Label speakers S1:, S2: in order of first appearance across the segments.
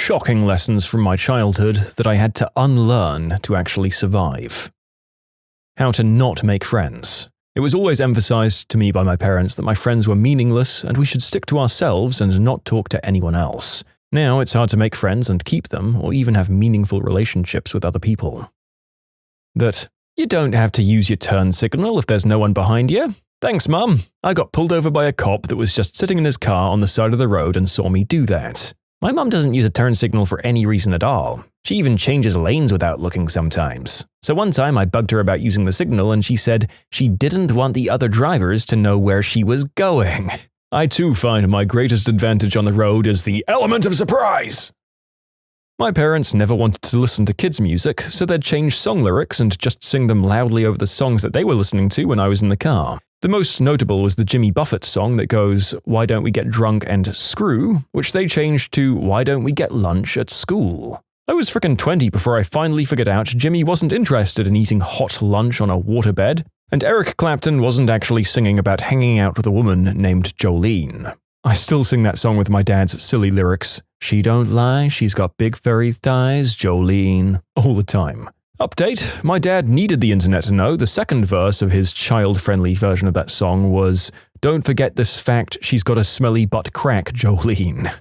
S1: shocking lessons from my childhood that I had to unlearn to actually survive. How to not make friends. It was always emphasized to me by my parents that my friends were meaningless and we should stick to ourselves and not talk to anyone else. Now it's hard to make friends and keep them, or even have meaningful relationships with other people. That you don't have to use your turn signal if there's no one behind you. Thanks, Mum. I got pulled over by a cop that was just sitting in his car on the side of the road and saw me do that. My mum doesn't use a turn signal for any reason at all. She even changes lanes without looking sometimes. So one time I bugged her about using the signal and she said she didn't want the other drivers to know where she was going. I too find my greatest advantage on the road is the element of surprise. My parents never wanted to listen to kids' music, so they'd change song lyrics and just sing them loudly over the songs that they were listening to when I was in the car. The most notable was the Jimmy Buffett song that goes, "Why don't we get drunk and screw?" which they changed to, "Why don't we get lunch at school?" I was frickin' 20 before I finally figured out Jimmy wasn't interested in eating hot lunch on a waterbed, and Eric Clapton wasn't actually singing about hanging out with a woman named Jolene. I still sing that song with my dad's silly lyrics, "She don't lie, she's got big furry thighs, Jolene," all the time. Update, my dad needed the internet to know the second verse of his child-friendly version of that song was, "Don't forget this fact, she's got a smelly butt crack, Jolene."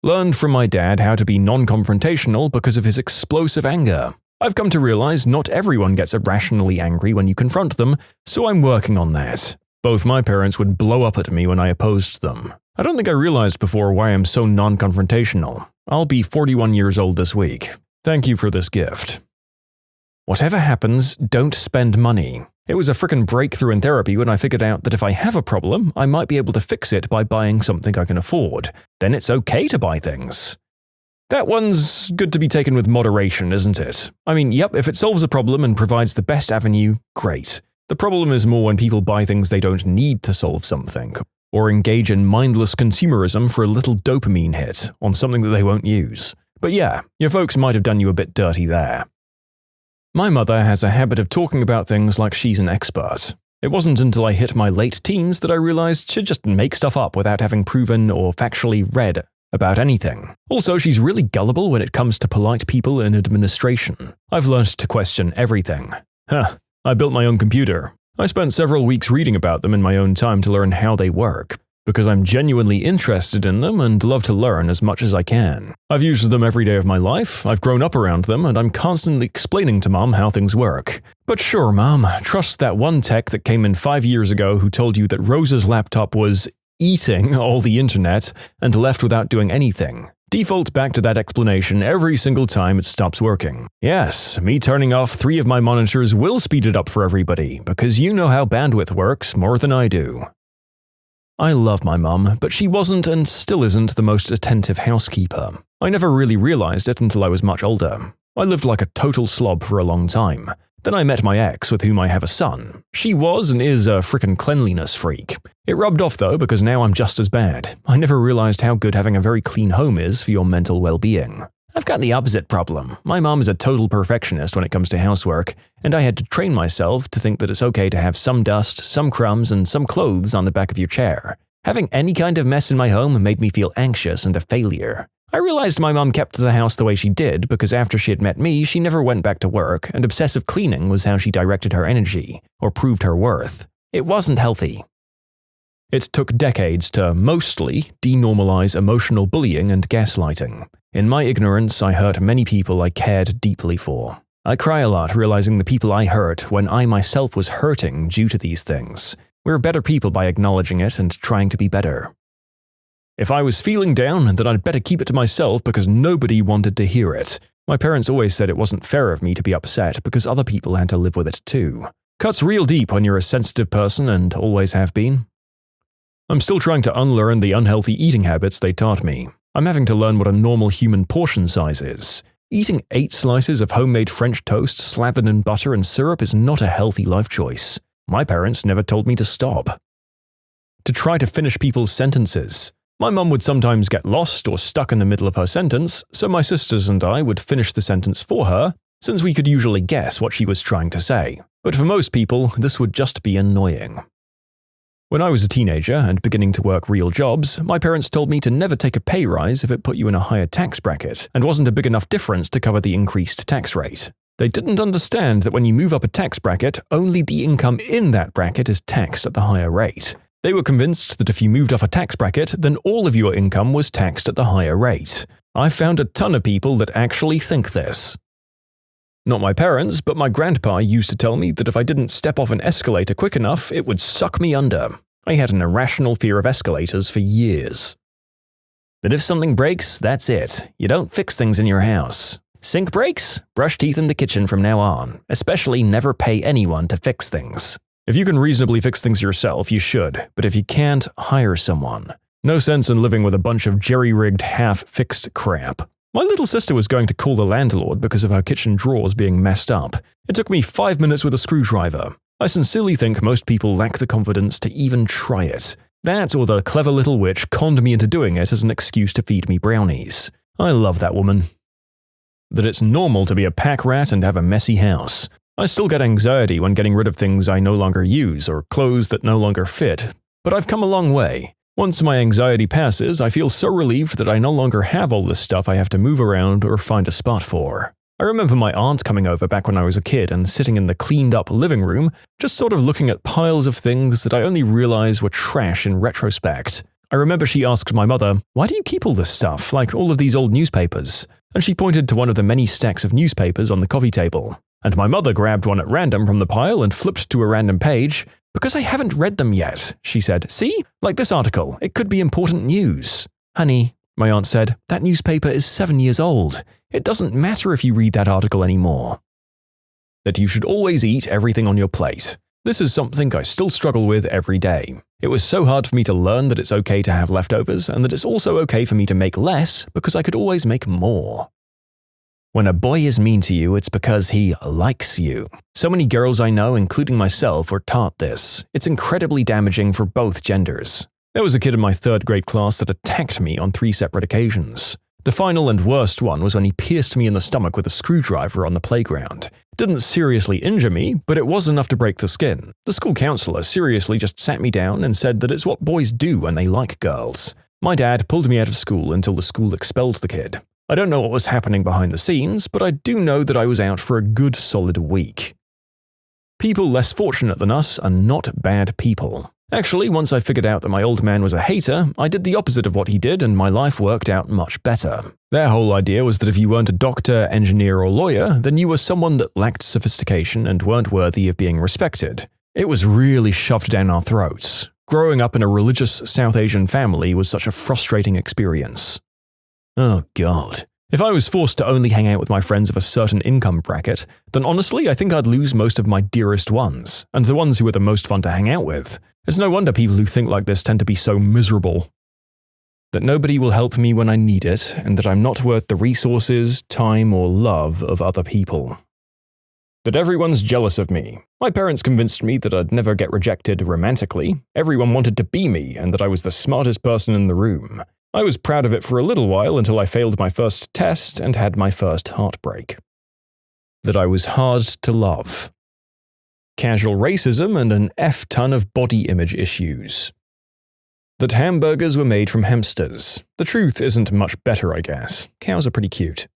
S1: Learned from my dad how to be non-confrontational because of his explosive anger. I've come to realize not everyone gets irrationally angry when you confront them, so I'm working on that. Both my parents would blow up at me when I opposed them. I don't think I realized before why I'm so non-confrontational. I'll be 41 years old this week. Thank you for this gift. Whatever happens, don't spend money. It was a frickin' breakthrough in therapy when I figured out that if I have a problem, I might be able to fix it by buying something I can afford. Then it's okay to buy things. That one's good to be taken with moderation, isn't it? I mean, yep, if it solves a problem and provides the best avenue, great. The problem is more when people buy things they don't need to solve something, or engage in mindless consumerism for a little dopamine hit on something that they won't use. But yeah, your folks might have done you a bit dirty there. My mother has a habit of talking about things like she's an expert. It wasn't until I hit my late teens that I realized she'd just make stuff up without having proven or factually read about anything. Also, she's really gullible when it comes to polite people in administration. I've learned to question everything. I built my own computer. I spent several weeks reading about them in my own time to learn how they work, because I'm genuinely interested in them and love to learn as much as I can. I've used them every day of my life, I've grown up around them, and I'm constantly explaining to Mom how things work. But sure, Mom, trust that one tech that came in 5 years ago who told you that Rosa's laptop was eating all the internet and left without doing anything. Default back to that explanation every single time it stops working. Yes, me turning off 3 of my monitors will speed it up for everybody, because you know how bandwidth works more than I do. I love my mum, but she wasn't and still isn't the most attentive housekeeper. I never really realized it until I was much older. I lived like a total slob for a long time. Then I met my ex, with whom I have a son. She was and is a frickin' cleanliness freak. It rubbed off though, because now I'm just as bad. I never realized how good having a very clean home is for your mental well-being. I've got the opposite problem. My mom is a total perfectionist when it comes to housework, and I had to train myself to think that it's okay to have some dust, some crumbs, and some clothes on the back of your chair. Having any kind of mess in my home made me feel anxious and a failure. I realized my mom kept the house the way she did because after she had met me, she never went back to work, and obsessive cleaning was how she directed her energy, or proved her worth. It wasn't healthy. It took decades to mostly denormalize emotional bullying and gaslighting. In my ignorance, I hurt many people I cared deeply for. I cry a lot realizing the people I hurt when I myself was hurting due to these things. We're better people by acknowledging it and trying to be better. If I was feeling down, then I'd better keep it to myself because nobody wanted to hear it. My parents always said it wasn't fair of me to be upset because other people had to live with it too. Cuts real deep when you're a sensitive person and always have been. I'm still trying to unlearn the unhealthy eating habits they taught me. I'm having to learn what a normal human portion size is. Eating 8 slices of homemade French toast slathered in butter and syrup is not a healthy life choice. My parents never told me to stop. To try to finish people's sentences. My mum would sometimes get lost or stuck in the middle of her sentence, so my sisters and I would finish the sentence for her, since we could usually guess what she was trying to say. But for most people, this would just be annoying. When I was a teenager and beginning to work real jobs, my parents told me to never take a pay rise if it put you in a higher tax bracket and wasn't a big enough difference to cover the increased tax rate. They didn't understand that when you move up a tax bracket, only the income in that bracket is taxed at the higher rate. They were convinced that if you moved up a tax bracket, then all of your income was taxed at the higher rate. I found a ton of people that actually think this. Not my parents, but my grandpa used to tell me that if I didn't step off an escalator quick enough, it would suck me under. I had an irrational fear of escalators for years. That if something breaks, that's it. You don't fix things in your house. Sink breaks? Brush teeth in the kitchen from now on. Especially never pay anyone to fix things. If you can reasonably fix things yourself, you should, but if you can't, hire someone. No sense in living with a bunch of jerry-rigged, half-fixed crap. My little sister was going to call the landlord because of her kitchen drawers being messed up. It took me 5 minutes with a screwdriver. I sincerely think most people lack the confidence to even try it. That or the clever little witch conned me into doing it as an excuse to feed me brownies. I love that woman. That it's normal to be a pack rat and have a messy house. I still get anxiety when getting rid of things I no longer use or clothes that no longer fit, but I've come a long way. Once my anxiety passes, I feel so relieved that I no longer have all this stuff I have to move around or find a spot for. I remember my aunt coming over back when I was a kid and sitting in the cleaned-up living room, just sort of looking at piles of things that I only realized were trash in retrospect. I remember she asked my mother, "Why do you keep all this stuff, like all of these old newspapers?" And she pointed to one of the many stacks of newspapers on the coffee table. And my mother grabbed one at random from the pile and flipped to a random page. "Because I haven't read them yet," she said. "See? Like this article. It could be important news." "Honey," my aunt said, "that newspaper is 7 years old. It doesn't matter if you read that article anymore." That you should always eat everything on your plate. This is something I still struggle with every day. It was so hard for me to learn that it's okay to have leftovers and that it's also okay for me to make less because I could always make more. When a boy is mean to you, it's because he likes you. So many girls I know, including myself, were taught this. It's incredibly damaging for both genders. There was a kid in my 3rd grade class that attacked me on 3 separate occasions. The final and worst one was when he pierced me in the stomach with a screwdriver on the playground. It didn't seriously injure me, but it was enough to break the skin. The school counselor seriously just sat me down and said that it's what boys do when they like girls. My dad pulled me out of school until the school expelled the kid. I don't know what was happening behind the scenes, but I do know that I was out for a good solid week. People less fortunate than us are not bad people. Actually, once I figured out that my old man was a hater, I did the opposite of what he did and my life worked out much better. Their whole idea was that if you weren't a doctor, engineer, or lawyer, then you were someone that lacked sophistication and weren't worthy of being respected. It was really shoved down our throats. Growing up in a religious South Asian family was such a frustrating experience. Oh God. If I was forced to only hang out with my friends of a certain income bracket, then honestly I think I'd lose most of my dearest ones, and the ones who are the most fun to hang out with. It's no wonder people who think like this tend to be so miserable. That nobody will help me when I need it, and that I'm not worth the resources, time, or love of other people. That everyone's jealous of me. My parents convinced me that I'd never get rejected romantically. Everyone wanted to be me, and that I was the smartest person in the room. I was proud of it for a little while until I failed my first test and had my first heartbreak. That I was hard to love. Casual racism and an F-ton of body image issues. That hamburgers were made from hamsters. The truth isn't much better, I guess. Cows are pretty cute.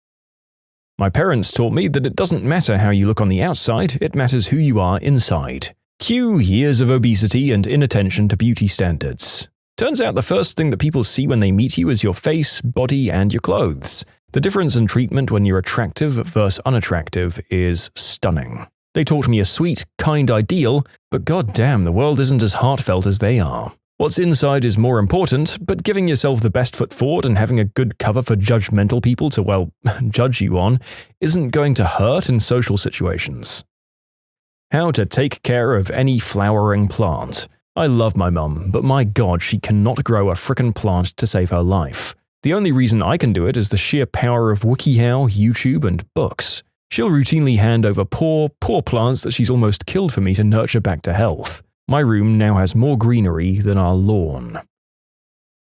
S1: My parents taught me that it doesn't matter how you look on the outside, it matters who you are inside. Cue years of obesity and inattention to beauty standards. Turns out the first thing that people see when they meet you is your face, body, and your clothes. The difference in treatment when you're attractive versus unattractive is stunning. They taught me a sweet, kind ideal, but goddamn, the world isn't as heartfelt as they are. What's inside is more important, but giving yourself the best foot forward and having a good cover for judgmental people to, well, judge you on, isn't going to hurt in social situations. How to take care of any flowering plant. I love my mum, but my god, she cannot grow a frickin' plant to save her life. The only reason I can do it is the sheer power of WikiHow, YouTube, and books. She'll routinely hand over poor plants that she's almost killed for me to nurture back to health. My room now has more greenery than our lawn.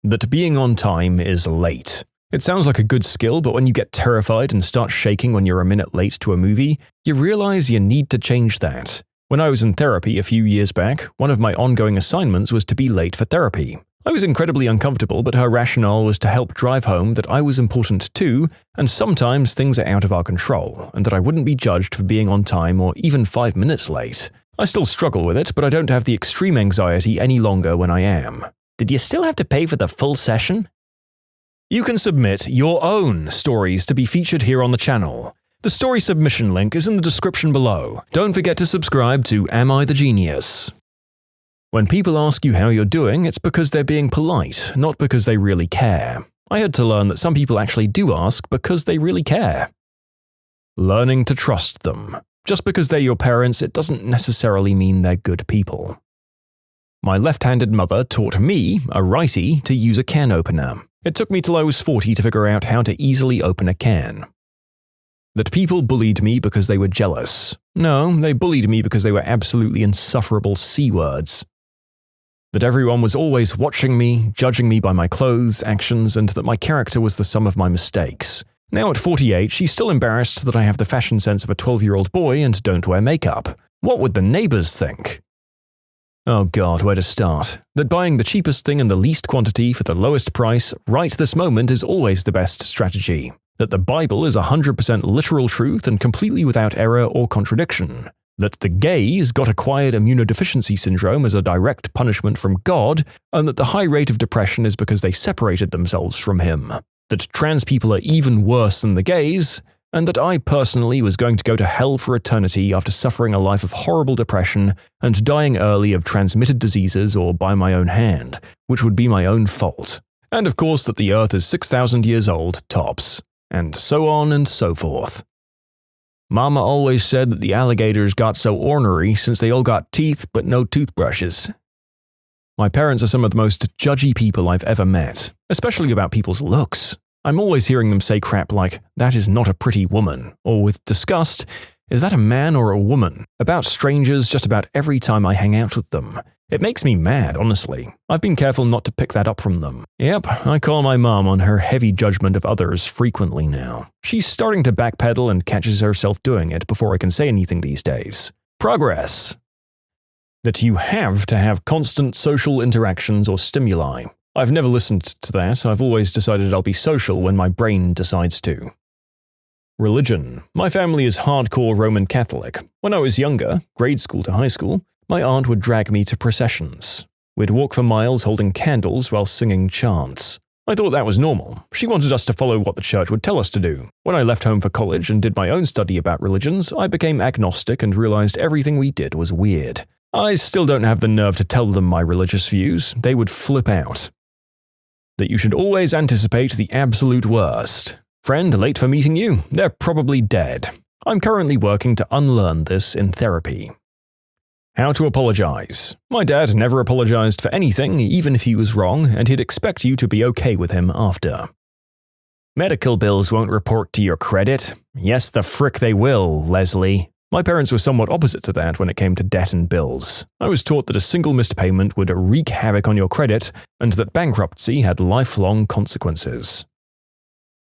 S1: That being on time is late. It sounds like a good skill, but when you get terrified and start shaking when you're a minute late to a movie, you realize you need to change that. When I was in therapy a few years back, one of my ongoing assignments was to be late for therapy. I was incredibly uncomfortable, but her rationale was to help drive home that I was important too, and sometimes things are out of our control, and that I wouldn't be judged for being on time or even 5 minutes late. I still struggle with it, but I don't have the extreme anxiety any longer when I am. Did you still have to pay for the full session? You can submit your own stories to be featured here on the channel. The story submission link is in the description below. Don't forget to subscribe to Am I the Genius? When people ask you how you're doing, it's because they're being polite, not because they really care. I had to learn that some people actually do ask because they really care. Learning to trust them. Just because they're your parents, it doesn't necessarily mean they're good people. My left-handed mother taught me, a righty, to use a can opener. It took me till I was 40 to figure out how to easily open a can. That people bullied me because they were jealous. No, they bullied me because they were absolutely insufferable C-words. That everyone was always watching me, judging me by my clothes, actions, and that my character was the sum of my mistakes. Now at 48, she's still embarrassed that I have the fashion sense of a 12-year-old boy and don't wear makeup. What would the neighbors think? Oh God, where to start? That buying the cheapest thing in the least quantity for the lowest price right this moment is always the best strategy. That the Bible is 100% literal truth and completely without error or contradiction. That the gays got acquired immunodeficiency syndrome as a direct punishment from God, and that the high rate of depression is because they separated themselves from Him. That trans people are even worse than the gays, and that I personally was going to go to hell for eternity after suffering a life of horrible depression and dying early of transmitted diseases or by my own hand, which would be my own fault. And of course that the earth is 6,000 years old, tops. And so on and so forth. Mama always said that the alligators got so ornery since they all got teeth but no toothbrushes. My parents are some of the most judgy people I've ever met, especially about people's looks. I'm always hearing them say crap like, "That is not a pretty woman," or with disgust, "Is that a man or a woman?" about strangers just about every time I hang out with them. It makes me mad, honestly. I've been careful not to pick that up from them. Yep, I call my mom on her heavy judgment of others frequently now. She's starting to backpedal and catches herself doing it before I can say anything these days. Progress. That you have to have constant social interactions or stimuli. I've never listened to that. I've always decided I'll be social when my brain decides to. Religion. My family is hardcore Roman Catholic. When I was younger, grade school to high school, my aunt would drag me to processions. We'd walk for miles holding candles while singing chants. I thought that was normal. She wanted us to follow what the church would tell us to do. When I left home for college and did my own study about religions, I became agnostic and realized everything we did was weird. I still don't have the nerve to tell them my religious views. They would flip out. That you should always anticipate the absolute worst. Friend late for meeting you? They're probably dead. I'm currently working to unlearn this in therapy. How to apologize. My dad never apologized for anything, even if he was wrong, and he'd expect you to be okay with him after. Medical bills won't report to your credit. Yes, the frick they will, Leslie. My parents were somewhat opposite to that when it came to debt and bills. I was taught that a single missed payment would wreak havoc on your credit, and that bankruptcy had lifelong consequences.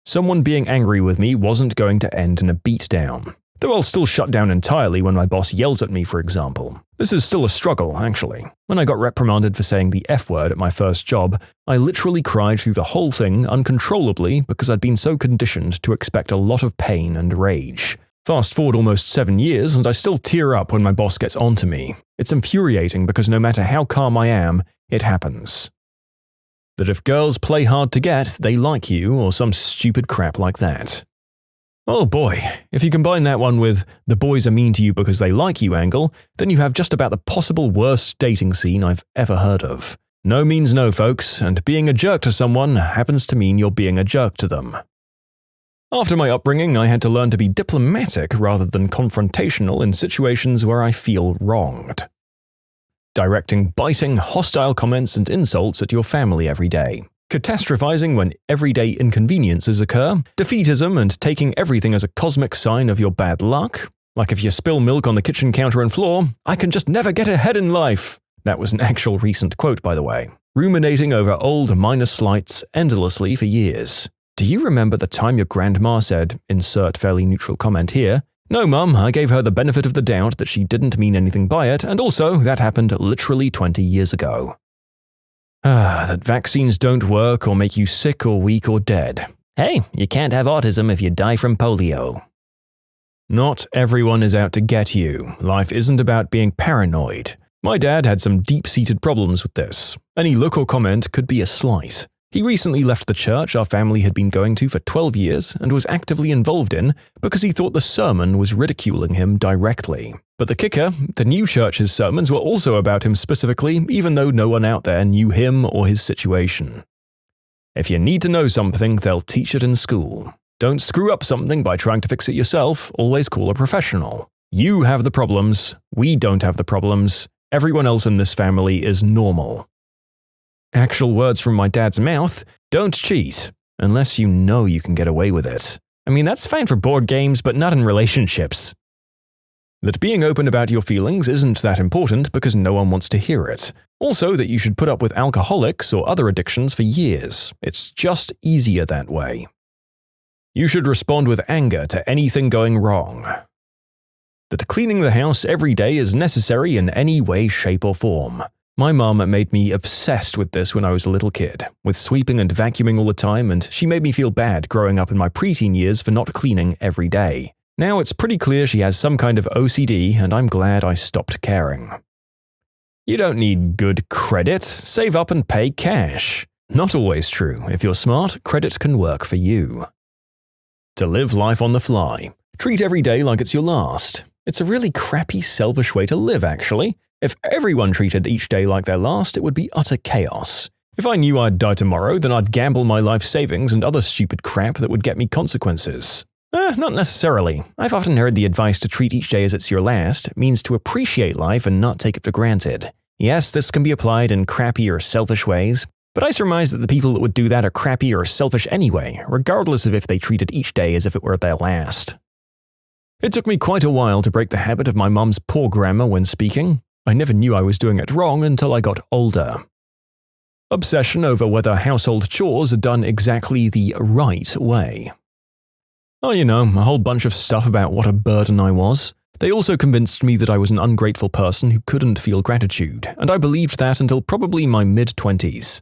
S1: Someone being angry with me wasn't going to end in a beatdown. Though I'll still shut down entirely when my boss yells at me, for example. This is still a struggle, actually. When I got reprimanded for saying the F word at my first job, I literally cried through the whole thing uncontrollably because I'd been so conditioned to expect a lot of pain and rage. Fast forward almost 7 years and I still tear up when my boss gets onto me. It's infuriating because no matter how calm I am, it happens. That if girls play hard to get, they like you, or some stupid crap like that. Oh boy, if you combine that one with the boys are mean to you because they like you angle, then you have just about the possible worst dating scene I've ever heard of. No means no, folks, and being a jerk to someone happens to mean you're being a jerk to them. After my upbringing, I had to learn to be diplomatic rather than confrontational in situations where I feel wronged. Directing biting, hostile comments and insults at your family every day. Catastrophizing when everyday inconveniences occur, defeatism and taking everything as a cosmic sign of your bad luck. Like if you spill milk on the kitchen counter and floor, I can just never get ahead in life. That was an actual recent quote, by the way. Ruminating over old minor slights endlessly for years. Do you remember the time your grandma said, insert fairly neutral comment here, No, Mum, I gave her the benefit of the doubt that she didn't mean anything by it, and also that happened literally 20 years ago. That vaccines don't work or make you sick or weak or dead. Hey, you can't have autism if you die from polio. Not everyone is out to get you. Life isn't about being paranoid. My dad had some deep-seated problems with this. Any look or comment could be a slight. He recently left the church our family had been going to for 12 years and was actively involved in because he thought the sermon was ridiculing him directly. But the kicker, the new church's sermons were also about him specifically, even though no one out there knew him or his situation. If you need to know something, they'll teach it in school. Don't screw up something by trying to fix it yourself, always call a professional. You have the problems, we don't have the problems, everyone else in this family is normal. Actual words from my dad's mouth, don't cheat, unless you know you can get away with it. I mean, that's fine for board games, but not in relationships. That being open about your feelings isn't that important because no one wants to hear it. Also, that you should put up with alcoholics or other addictions for years. It's just easier that way. You should respond with anger to anything going wrong. That cleaning the house every day is necessary in any way, shape, or form. My mum made me obsessed with this when I was a little kid, with sweeping and vacuuming all the time, and she made me feel bad growing up in my preteen years for not cleaning every day. Now it's pretty clear she has some kind of OCD, and I'm glad I stopped caring. You don't need good credit, save up and pay cash. Not always true. If you're smart, credit can work for you. To live life on the fly. Treat every day like it's your last. It's a really crappy, selfish way to live, actually. If everyone treated each day like their last, it would be utter chaos. If I knew I'd die tomorrow, then I'd gamble my life savings and other stupid crap that would get me consequences. Not necessarily. I've often heard the advice to treat each day as it's your last means to appreciate life and not take it for granted. Yes, this can be applied in crappy or selfish ways, but I surmise that the people that would do that are crappy or selfish anyway, regardless of if they treated each day as if it were their last. It took me quite a while to break the habit of my mum's poor grammar when speaking. I never knew I was doing it wrong until I got older. Obsession over whether household chores are done exactly the right way. Oh, a whole bunch of stuff about what a burden I was. They also convinced me that I was an ungrateful person who couldn't feel gratitude, and I believed that until probably my mid-20s.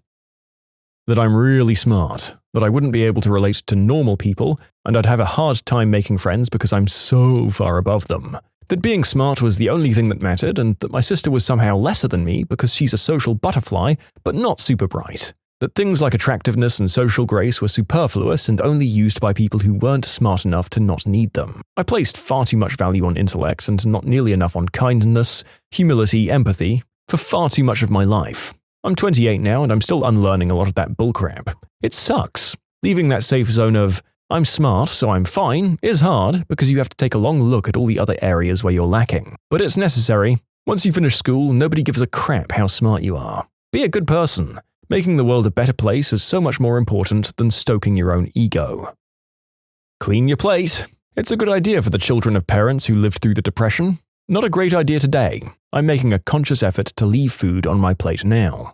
S1: That I'm really smart, that I wouldn't be able to relate to normal people, and I'd have a hard time making friends because I'm so far above them. That being smart was the only thing that mattered, and that my sister was somehow lesser than me because she's a social butterfly, but not super bright. That things like attractiveness and social grace were superfluous and only used by people who weren't smart enough to not need them. I placed far too much value on intellect and not nearly enough on kindness, humility, empathy, for far too much of my life. I'm 28 now and I'm still unlearning a lot of that bullcrap. It sucks. Leaving that safe zone of, I'm smart, so I'm fine, is hard because you have to take a long look at all the other areas where you're lacking. But it's necessary. Once you finish school, nobody gives a crap how smart you are. Be a good person. Making the world a better place is so much more important than stoking your own ego. Clean your plate. It's a good idea for the children of parents who lived through the Depression. Not a great idea today. I'm making a conscious effort to leave food on my plate now.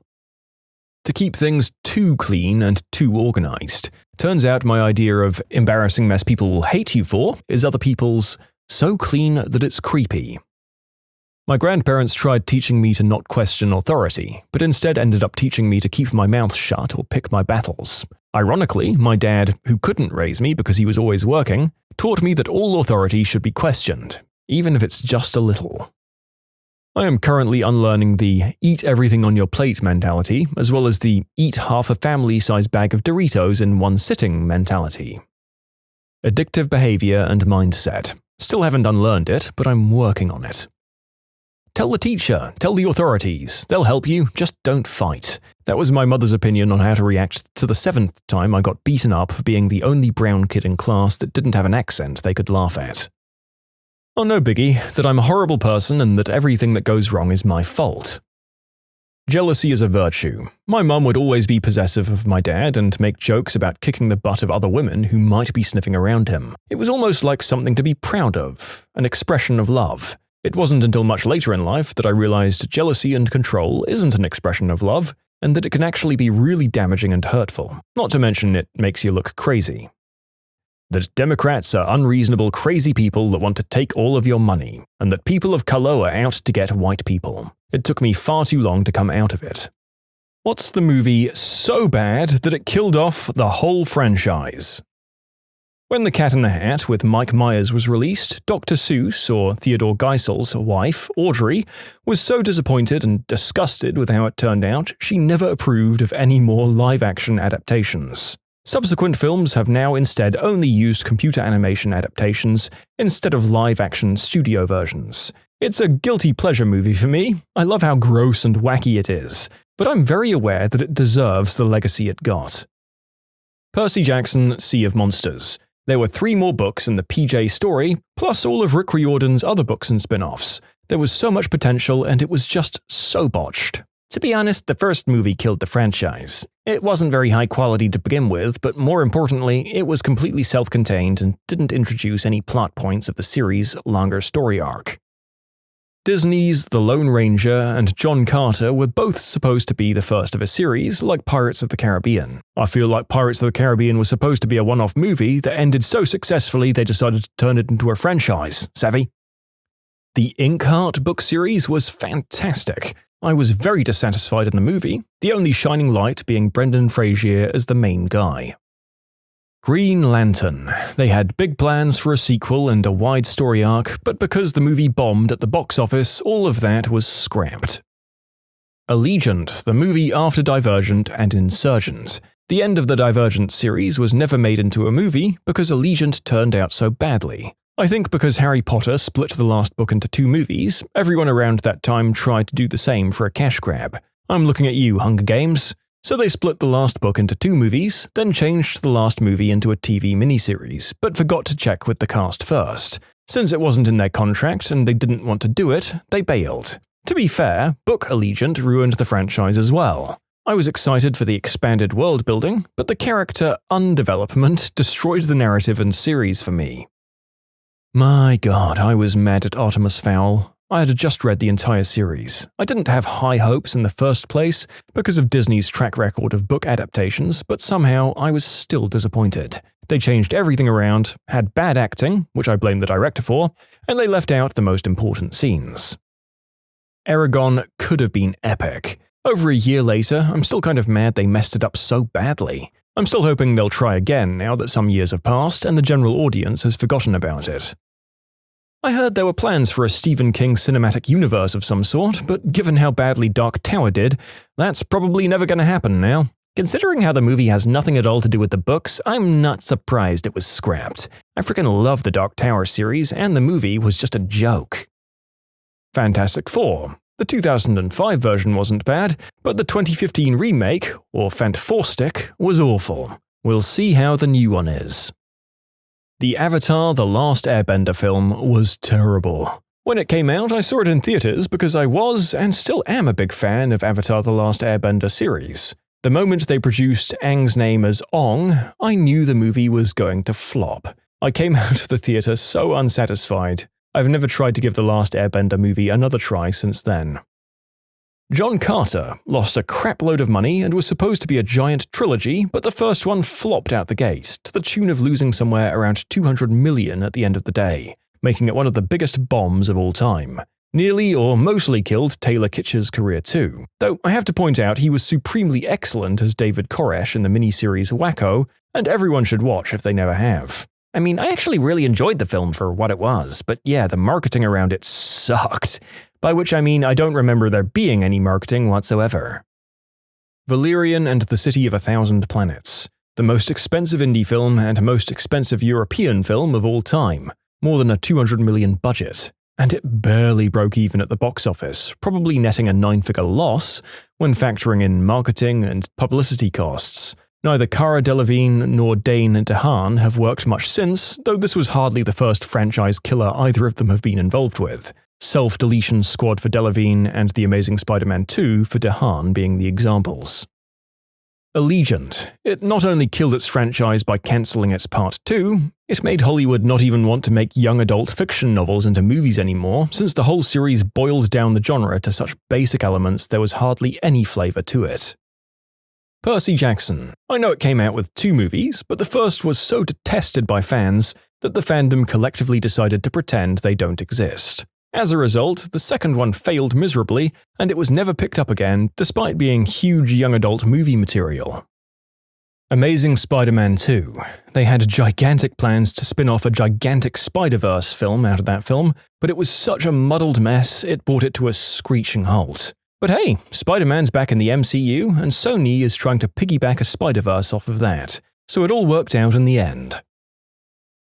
S1: To keep things too clean and too organized. Turns out my idea of embarrassing mess people will hate you for is other people's so clean that it's creepy. My grandparents tried teaching me to not question authority, but instead ended up teaching me to keep my mouth shut or pick my battles. Ironically, my dad, who couldn't raise me because he was always working, taught me that all authority should be questioned, even if it's just a little. I am currently unlearning the eat everything on your plate mentality, as well as the eat half a family-sized bag of Doritos in one sitting mentality. Addictive behavior and mindset. Still haven't unlearned it, but I'm working on it. Tell the teacher, tell the authorities, they'll help you, just don't fight. That was my mother's opinion on how to react to the 7th time I got beaten up for being the only brown kid in class that didn't have an accent they could laugh at. Oh, no biggie, that I'm a horrible person and that everything that goes wrong is my fault. Jealousy is a virtue. My mum would always be possessive of my dad and make jokes about kicking the butt of other women who might be sniffing around him. It was almost like something to be proud of, an expression of love. It wasn't until much later in life that I realized jealousy and control isn't an expression of love, and that it can actually be really damaging and hurtful. Not to mention it makes you look crazy. That Democrats are unreasonable, crazy people that want to take all of your money, and that people of color are out to get white people. It took me far too long to come out of it. What's the movie so bad that it killed off the whole franchise? When The Cat in the Hat with Mike Myers was released, Dr. Seuss, or Theodore Geisel's wife, Audrey, was so disappointed and disgusted with how it turned out, she never approved of any more live-action adaptations. Subsequent films have now instead only used computer animation adaptations instead of live-action studio versions. It's a guilty pleasure movie for me. I love how gross and wacky it is, but I'm very aware that it deserves the legacy it got. Percy Jackson, Sea of Monsters. There were 3 more books in the PJ story, plus all of Rick Riordan's other books and spin-offs. There was so much potential, and it was just so botched. To be honest, the first movie killed the franchise. It wasn't very high quality to begin with, but more importantly, it was completely self-contained and didn't introduce any plot points of the series' longer story arc. Disney's The Lone Ranger and John Carter were both supposed to be the first of a series, like Pirates of the Caribbean. I feel like Pirates of the Caribbean was supposed to be a one-off movie that ended so successfully they decided to turn it into a franchise. Savvy? The Inkheart book series was fantastic. I was very dissatisfied in the movie, the only shining light being Brendan Fraser as the main guy. Green Lantern. They had big plans for a sequel and a wide story arc, but because the movie bombed at the box office, all of that was scrapped. Allegiant, the movie after Divergent and Insurgent. The end of the Divergent series was never made into a movie because Allegiant turned out so badly. I think because Harry Potter split the last book into 2 movies, everyone around that time tried to do the same for a cash grab. I'm looking at you, Hunger Games. So they split the last book into 2 movies, then changed the last movie into a TV miniseries, but forgot to check with the cast first. Since it wasn't in their contract and they didn't want to do it, they bailed. To be fair, Book Allegiant ruined the franchise as well. I was excited for the expanded world building, but the character undevelopment destroyed the narrative and series for me. My god, I was mad at Artemis Fowl. I had just read the entire series. I didn't have high hopes in the first place because of Disney's track record of book adaptations, but somehow I was still disappointed. They changed everything around, had bad acting, which I blame the director for, and they left out the most important scenes. Eragon could have been epic. Over a year later, I'm still kind of mad they messed it up so badly. I'm still hoping they'll try again now that some years have passed and the general audience has forgotten about it. I heard there were plans for a Stephen King cinematic universe of some sort, but given how badly Dark Tower did, that's probably never going to happen now. Considering how the movie has nothing at all to do with the books, I'm not surprised it was scrapped. I freaking love the Dark Tower series, and the movie was just a joke. Fantastic Four. The 2005 version wasn't bad, but the 2015 remake, or Fant4stick, was awful. We'll see how the new one is. The Avatar: The Last Airbender film was terrible. When it came out, I saw it in theaters because I was, and still am, a big fan of Avatar: The Last Airbender series. The moment they produced Aang's name as Ong, I knew the movie was going to flop. I came out of the theater so unsatisfied. I've never tried to give The Last Airbender movie another try since then. John Carter lost a crapload of money and was supposed to be a giant trilogy, but the first one flopped out the gate, to the tune of losing somewhere around $200 million at the end of the day, making it one of the biggest bombs of all time. Nearly or mostly killed Taylor Kitsch's career too, though I have to point out he was supremely excellent as David Koresh in the miniseries Wacko, and everyone should watch if they never have. I mean, I actually really enjoyed the film for what it was, but yeah, the marketing around it sucked. By which I mean I don't remember there being any marketing whatsoever. Valerian and the City of a Thousand Planets. The most expensive indie film and most expensive European film of all time. More than a $200 million budget. And it barely broke even at the box office, probably netting a 9-figure loss when factoring in marketing and publicity costs. Neither Cara Delevingne nor Dane DeHaan have worked much since, though this was hardly the first franchise killer either of them have been involved with. Self-Deletion Squad for Delevingne and The Amazing Spider-Man 2 for DeHaan being the examples. Allegiant. It not only killed its franchise by cancelling its Part 2, it made Hollywood not even want to make young adult fiction novels into movies anymore, since the whole series boiled down the genre to such basic elements there was hardly any flavour to it. Percy Jackson. I know it came out with 2 movies, but the first was so detested by fans that the fandom collectively decided to pretend they don't exist. As a result, the second one failed miserably, and it was never picked up again despite being huge young adult movie material. Amazing Spider-Man 2. They had gigantic plans to spin off a gigantic Spider-Verse film out of that film, but it was such a muddled mess it brought it to a screeching halt. But hey, Spider-Man's back in the MCU, and Sony is trying to piggyback a Spider-Verse off of that, so it all worked out in the end.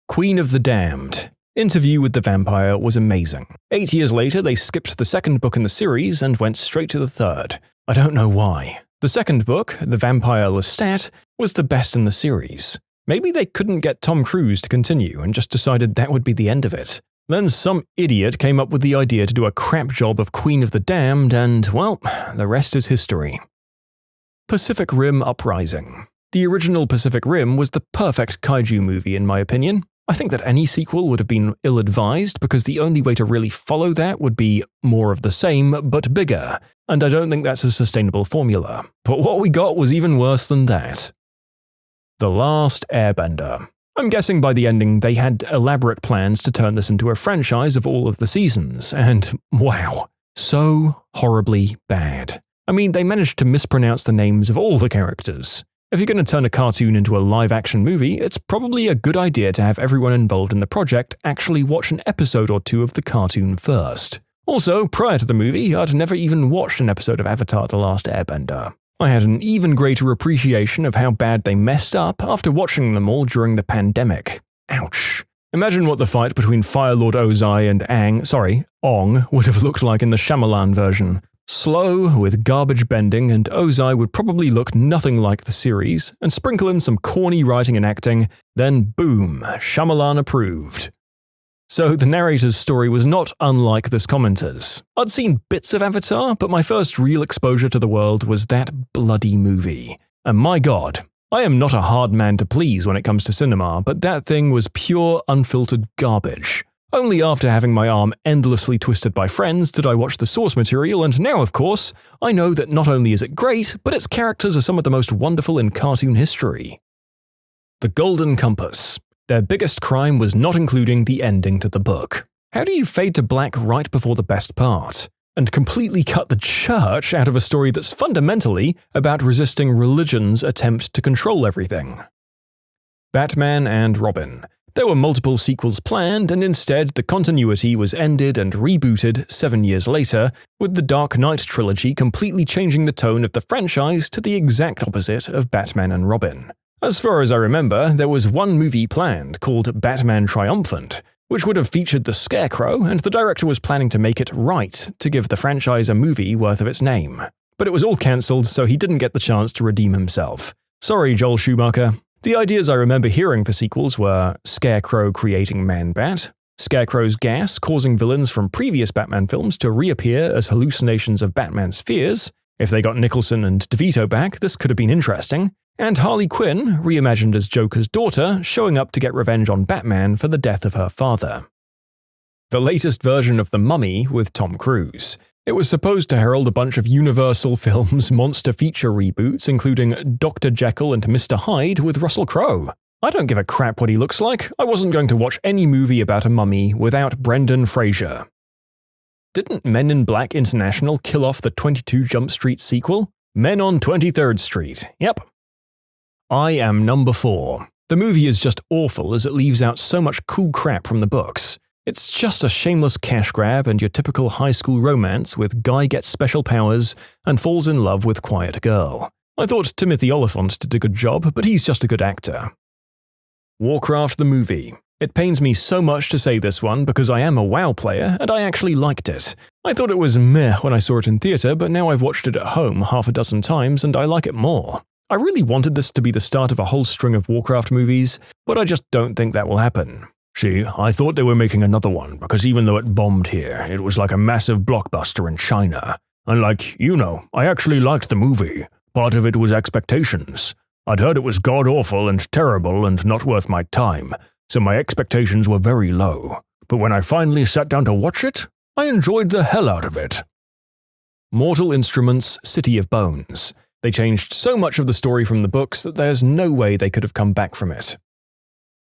S1: Queen of the Damned. Interview with the Vampire was amazing. 8 years later, they skipped the second book in the series and went straight to the third. I don't know why. The second book, The Vampire Lestat, was the best in the series. Maybe they couldn't get Tom Cruise to continue and just decided that would be the end of it. Then some idiot came up with the idea to do a crap job of Queen of the Damned and, well, the rest is history. Pacific Rim Uprising. The original Pacific Rim was the perfect kaiju movie in my opinion. I think that any sequel would have been ill-advised because the only way to really follow that would be more of the same, but bigger, and I don't think that's a sustainable formula. But what we got was even worse than that. The Last Airbender. I'm guessing by the ending they had elaborate plans to turn this into a franchise of all of the seasons, and wow, so horribly bad. I mean, they managed to mispronounce the names of all the characters. If you're going to turn a cartoon into a live-action movie, it's probably a good idea to have everyone involved in the project actually watch an episode or 2 of the cartoon first. Also, prior to the movie, I'd never even watched an episode of Avatar: The Last Airbender. I had an even greater appreciation of how bad they messed up after watching them all during the pandemic. Ouch. Imagine what the fight between Fire Lord Ozai and Ong would have looked like in the Shyamalan version. Slow, with garbage bending, and Ozai would probably look nothing like the series, and sprinkle in some corny writing and acting, then boom, Shyamalan approved. So the narrator's story was not unlike this commenter's. I'd seen bits of Avatar, but my first real exposure to the world was that bloody movie. And my god, I am not a hard man to please when it comes to cinema, but that thing was pure, unfiltered garbage. Only after having my arm endlessly twisted by friends did I watch the source material, and now, of course, I know that not only is it great, but its characters are some of the most wonderful in cartoon history. The Golden Compass. Their biggest crime was not including the ending to the book. How do you fade to black right before the best part? And completely cut the church out of a story that's fundamentally about resisting religion's attempt to control everything? Batman and Robin. There were multiple sequels planned, and instead the continuity was ended and rebooted 7 years later, with the Dark Knight trilogy completely changing the tone of the franchise to the exact opposite of Batman and Robin. As far as I remember, there was one movie planned called Batman Triumphant, which would have featured the Scarecrow, and the director was planning to make it right to give the franchise a movie worth of its name. But it was all cancelled, so he didn't get the chance to redeem himself. Sorry, Joel Schumacher. The ideas I remember hearing for sequels were Scarecrow creating Man-Bat, Scarecrow's gas causing villains from previous Batman films to reappear as hallucinations of Batman's fears. If they got Nicholson and DeVito back, this could have been interesting. And Harley Quinn, reimagined as Joker's daughter, showing up to get revenge on Batman for the death of her father. The latest version of The Mummy with Tom Cruise. It was supposed to herald a bunch of Universal Films monster feature reboots, including Dr. Jekyll and Mr. Hyde with Russell Crowe. I don't give a crap what he looks like. I wasn't going to watch any movie about a mummy without Brendan Fraser. Didn't Men in Black International kill off the 22 Jump Street sequel? Men on 23rd Street, yep. I Am Number 4. The movie is just awful as it leaves out so much cool crap from the books. It's just a shameless cash grab and your typical high school romance with guy gets special powers and falls in love with quiet girl. I thought Timothy Olyphant did a good job, but he's just a good actor. Warcraft the movie. It pains me so much to say this one because I am a WoW player and I actually liked it. I thought it was meh when I saw it in theater, but now I've watched it at home half a dozen times and I like it more. I really wanted this to be the start of a whole string of Warcraft movies, but I just don't think that will happen. See, I thought they were making another one because even though it bombed here, it was like a massive blockbuster in China. And I actually liked the movie. Part of it was expectations. I'd heard it was god-awful and terrible and not worth my time, so my expectations were very low. But when I finally sat down to watch it, I enjoyed the hell out of it. Mortal Instruments: City of Bones. They changed so much of the story from the books that there's no way they could have come back from it.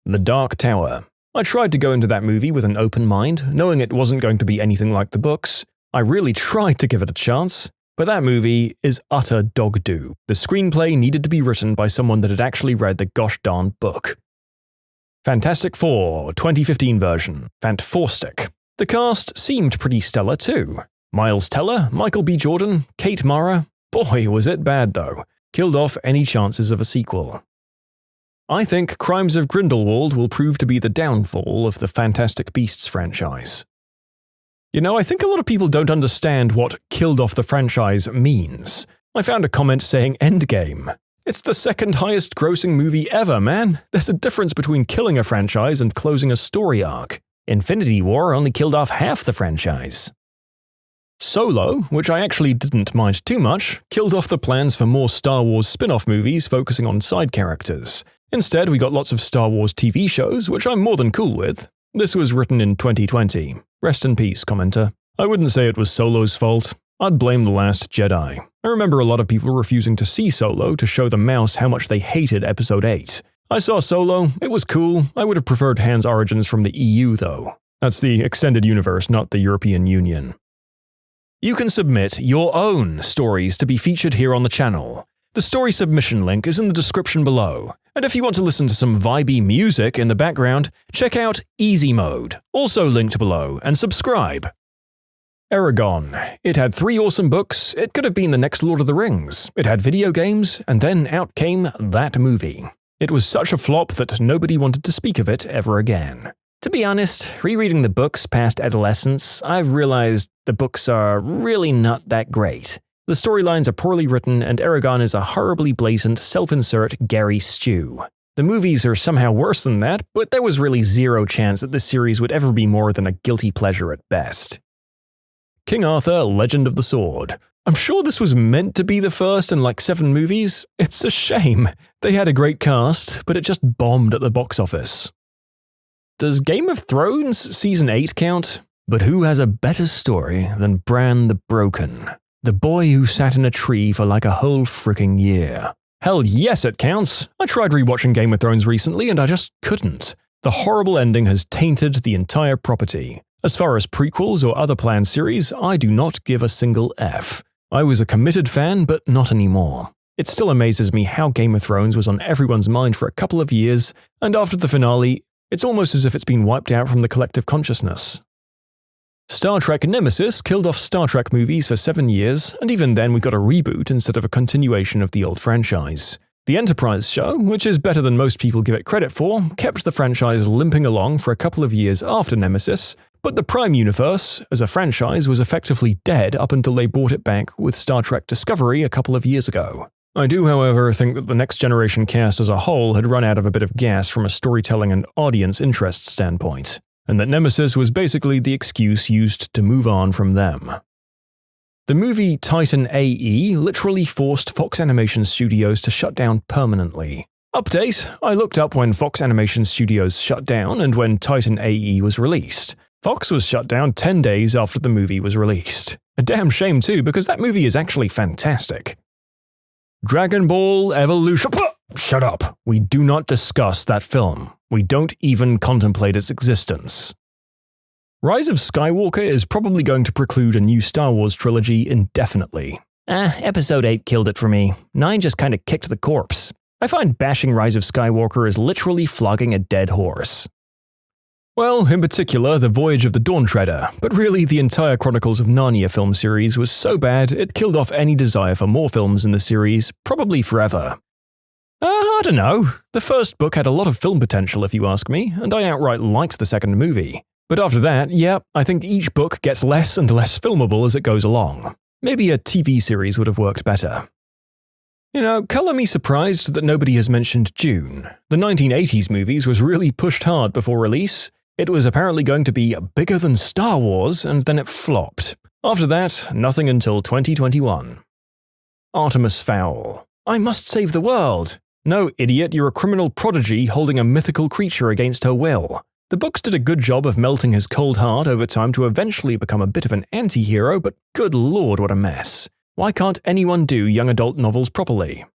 S1: The Dark Tower. I tried to go into that movie with an open mind, knowing it wasn't going to be anything like the books. I really tried to give it a chance, but that movie is utter dog-do. The screenplay needed to be written by someone that had actually read the gosh darn book. Fantastic Four, 2015 version, Fantastic. The cast seemed pretty stellar too. Miles Teller, Michael B. Jordan, Kate Mara. Boy, was it bad though. Killed off any chances of a sequel. I think Crimes of Grindelwald will prove to be the downfall of the Fantastic Beasts franchise. I think a lot of people don't understand what killed off the franchise means. I found a comment saying Endgame. It's the second highest grossing movie ever, man. There's a difference between killing a franchise and closing a story arc. Infinity War only killed off half the franchise. Solo, which I actually didn't mind too much, killed off the plans for more Star Wars spin-off movies focusing on side characters. Instead, we got lots of Star Wars TV shows, which I'm more than cool with. This was written in 2020. Rest in peace, commenter. I wouldn't say it was Solo's fault. I'd blame The Last Jedi. I remember a lot of people refusing to see Solo to show the mouse how much they hated Episode 8. I saw Solo, it was cool. I would have preferred Han's origins from the EU though. That's the extended universe, not the European Union. You can submit your own stories to be featured here on the channel. The story submission link is in the description below. And if you want to listen to some vibey music in the background, check out easymode, also linked below, and subscribe. Eragon. It had 3 awesome books, it could have been the next Lord of the Rings, it had video games, and then out came that movie. It was such a flop that nobody wanted to speak of it ever again. To be honest, rereading the books past adolescence, I've realized the books are really not that great. The storylines are poorly written and Eragon is a horribly blatant, self-insert Gary Stew. The movies are somehow worse than that, but there was really zero chance that this series would ever be more than a guilty pleasure at best. King Arthur, Legend of the Sword. I'm sure this was meant to be the first in like 7 movies. It's a shame. They had a great cast, but it just bombed at the box office. Does Game of Thrones Season 8 count? But who has a better story than Bran the Broken? The boy who sat in a tree for like a whole freaking year. Hell yes it counts! I tried rewatching Game of Thrones recently and I just couldn't. The horrible ending has tainted the entire property. As far as prequels or other planned series, I do not give a single F. I was a committed fan, but not anymore. It still amazes me how Game of Thrones was on everyone's mind for a couple of years, and after the finale, it's almost as if it's been wiped out from the collective consciousness. Star Trek Nemesis killed off Star Trek movies for 7 years, and even then we got a reboot instead of a continuation of the old franchise. The Enterprise show, which is better than most people give it credit for, kept the franchise limping along for a couple of years after Nemesis, but the Prime Universe, as a franchise, was effectively dead up until they brought it back with Star Trek Discovery a couple of years ago. I do, however, think that the Next Generation cast as a whole had run out of a bit of gas from a storytelling and audience interest standpoint, and that Nemesis was basically the excuse used to move on from them. The movie Titan AE literally forced Fox Animation Studios to shut down permanently. Update: I looked up when Fox Animation Studios shut down and when Titan AE was released. Fox was shut down 10 days after the movie was released. A damn shame too, because that movie is actually fantastic. Dragon Ball Evolution. Shut up. We do not discuss that film. We don't even contemplate its existence. Rise of Skywalker is probably going to preclude a new Star Wars trilogy indefinitely. Episode 8 killed it for me. 9 just kinda kicked the corpse. I find bashing Rise of Skywalker is literally flogging a dead horse. Well, in particular, The Voyage of the Dawn Treader, but really the entire Chronicles of Narnia film series was so bad it killed off any desire for more films in the series, probably forever. I don't know. The first book had a lot of film potential if you ask me, and I outright liked the second movie. But after that, yeah, I think each book gets less and less filmable as it goes along. Maybe a TV series would have worked better. Color me surprised that nobody has mentioned Dune. The 1980s movies was really pushed hard before release. It was apparently going to be bigger than Star Wars, and then it flopped. After that, nothing until 2021. Artemis Fowl. I must save the world! No, idiot, you're a criminal prodigy holding a mythical creature against her will. The books did a good job of melting his cold heart over time to eventually become a bit of an anti-hero, but good lord what a mess. Why can't anyone do young adult novels properly?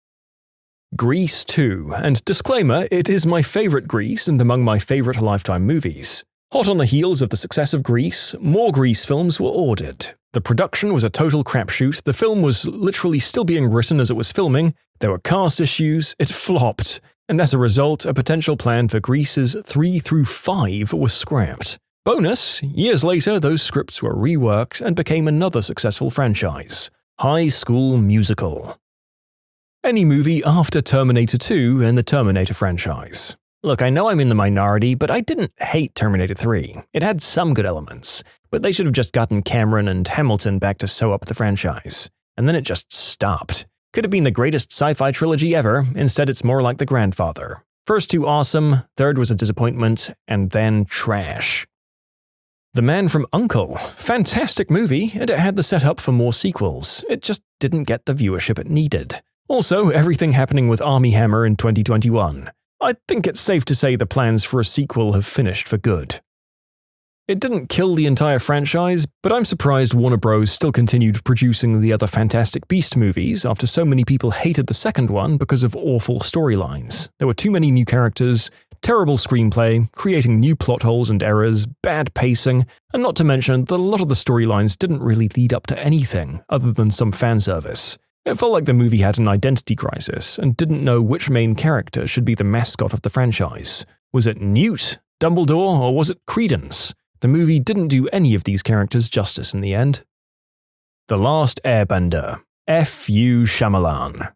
S1: Grease 2, and disclaimer, it is my favorite Grease and among my favorite Lifetime movies. Hot on the heels of the success of Grease, more Grease films were ordered. The production was a total crapshoot, the film was literally still being written as it was filming, there were cast issues, it flopped, and as a result, a potential plan for Greases 3 through 5 was scrapped. Bonus, years later those scripts were reworked and became another successful franchise, High School Musical. Any movie after Terminator 2 and the Terminator franchise. Look, I know I'm in the minority, but I didn't hate Terminator 3. It had some good elements, but they should have just gotten Cameron and Hamilton back to sew up the franchise. And then it just stopped. Could have been the greatest sci-fi trilogy ever, instead it's more like The Grandfather. First two awesome, third was a disappointment, and then trash. The Man from U.N.C.L.E. Fantastic movie, and it had the setup for more sequels. It just didn't get the viewership it needed. Also, everything happening with Armie Hammer in 2021. I think it's safe to say the plans for a sequel have finished for good. It didn't kill the entire franchise, but I'm surprised Warner Bros. Still continued producing the other Fantastic Beast movies after so many people hated the second one because of awful storylines. There were too many new characters, terrible screenplay, creating new plot holes and errors, bad pacing, and not to mention that a lot of the storylines didn't really lead up to anything other than some fan service. It felt like the movie had an identity crisis and didn't know which main character should be the mascot of the franchise. Was it Newt, Dumbledore, or was it Credence? The movie didn't do any of these characters justice in the end. The Last Airbender. F.U. Shyamalan.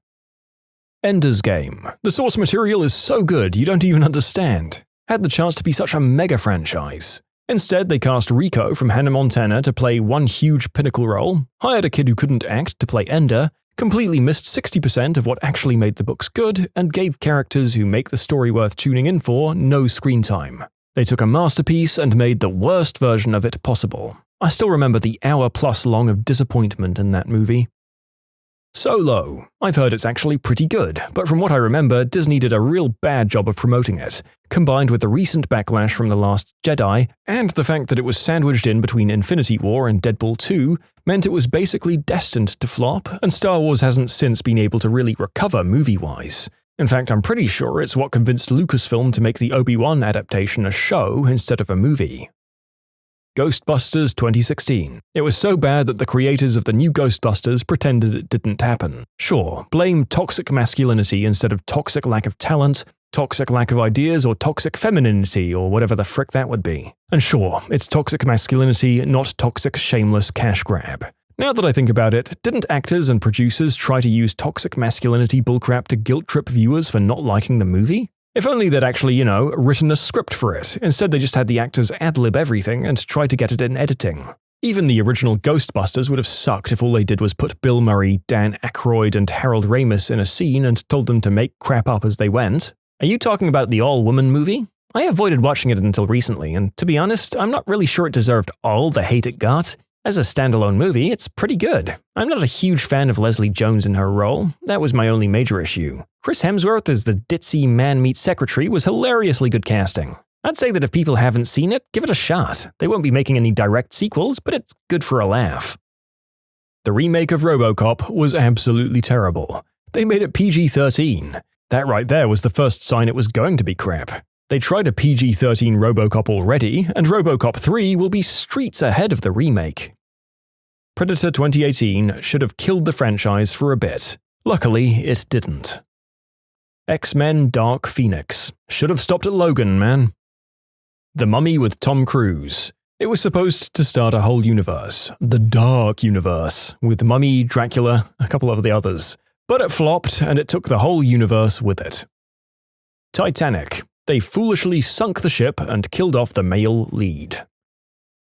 S1: Ender's Game. The source material is so good you don't even understand. Had the chance to be such a mega franchise. Instead, they cast Rico from Hannah Montana to play one huge pinnacle role, hired a kid who couldn't act to play Ender, completely missed 60% of what actually made the books good, and gave characters who make the story worth tuning in for no screen time. They took a masterpiece and made the worst version of it possible. I still remember the hour-plus long of disappointment in that movie. Solo. I've heard it's actually pretty good, but from what I remember, Disney did a real bad job of promoting it, combined with the recent backlash from The Last Jedi, and the fact that it was sandwiched in between Infinity War and Deadpool 2, meant it was basically destined to flop, and Star Wars hasn't since been able to really recover movie-wise. In fact, I'm pretty sure it's what convinced Lucasfilm to make the Obi-Wan adaptation a show instead of a movie. Ghostbusters 2016. It was so bad that the creators of the new Ghostbusters pretended it didn't happen. Sure, blame toxic masculinity instead of toxic lack of talent, toxic lack of ideas, or toxic femininity, or whatever the frick that would be. And sure, it's toxic masculinity, not toxic shameless cash grab. Now that I think about it, didn't actors and producers try to use toxic masculinity bullcrap to guilt-trip viewers for not liking the movie? If only they'd actually, written a script for it. Instead, they just had the actors ad-lib everything and try to get it in editing. Even the original Ghostbusters would have sucked if all they did was put Bill Murray, Dan Aykroyd, and Harold Ramis in a scene and told them to make crap up as they went. Are you talking about the all-woman movie? I avoided watching it until recently, and to be honest, I'm not really sure it deserved all the hate it got. As a standalone movie, it's pretty good. I'm not a huge fan of Leslie Jones in her role. That was my only major issue. Chris Hemsworth as the ditzy man-meat secretary was hilariously good casting. I'd say that if people haven't seen it, give it a shot. They won't be making any direct sequels, but it's good for a laugh. The remake of RoboCop was absolutely terrible. They made it PG-13. That right there was the first sign it was going to be crap. They tried a PG-13 RoboCop already, and RoboCop 3 will be streets ahead of the remake. Predator 2018 should have killed the franchise for a bit. Luckily, it didn't. X-Men Dark Phoenix. Should have stopped at Logan, man. The Mummy with Tom Cruise. It was supposed to start a whole universe, the Dark Universe, with Mummy, Dracula, a couple of the others. But it flopped, and it took the whole universe with it. Titanic. They foolishly sunk the ship and killed off the male lead.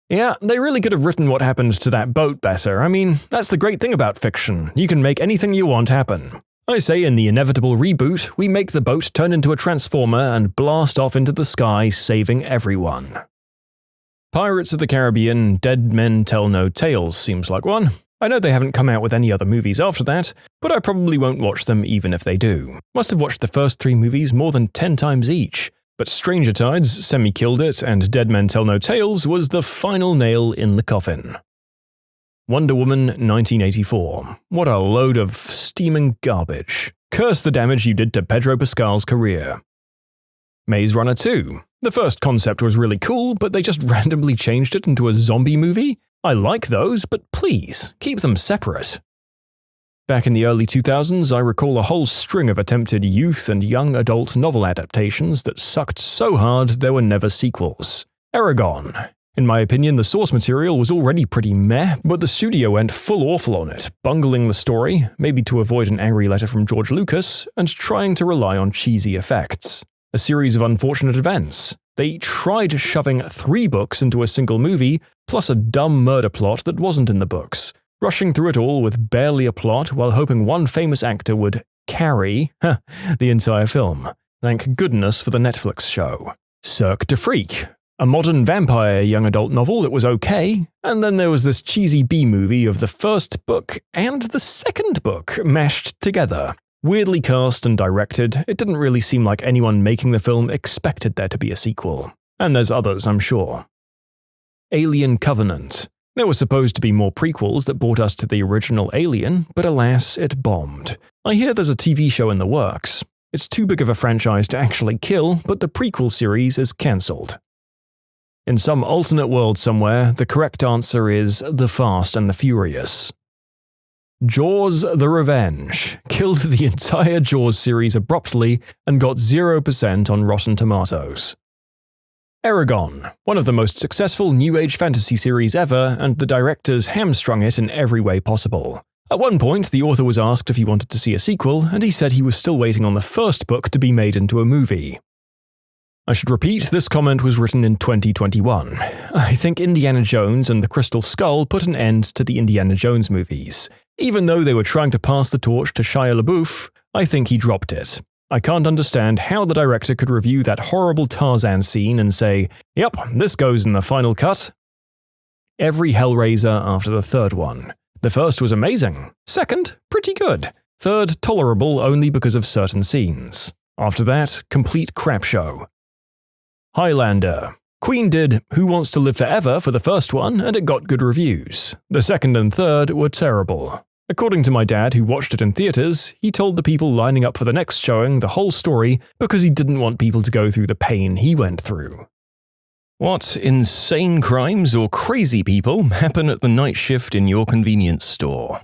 S1: Yeah, they really could have written what happened to that boat better. I mean, that's the great thing about fiction. You can make anything you want happen. I say in the inevitable reboot, we make the boat turn into a transformer and blast off into the sky, saving everyone. Pirates of the Caribbean, Dead Men Tell No Tales seems like one. I know they haven't come out with any other movies after that, but I probably won't watch them even if they do. Must have watched the first 3 movies more than 10 times each. But Stranger Tides semi-killed it, and Dead Men Tell No Tales was the final nail in the coffin. Wonder Woman 1984. What a load of steaming garbage. Curse the damage you did to Pedro Pascal's career. Maze Runner 2. The first concept was really cool, but they just randomly changed it into a zombie movie? I like those, but please, keep them separate. Back in the early 2000s, I recall a whole string of attempted youth and young adult novel adaptations that sucked so hard there were never sequels. Eragon. In my opinion, the source material was already pretty meh, but the studio went full awful on it, bungling the story, maybe to avoid an angry letter from George Lucas, and trying to rely on cheesy effects. A series of unfortunate events. They tried shoving 3 books into a single movie, plus a dumb murder plot that wasn't in the books, rushing through it all with barely a plot while hoping one famous actor would carry the entire film. Thank goodness for the Netflix show. Cirque de Freak. A modern vampire young adult novel that was okay, and then there was this cheesy B-movie of the first book and the second book mashed together. Weirdly cast and directed, it didn't really seem like anyone making the film expected there to be a sequel. And there's others, I'm sure. Alien Covenant. There were supposed to be more prequels that brought us to the original Alien, but alas, it bombed. I hear there's a TV show in the works. It's too big of a franchise to actually kill, but the prequel series is cancelled. In some alternate world somewhere, the correct answer is The Fast and the Furious. Jaws the Revenge killed the entire Jaws series abruptly and got 0% on Rotten Tomatoes. Eragon, one of the most successful New Age fantasy series ever, and the directors hamstrung it in every way possible. At one point, the author was asked if he wanted to see a sequel, and he said he was still waiting on the first book to be made into a movie. I should repeat, this comment was written in 2021. I think Indiana Jones and the Crystal Skull put an end to the Indiana Jones movies. Even though they were trying to pass the torch to Shia LaBeouf, I think he dropped it. I can't understand how the director could review that horrible Tarzan scene and say, "Yep, this goes in the final cut." Every Hellraiser after the third one. The first was amazing. Second, pretty good. Third, tolerable only because of certain scenes. After that, complete crap show. Highlander. Queen did Who Wants to Live Forever for the first one, and it got good reviews. The second and third were terrible. According to my dad, who watched it in theaters, he told the people lining up for the next showing the whole story because he didn't want people to go through the pain he went through. What insane crimes or crazy people happen at the night shift in your convenience store?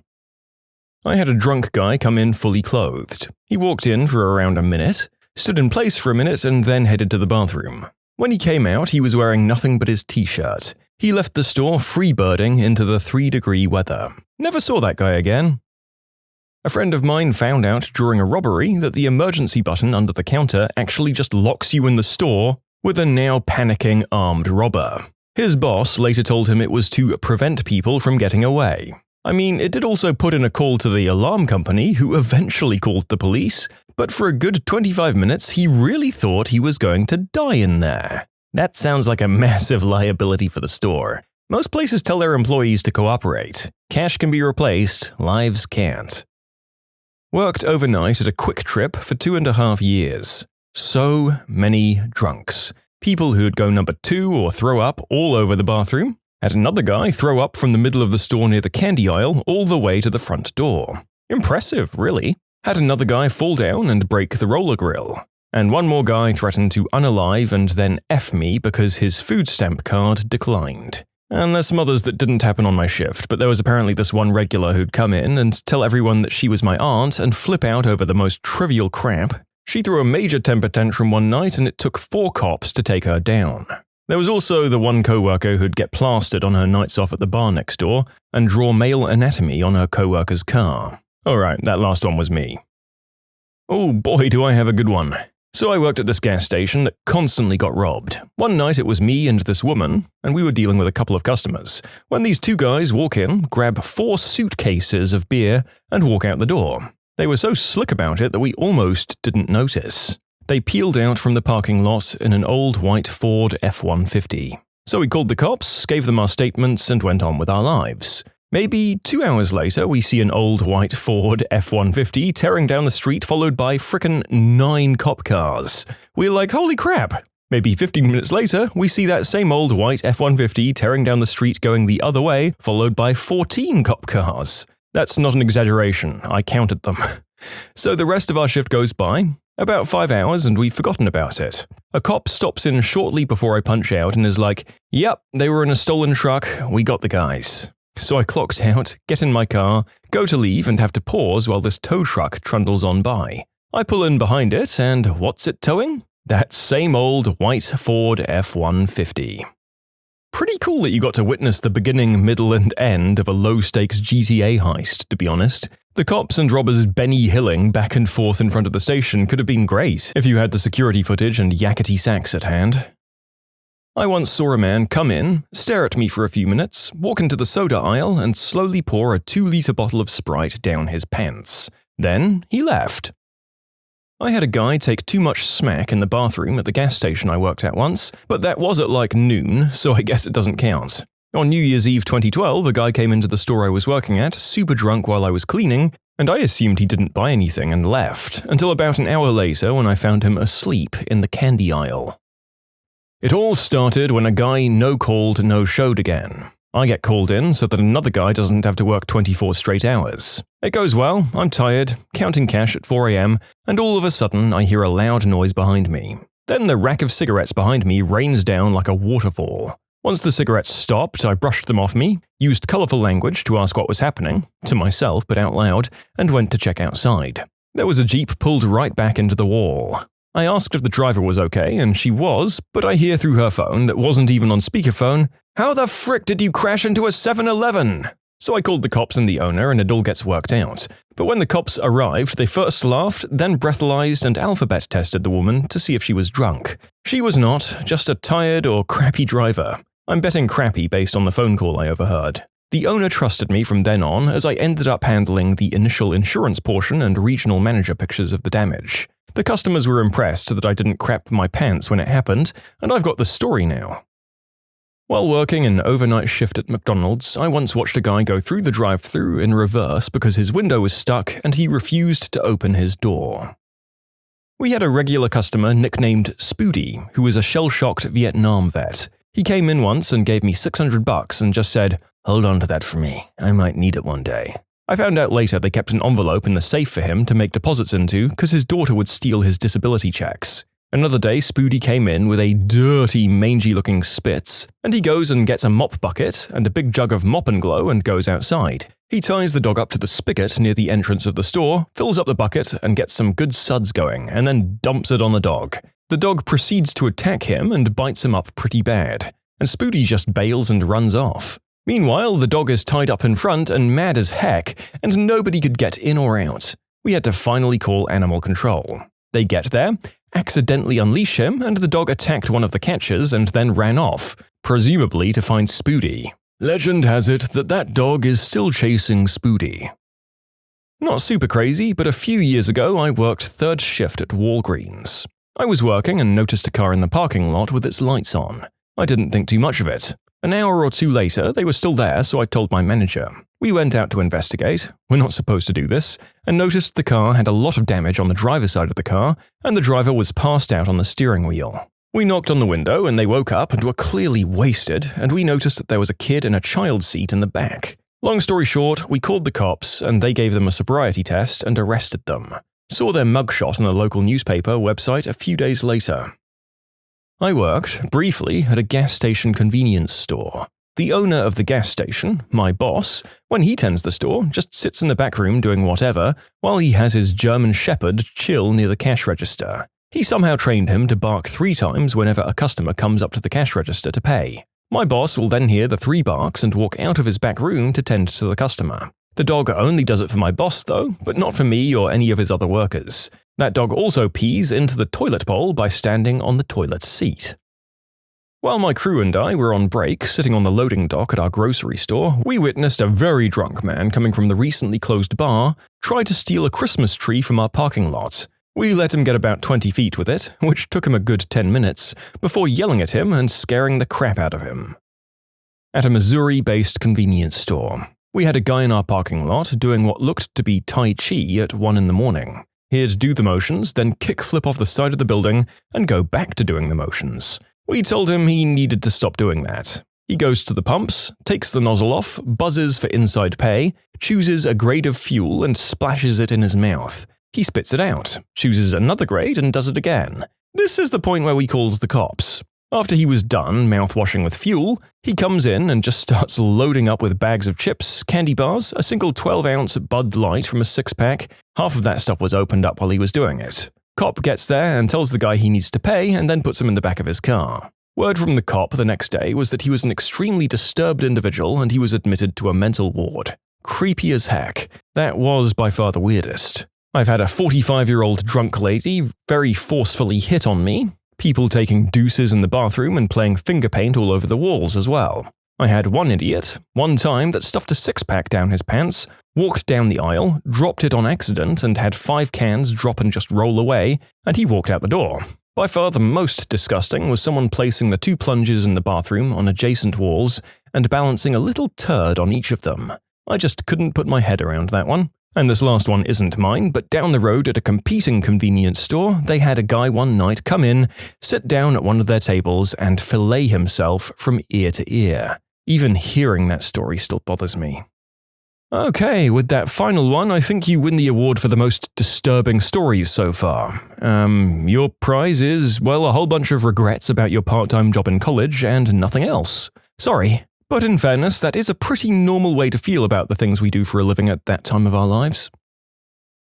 S1: I had a drunk guy come in fully clothed. He walked in for around a minute, stood in place for a minute, and then headed to the bathroom. When he came out, he was wearing nothing but his t-shirt. He left the store freebirding into the 3-degree weather. Never saw that guy again. A friend of mine found out during a robbery that the emergency button under the counter actually just locks you in the store with a now panicking armed robber. His boss later told him it was to prevent people from getting away. I mean, it did also put in a call to the alarm company, who eventually called the police, but for a good 25 minutes he really thought he was going to die in there. That sounds like a massive liability for the store. Most places tell their employees to cooperate. Cash can be replaced, lives can't. Worked overnight at a Quick Trip for 2.5 years. So many drunks. People who'd go number 2 or throw up all over the bathroom. Had another guy throw up from the middle of the store near the candy aisle all the way to the front door. Impressive, really. Had another guy fall down and break the roller grill. And one more guy threatened to unalive and then F me because his food stamp card declined. And there's some others that didn't happen on my shift, but there was apparently this one regular who'd come in and tell everyone that she was my aunt and flip out over the most trivial crap. She threw a major temper tantrum one night and it took 4 cops to take her down. There was also the one coworker who'd get plastered on her nights off at the bar next door and draw male anatomy on her coworker's car. Alright, that last one was me. Oh boy, do I have a good one. So I worked at this gas station that constantly got robbed. One night it was me and this woman, and we were dealing with a couple of customers, when these 2 guys walk in, grab 4 suitcases of beer, and walk out the door. They were so slick about it that we almost didn't notice. They peeled out from the parking lot in an old white Ford F-150. So we called the cops, gave them our statements, and went on with our lives. Maybe 2 hours later, we see an old white Ford F-150 tearing down the street followed by frickin' 9 cop cars. We're like, holy crap, Maybe 15 minutes later, we see that same old white F-150 tearing down the street going the other way, followed by 14 cop cars. That's not an exaggeration, I counted them. So the rest of our shift goes by, about 5 hours, and we've forgotten about it. A cop stops in shortly before I punch out and is like, "Yep, they were in a stolen truck, we got the guys." So I clocked out, get in my car, go to leave and have to pause while this tow truck trundles on by. I pull in behind it, and what's it towing? That same old white Ford F-150. Pretty cool that you got to witness the beginning, middle, and end of a low-stakes GTA heist, to be honest. The cops and robbers Benny Hilling back and forth in front of the station could have been great if you had the security footage and yakety sax at hand. I once saw a man come in, stare at me for a few minutes, walk into the soda aisle, and slowly pour a 2-liter bottle of Sprite down his pants. Then he left. I had a guy take too much smack in the bathroom at the gas station I worked at once, but that was at like noon, so I guess it doesn't count. On New Year's Eve 2012, a guy came into the store I was working at, super drunk while I was cleaning, and I assumed he didn't buy anything and left, until about an hour later when I found him asleep in the candy aisle. It all started when a guy no-called, no-showed again. I get called in so that another guy doesn't have to work 24 straight hours. It goes well, I'm tired, counting cash at 4 a.m., and all of a sudden I hear a loud noise behind me. Then the rack of cigarettes behind me rains down like a waterfall. Once the cigarettes stopped, I brushed them off me, used colourful language to ask what was happening, to myself but out loud, and went to check outside. There was a Jeep pulled right back into the wall. I asked if the driver was okay, and she was, but I hear through her phone that wasn't even on speakerphone, "How the frick did you crash into a 7-Eleven?" So I called the cops and the owner, and it all gets worked out. But when the cops arrived, they first laughed, then breathalyzed and alphabet tested the woman to see if she was drunk. She was not, just a tired or crappy driver. I'm betting crappy based on the phone call I overheard. The owner trusted me from then on, as I ended up handling the initial insurance portion and regional manager pictures of the damage. The customers were impressed that I didn't crap my pants when it happened, and I've got the story now. While working an overnight shift at McDonald's, I once watched a guy go through the drive-thru in reverse because his window was stuck and he refused to open his door. We had a regular customer nicknamed Spoody, who was a shell-shocked Vietnam vet. He came in once and gave me $600 and just said, "Hold on to that for me, I might need it one day." I found out later they kept an envelope in the safe for him to make deposits into because his daughter would steal his disability checks. Another day, Spoody came in with a dirty, mangy-looking Spitz, and he goes and gets a mop bucket and a big jug of Mop and Glow and goes outside. He ties the dog up to the spigot near the entrance of the store, fills up the bucket, and gets some good suds going, and then dumps it on the dog. The dog proceeds to attack him and bites him up pretty bad, and Spoody just bails and runs off. Meanwhile, the dog is tied up in front and mad as heck, and nobody could get in or out. We had to finally call animal control. They get there, accidentally unleash him, and the dog attacked one of the catchers and then ran off, presumably to find Spoody. Legend has it that that dog is still chasing Spoody. Not super crazy, but a few years ago I worked third shift at Walgreens. I was working and noticed a car in the parking lot with its lights on. I didn't think too much of it. An hour or two later, they were still there, so I told my manager. We went out to investigate, we're not supposed to do this, and noticed the car had a lot of damage on the driver's side of the car, and the driver was passed out on the steering wheel. We knocked on the window, and they woke up and were clearly wasted, and we noticed that there was a kid in a child's seat in the back. Long story short, we called the cops, and they gave them a sobriety test and arrested them. Saw their mugshot on the local newspaper website a few days later. I worked, briefly, at a gas station convenience store. The owner of the gas station, my boss, when he tends the store, just sits in the back room doing whatever, while he has his German Shepherd chill near the cash register. He somehow trained him to bark 3 times whenever a customer comes up to the cash register to pay. My boss will then hear the 3 barks and walk out of his back room to tend to the customer. The dog only does it for my boss though, but not for me or any of his other workers. That dog also pees into the toilet bowl by standing on the toilet seat. While my crew and I were on break, sitting on the loading dock at our grocery store, we witnessed a very drunk man coming from the recently closed bar try to steal a Christmas tree from our parking lot. We let him get about 20 feet with it, which took him a good 10 minutes, before yelling at him and scaring the crap out of him. At a Missouri-based convenience store, we had a guy in our parking lot doing what looked to be Tai Chi at 1 in the morning. He'd do the motions, then kickflip off the side of the building and go back to doing the motions. We told him he needed to stop doing that. He goes to the pumps, takes the nozzle off, buzzes for inside pay, chooses a grade of fuel and splashes it in his mouth. He spits it out, chooses another grade and does it again. This is the point where we called the cops. After he was done mouthwashing with fuel, he comes in and just starts loading up with bags of chips, candy bars, a single 12-ounce Bud Light from a six-pack. Half of that stuff was opened up while he was doing it. Cop gets there and tells the guy he needs to pay and then puts him in the back of his car. Word from the cop the next day was that he was an extremely disturbed individual and he was admitted to a mental ward. Creepy as heck. That was by far the weirdest. I've had a 45-year-old drunk lady very forcefully hit on me, people taking deuces in the bathroom and playing finger paint all over the walls as well. I had one idiot, one time, that stuffed a six-pack down his pants, walked down the aisle, dropped it on accident and had 5 cans drop and just roll away, and he walked out the door. By far the most disgusting was someone placing the 2 plungers in the bathroom on adjacent walls and balancing a little turd on each of them. I just couldn't put my head around that one. And this last one isn't mine, but down the road at a competing convenience store, they had a guy one night come in, sit down at one of their tables, and fillet himself from ear to ear. Even hearing that story still bothers me. Okay, with that final one, I think you win the award for the most disturbing stories so far. Your prize is, well, a whole bunch of regrets about your part-time job in college and nothing else. Sorry. But in fairness, that is a pretty normal way to feel about the things we do for a living at that time of our lives.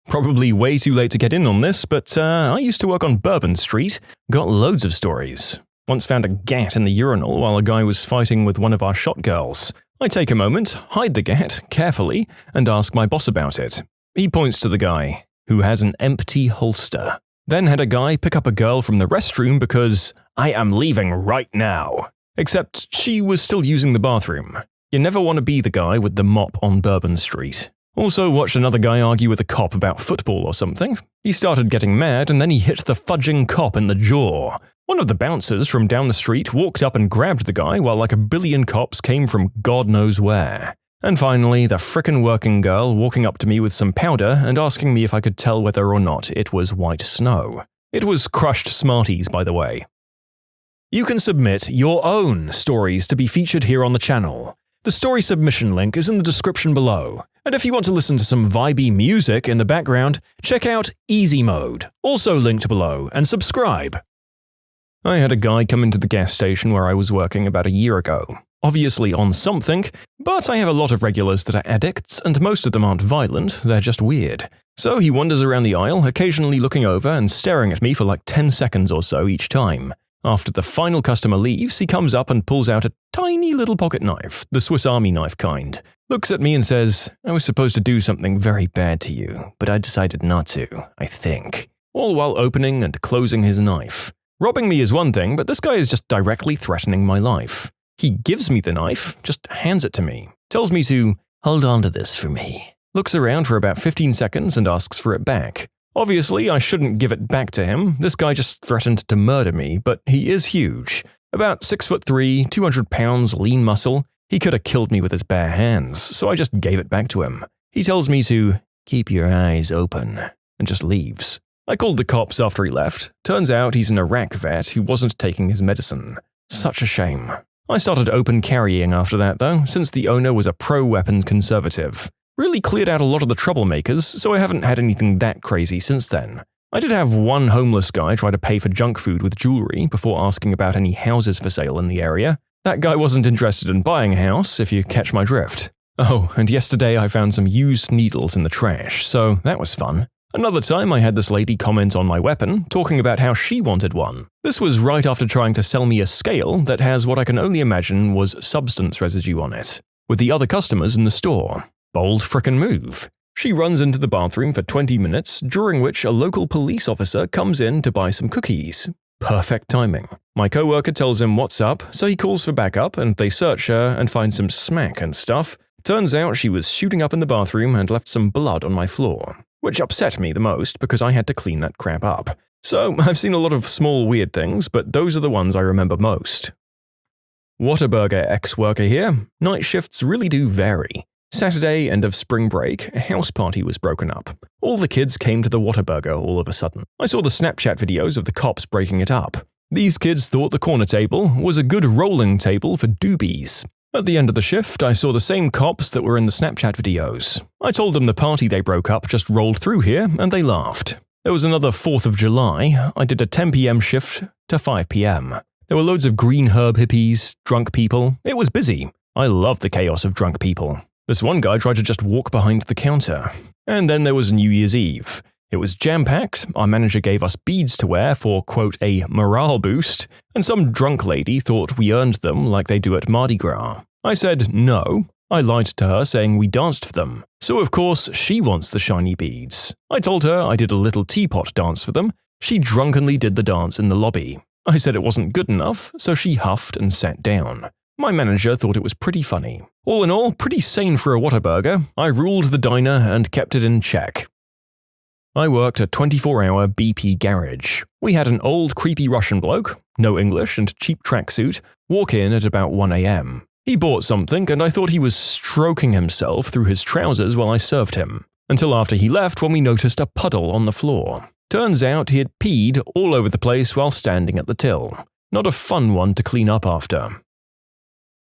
S1: Probably way too late to get in on this, but I used to work on Bourbon Street, got loads of stories. Once found a gat in the urinal while a guy was fighting with one of our shot girls. I take a moment, hide the gat, carefully, and ask my boss about it. He points to the guy, who has an empty holster. Then had a guy pick up a girl from the restroom because I am leaving right now. Except she was still using the bathroom. You never want to be the guy with the mop on Bourbon Street. Also watched another guy argue with a cop about football or something. He started getting mad and then he hit the fudging cop in the jaw. One of the bouncers from down the street walked up and grabbed the guy while like a billion cops came from God knows where. And finally, the frickin' working girl walking up to me with some powder and asking me if I could tell whether or not it was white snow. It was crushed Smarties, by the way. You can submit your own stories to be featured here on the channel. The story submission link is in the description below. And if you want to listen to some vibey music in the background, check out easymode, also linked below, and subscribe. I had a guy come into the gas station where I was working about a year ago. Obviously on something, but I have a lot of regulars that are addicts, and most of them aren't violent, they're just weird. So he wanders around the aisle, occasionally looking over and staring at me for like 10 seconds or so each time. After the final customer leaves, he comes up and pulls out a tiny little pocket knife, the Swiss Army knife kind. Looks at me and says, I was supposed to do something very bad to you, but I decided not to, I think. All while opening and closing his knife. Robbing me is one thing, but this guy is just directly threatening my life. He gives me the knife, just hands it to me, tells me to hold on to this for me, looks around for about 15 seconds and asks for it back. Obviously, I shouldn't give it back to him. This guy just threatened to murder me, but he is huge. About 6'3", 200 pounds, lean muscle. He could have killed me with his bare hands, so I just gave it back to him. He tells me to keep your eyes open, and just leaves. I called the cops after he left. Turns out he's an Iraq vet who wasn't taking his medicine. Such a shame. I started open carrying after that though, since the owner was a pro-weapon conservative. Really cleared out a lot of the troublemakers, so I haven't had anything that crazy since then. I did have one homeless guy try to pay for junk food with jewelry before asking about any houses for sale in the area. That guy wasn't interested in buying a house, if you catch my drift. Oh, and yesterday I found some used needles in the trash, so that was fun. Another time I had this lady comment on my weapon, talking about how she wanted one. This was right after trying to sell me a scale that has what I can only imagine was substance residue on it, with the other customers in the store. Bold frickin' move. She runs into the bathroom for 20 minutes, during which a local police officer comes in to buy some cookies. Perfect timing. My coworker tells him what's up, so he calls for backup and they search her and find some smack and stuff. Turns out she was shooting up in the bathroom and left some blood on my floor, which upset me the most because I had to clean that crap up. So I've seen a lot of small weird things, but those are the ones I remember most. Whataburger ex-worker here. Night shifts really do vary. Saturday, end of spring break, a house party was broken up. All the kids came to the Whataburger all of a sudden. I saw the Snapchat videos of the cops breaking it up. These kids thought the corner table was a good rolling table for doobies. At the end of the shift, I saw the same cops that were in the Snapchat videos. I told them the party they broke up just rolled through here, and they laughed. There was another 4th of July. I did a 10 p.m. shift to 5 p.m. There were loads of green herb hippies, drunk people. It was busy. I love the chaos of drunk people. This one guy tried to just walk behind the counter. And then there was New Year's Eve. It was jam-packed, our manager gave us beads to wear for, quote, a morale boost, and some drunk lady thought we earned them like they do at Mardi Gras. I said no. I lied to her saying we danced for them. So of course she wants the shiny beads. I told her I did a little teapot dance for them. She drunkenly did the dance in the lobby. I said it wasn't good enough, so she huffed and sat down. My manager thought it was pretty funny. All in all, pretty sane for a Whataburger. I ruled the diner and kept it in check. I worked a 24-hour BP garage. We had an old creepy Russian bloke, no English and cheap tracksuit, walk in at about 1 a.m. He bought something and I thought he was stroking himself through his trousers while I served him, until after he left when we noticed a puddle on the floor. Turns out he had peed all over the place while standing at the till. Not a fun one to clean up after.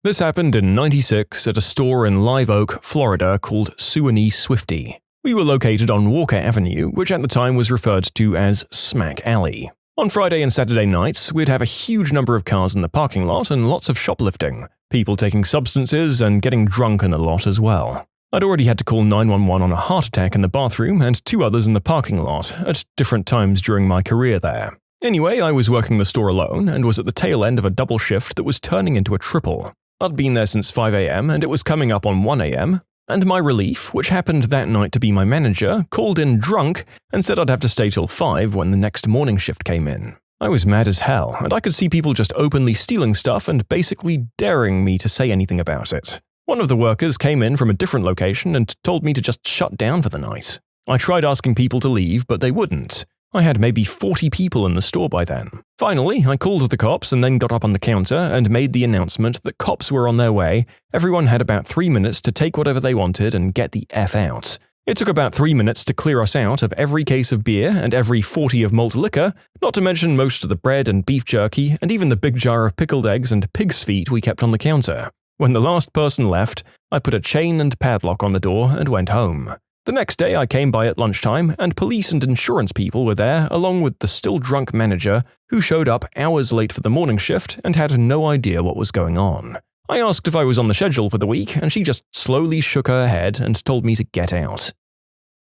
S1: This happened in '96 at a store in Live Oak, Florida called Suwanee Swifty. We were located on Walker Avenue, which at the time was referred to as Smack Alley. On Friday and Saturday nights, we'd have a huge number of cars in the parking lot and lots of shoplifting, people taking substances and getting drunk in the lot as well. I'd already had to call 911 on a heart attack in the bathroom and 2 others in the parking lot at different times during my career there. Anyway, I was working the store alone and was at the tail end of a double shift that was turning into a triple. I'd been there since 5 a.m. and it was coming up on 1 a.m., and my relief, which happened that night to be my manager, called in drunk and said I'd have to stay till 5 when the next morning shift came in. I was mad as hell, and I could see people just openly stealing stuff and basically daring me to say anything about it. One of the workers came in from a different location and told me to just shut down for the night. I tried asking people to leave, but they wouldn't. I had maybe 40 people in the store by then. Finally, I called the cops and then got up on the counter and made the announcement that cops were on their way. Everyone had about 3 minutes to take whatever they wanted and get the F out. It took about 3 minutes to clear us out of every case of beer and every 40 of malt liquor, not to mention most of the bread and beef jerky and even the big jar of pickled eggs and pig's feet we kept on the counter. When the last person left, I put a chain and padlock on the door and went home. The next day I came by at lunchtime and police and insurance people were there along with the still drunk manager who showed up hours late for the morning shift and had no idea what was going on. I asked if I was on the schedule for the week and she just slowly shook her head and told me to get out.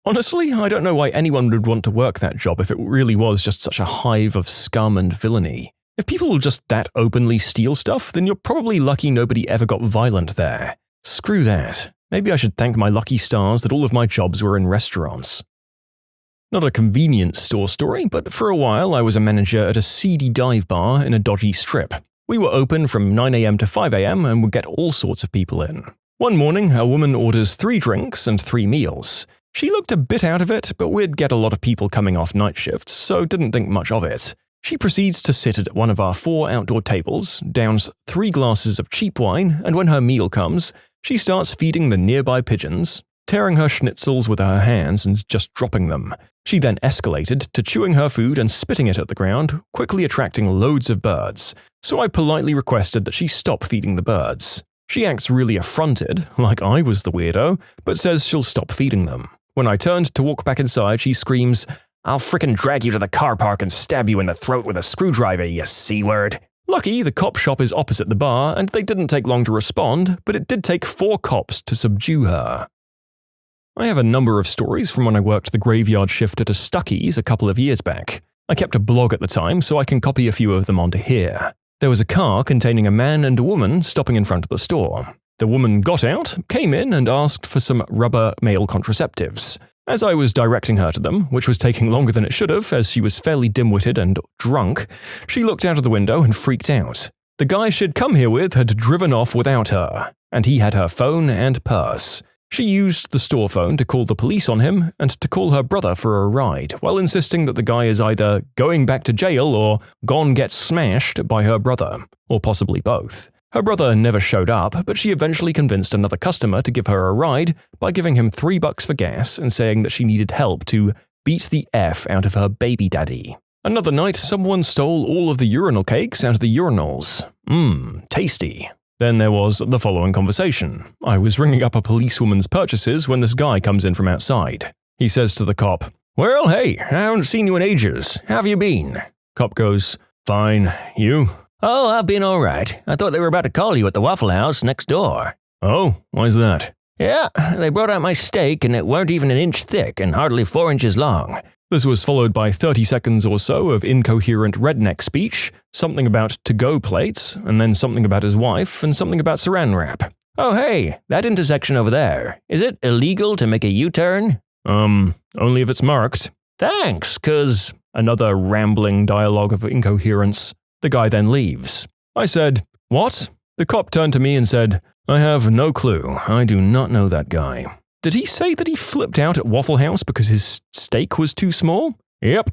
S1: Honestly, I don't know why anyone would want to work that job if it really was just such a hive of scum and villainy. If people will just that openly steal stuff, then you're probably lucky nobody ever got violent there. Screw that. Maybe I should thank my lucky stars that all of my jobs were in restaurants. Not a convenience store story, but for a while I was a manager at a seedy dive bar in a dodgy strip. We were open from 9 a.m. to 5 a.m. and would get all sorts of people in. One morning, a woman orders 3 drinks and 3 meals. She looked a bit out of it, but we'd get a lot of people coming off night shifts, so didn't think much of it. She proceeds to sit at one of our 4 outdoor tables, downs 3 glasses of cheap wine, and when her meal comes, she starts feeding the nearby pigeons, tearing her schnitzels with her hands and just dropping them. She then escalated to chewing her food and spitting it at the ground, quickly attracting loads of birds, so I politely requested that she stop feeding the birds. She acts really affronted, like I was the weirdo, but says she'll stop feeding them. When I turned to walk back inside, she screams, "I'll frickin' drag you to the car park and stab you in the throat with a screwdriver, you C-word." Lucky, the cop shop is opposite the bar, and they didn't take long to respond, but it did take 4 cops to subdue her. I have a number of stories from when I worked the graveyard shift at a Stuckey's a couple of years back. I kept a blog at the time, so I can copy a few of them onto here. There was a car containing a man and a woman stopping in front of the store. The woman got out, came in, and asked for some rubber male contraceptives. As I was directing her to them, which was taking longer than it should have as she was fairly dim-witted and drunk, she looked out of the window and freaked out. The guy she'd come here with had driven off without her, and he had her phone and purse. She used the store phone to call the police on him and to call her brother for a ride, while insisting that the guy is either going back to jail or gone get smashed by her brother, or possibly both. Her brother never showed up, but she eventually convinced another customer to give her a ride by giving him $3 for gas and saying that she needed help to beat the F out of her baby daddy. Another night, someone stole all of the urinal cakes out of the urinals. Tasty. Then there was the following conversation. I was ringing up a policewoman's purchases when this guy comes in from outside. He says to the cop, "Well, hey, I haven't seen you in ages. How have you been?" Cop goes, "Fine. You?" "Oh, I've been all right. I thought they were about to call you at the Waffle House next door." "Oh, why's that?" "Yeah, they brought out my steak and it weren't even an inch thick and hardly 4 inches long." This was followed by 30 seconds or so of incoherent redneck speech, something about to-go plates, and then something about his wife, and something about saran wrap. "Oh hey, that intersection over there, is it illegal to make a U-turn?" Only if it's marked." "Thanks, 'cause…" Another rambling dialogue of incoherence. The guy then leaves. I said, "What?" The cop turned to me and said, "I have no clue. I do not know that guy." Did he say that he flipped out at Waffle House because his steak was too small? Yep.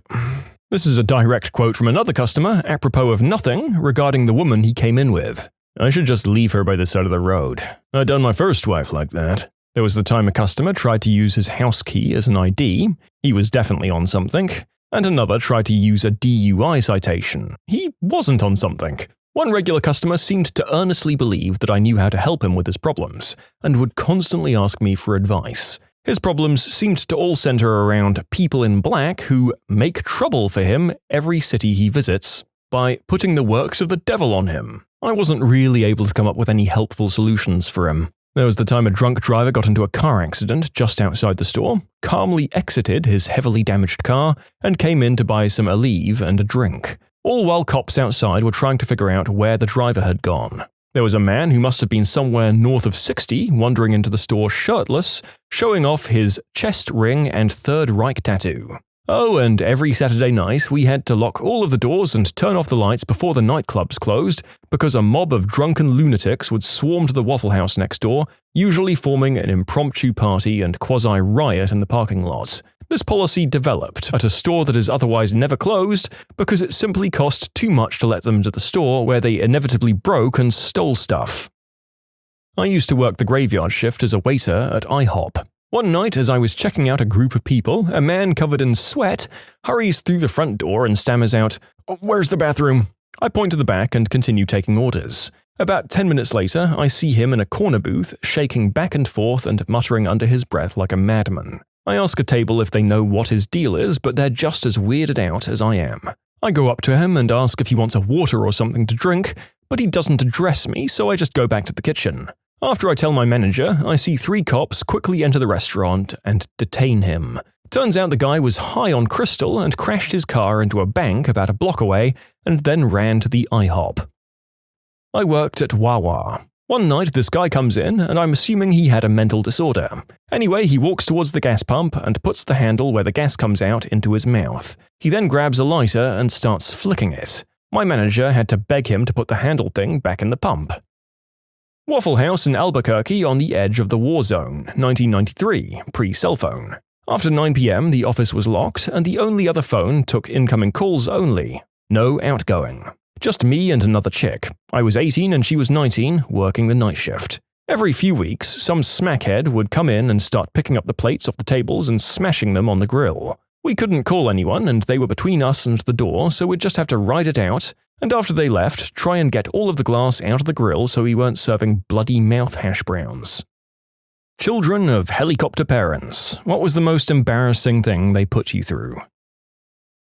S1: This is a direct quote from another customer, apropos of nothing, regarding the woman he came in with. "I should just leave her by the side of the road. I'd done my first wife like that." There was the time a customer tried to use his house key as an ID. He was definitely on something. And another tried to use a DUI citation. He wasn't on something. One regular customer seemed to earnestly believe that I knew how to help him with his problems, and would constantly ask me for advice. His problems seemed to all center around people in black who make trouble for him every city he visits by putting the works of the devil on him. I wasn't really able to come up with any helpful solutions for him. There was the time a drunk driver got into a car accident just outside the store, calmly exited his heavily damaged car, and came in to buy some Aleve and a drink. All while cops outside were trying to figure out where the driver had gone. There was a man who must have been somewhere north of 60 wandering into the store shirtless, showing off his chest ring and Third Reich tattoo. Oh, and every Saturday night we had to lock all of the doors and turn off the lights before the nightclubs closed because a mob of drunken lunatics would swarm to the Waffle House next door, usually forming an impromptu party and quasi-riot in the parking lot. This policy developed at a store that is otherwise never closed because it simply cost too much to let them into the store where they inevitably broke and stole stuff. I used to work the graveyard shift as a waiter at IHOP. One night, as I was checking out a group of people, a man covered in sweat hurries through the front door and stammers out, "Where's the bathroom?" I point to the back and continue taking orders. About 10 minutes later, I see him in a corner booth, shaking back and forth and muttering under his breath like a madman. I ask a table if they know what his deal is, but they're just as weirded out as I am. I go up to him and ask if he wants a water or something to drink, but he doesn't address me, so I just go back to the kitchen. After I tell my manager, I see 3 cops quickly enter the restaurant and detain him. Turns out the guy was high on crystal and crashed his car into a bank about a block away and then ran to the IHOP. I worked at Wawa. One night this guy comes in and I'm assuming he had a mental disorder. Anyway, he walks towards the gas pump and puts the handle where the gas comes out into his mouth. He then grabs a lighter and starts flicking it. My manager had to beg him to put the handle thing back in the pump. Waffle House in Albuquerque on the edge of the war zone, 1993, pre-cell phone. After 9 p.m., the office was locked, and the only other phone took incoming calls only. No outgoing. Just me and another chick. I was 18 and she was 19, working the night shift. Every few weeks, some smackhead would come in and start picking up the plates off the tables and smashing them on the grill. We couldn't call anyone, and they were between us and the door, so we'd just have to ride it out, and after they left, try and get all of the glass out of the grill so we weren't serving bloody mouth hash browns. Children of helicopter parents. What was the most embarrassing thing they put you through?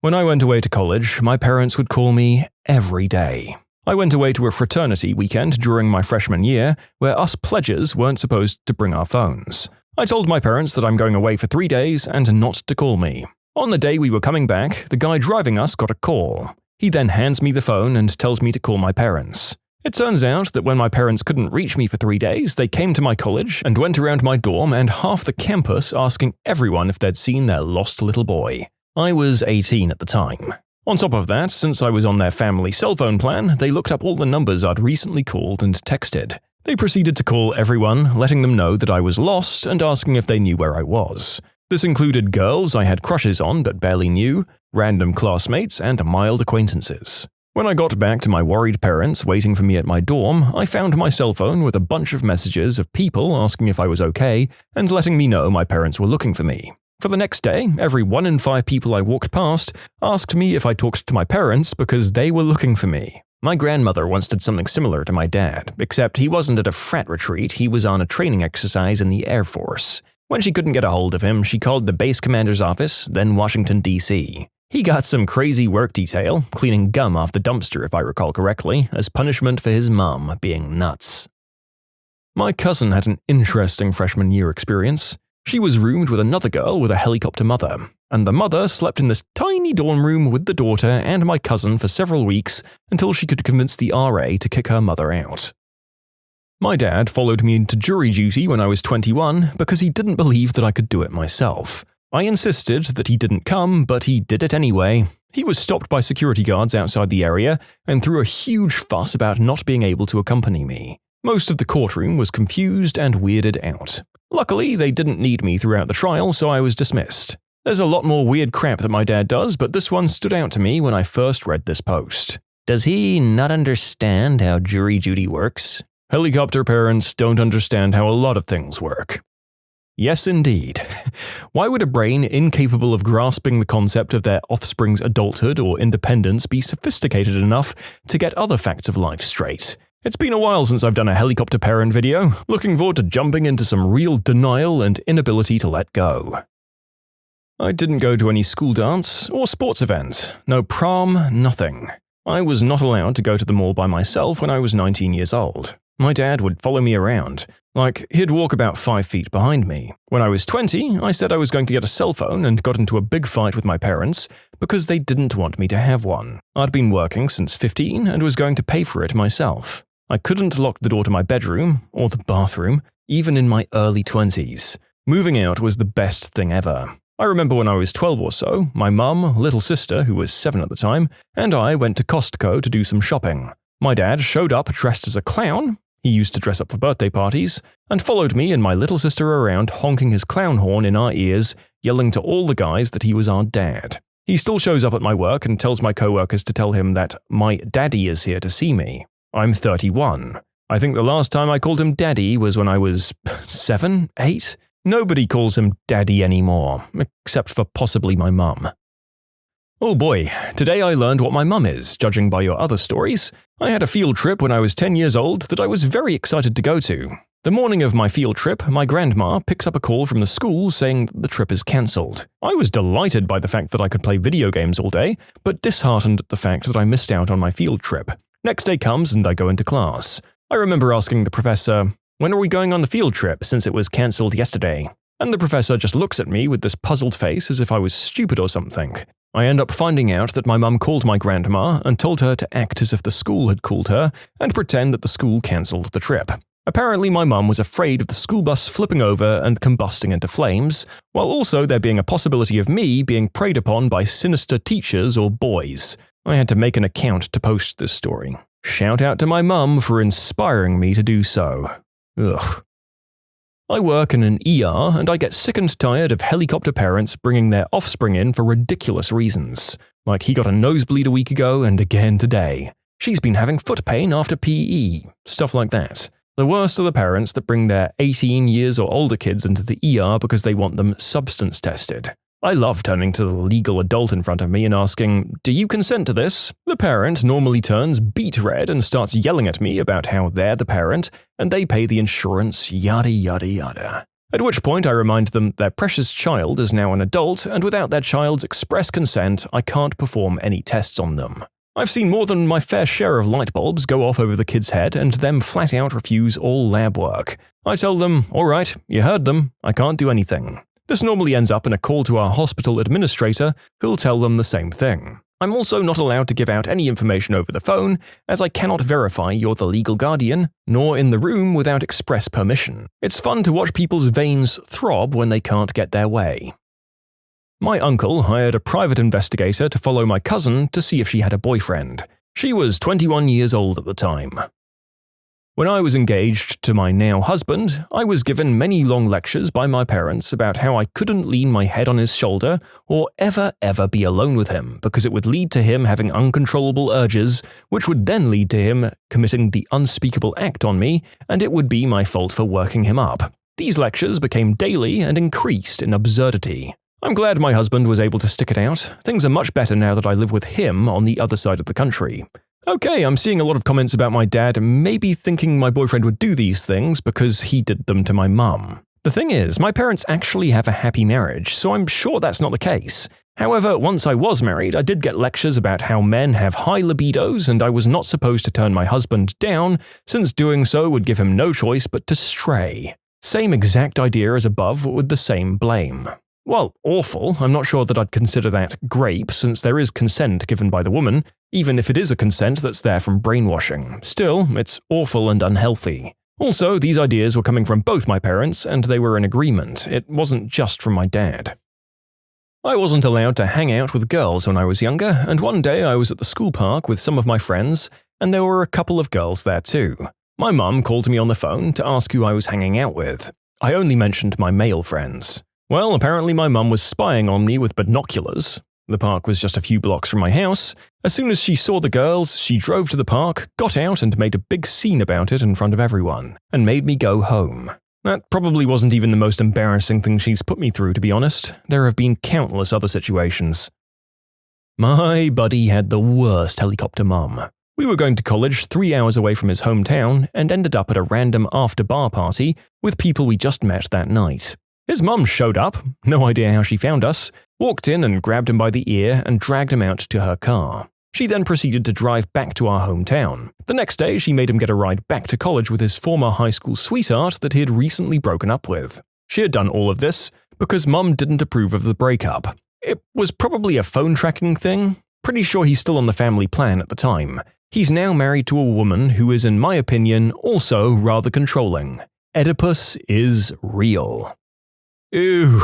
S1: When I went away to college, my parents would call me every day. I went away to a fraternity weekend during my freshman year where us pledges weren't supposed to bring our phones. I told my parents that I'm going away for 3 days and not to call me. On the day we were coming back, the guy driving us got a call. He then hands me the phone and tells me to call my parents. It turns out that when my parents couldn't reach me for 3 days, they came to my college and went around my dorm and half the campus asking everyone if they'd seen their lost little boy. I was 18 at the time. On top of that, since I was on their family cell phone plan, they looked up all the numbers I'd recently called and texted. They proceeded to call everyone, letting them know that I was lost and asking if they knew where I was. This included girls I had crushes on but barely knew, random classmates, and mild acquaintances. When I got back to my worried parents waiting for me at my dorm, I found my cell phone with a bunch of messages of people asking if I was okay and letting me know my parents were looking for me. For the next day, every 1 in 5 people I walked past asked me if I talked to my parents because they were looking for me. My grandmother once did something similar to my dad, except he wasn't at a frat retreat, he was on a training exercise in the Air Force. When she couldn't get a hold of him, she called the base commander's office, then Washington, D.C. He got some crazy work detail, cleaning gum off the dumpster if I recall correctly, as punishment for his mom being nuts. My cousin had an interesting freshman year experience. She was roomed with another girl with a helicopter mother, and the mother slept in this tiny dorm room with the daughter and my cousin for several weeks until she could convince the RA to kick her mother out. My dad followed me into jury duty when I was 21 because he didn't believe that I could do it myself. I insisted that he didn't come, but he did it anyway. He was stopped by security guards outside the area and threw a huge fuss about not being able to accompany me. Most of the courtroom was confused and weirded out. Luckily, they didn't need me throughout the trial, so I was dismissed. There's a lot more weird crap that my dad does, but this one stood out to me when I first read this post. Does he not understand how jury duty works? Helicopter parents don't understand how a lot of things work. Yes, indeed. Why would a brain incapable of grasping the concept of their offspring's adulthood or independence be sophisticated enough to get other facts of life straight? It's been a while since I've done a helicopter parent video. Looking forward to jumping into some real denial and inability to let go. I didn't go to any school dance or sports event. No prom, nothing. I was not allowed to go to the mall by myself when I was 19 years old. My dad would follow me around. He'd walk about 5 feet behind me. When I was 20, I said I was going to get a cell phone and got into a big fight with my parents because they didn't want me to have one. I'd been working since 15 and was going to pay for it myself. I couldn't lock the door to my bedroom, or the bathroom, even in my early 20s. Moving out was the best thing ever. I remember when I was 12 or so, my mum, little sister, who was 7 at the time, and I went to Costco to do some shopping. My dad showed up dressed as a clown. He used to dress up for birthday parties, and followed me and my little sister around honking his clown horn in our ears, yelling to all the guys that he was our dad. He still shows up at my work and tells my coworkers to tell him that my daddy is here to see me. I'm 31. I think the last time I called him daddy was when I was 7, 8? Nobody calls him daddy anymore, except for possibly my mum. Oh boy, today I learned what my mum is, judging by your other stories. I had a field trip when I was 10 years old that I was very excited to go to. The morning of my field trip, my grandma picks up a call from the school saying that the trip is cancelled. I was delighted by the fact that I could play video games all day, but disheartened at the fact that I missed out on my field trip. Next day comes and I go into class. I remember asking the professor, "When are we going on the field trip since it was cancelled yesterday?" And the professor just looks at me with this puzzled face as if I was stupid or something. I end up finding out that my mum called my grandma and told her to act as if the school had called her and pretend that the school cancelled the trip. Apparently my mum was afraid of the school bus flipping over and combusting into flames, while also there being a possibility of me being preyed upon by sinister teachers or boys. I had to make an account to post this story. Shout out to my mum for inspiring me to do so. Ugh. I work in an ER and I get sick and tired of helicopter parents bringing their offspring in for ridiculous reasons. Like he got a nosebleed a week ago and again today. She's been having foot pain after PE. Stuff like that. The worst are the parents that bring their 18 years or older kids into the ER because they want them substance tested. I love turning to the legal adult in front of me and asking, "Do you consent to this?" The parent normally turns beet red and starts yelling at me about how they're the parent and they pay the insurance, yada yada yada. At which point I remind them their precious child is now an adult and without their child's express consent, I can't perform any tests on them. I've seen more than my fair share of light bulbs go off over the kid's head and them flat out refuse all lab work. I tell them, "Alright, you heard them, I can't do anything." This normally ends up in a call to our hospital administrator, who'll tell them the same thing. I'm also not allowed to give out any information over the phone, as I cannot verify you're the legal guardian, nor in the room without express permission. It's fun to watch people's veins throb when they can't get their way. My uncle hired a private investigator to follow my cousin to see if she had a boyfriend. She was 21 years old at the time. When I was engaged to my now husband, I was given many long lectures by my parents about how I couldn't lean my head on his shoulder or ever be alone with him because it would lead to him having uncontrollable urges, which would then lead to him committing the unspeakable act on me, and it would be my fault for working him up. These lectures became daily and increased in absurdity. I'm glad my husband was able to stick it out. Things are much better now that I live with him on the other side of the country. Okay, I'm seeing a lot of comments about my dad maybe thinking my boyfriend would do these things because he did them to my mum. The thing is, my parents actually have a happy marriage, so I'm sure that's not the case. However, once I was married, I did get lectures about how men have high libidos and I was not supposed to turn my husband down, since doing so would give him no choice but to stray. Same exact idea as above with the same blame. Well, awful. I'm not sure that I'd consider that grape since there is consent given by the woman, even if it is a consent that's there from brainwashing. Still, it's awful and unhealthy. Also, these ideas were coming from both my parents and they were in agreement. It wasn't just from my dad. I wasn't allowed to hang out with girls when I was younger, and one day I was at the school park with some of my friends, and there were a couple of girls there too. My mum called me on the phone to ask who I was hanging out with. I only mentioned my male friends. Well, apparently my mum was spying on me with binoculars. The park was just a few blocks from my house. As soon as she saw the girls, she drove to the park, got out and made a big scene about it in front of everyone, and made me go home. That probably wasn't even the most embarrassing thing she's put me through, to be honest. There have been countless other situations. My buddy had the worst helicopter mum. We were going to college 3 hours away from his hometown and ended up at a random after-bar party with people we just met that night. His mum showed up, no idea how she found us, walked in and grabbed him by the ear and dragged him out to her car. She then proceeded to drive back to our hometown. The next day, she made him get a ride back to college with his former high school sweetheart that he had recently broken up with. She had done all of this because Mum didn't approve of the breakup. It was probably a phone tracking thing. Pretty sure he's still on the family plan at the time. He's now married to a woman who is, in my opinion, also rather controlling. Oedipus is real. Ew,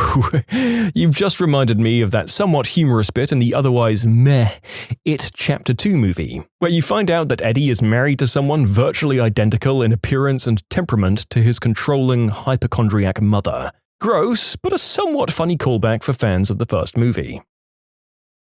S1: you've just reminded me of that somewhat humorous bit in the otherwise meh It Chapter 2 movie, where you find out that Eddie is married to someone virtually identical in appearance and temperament to his controlling, hypochondriac mother. Gross, but a somewhat funny callback for fans of the first movie.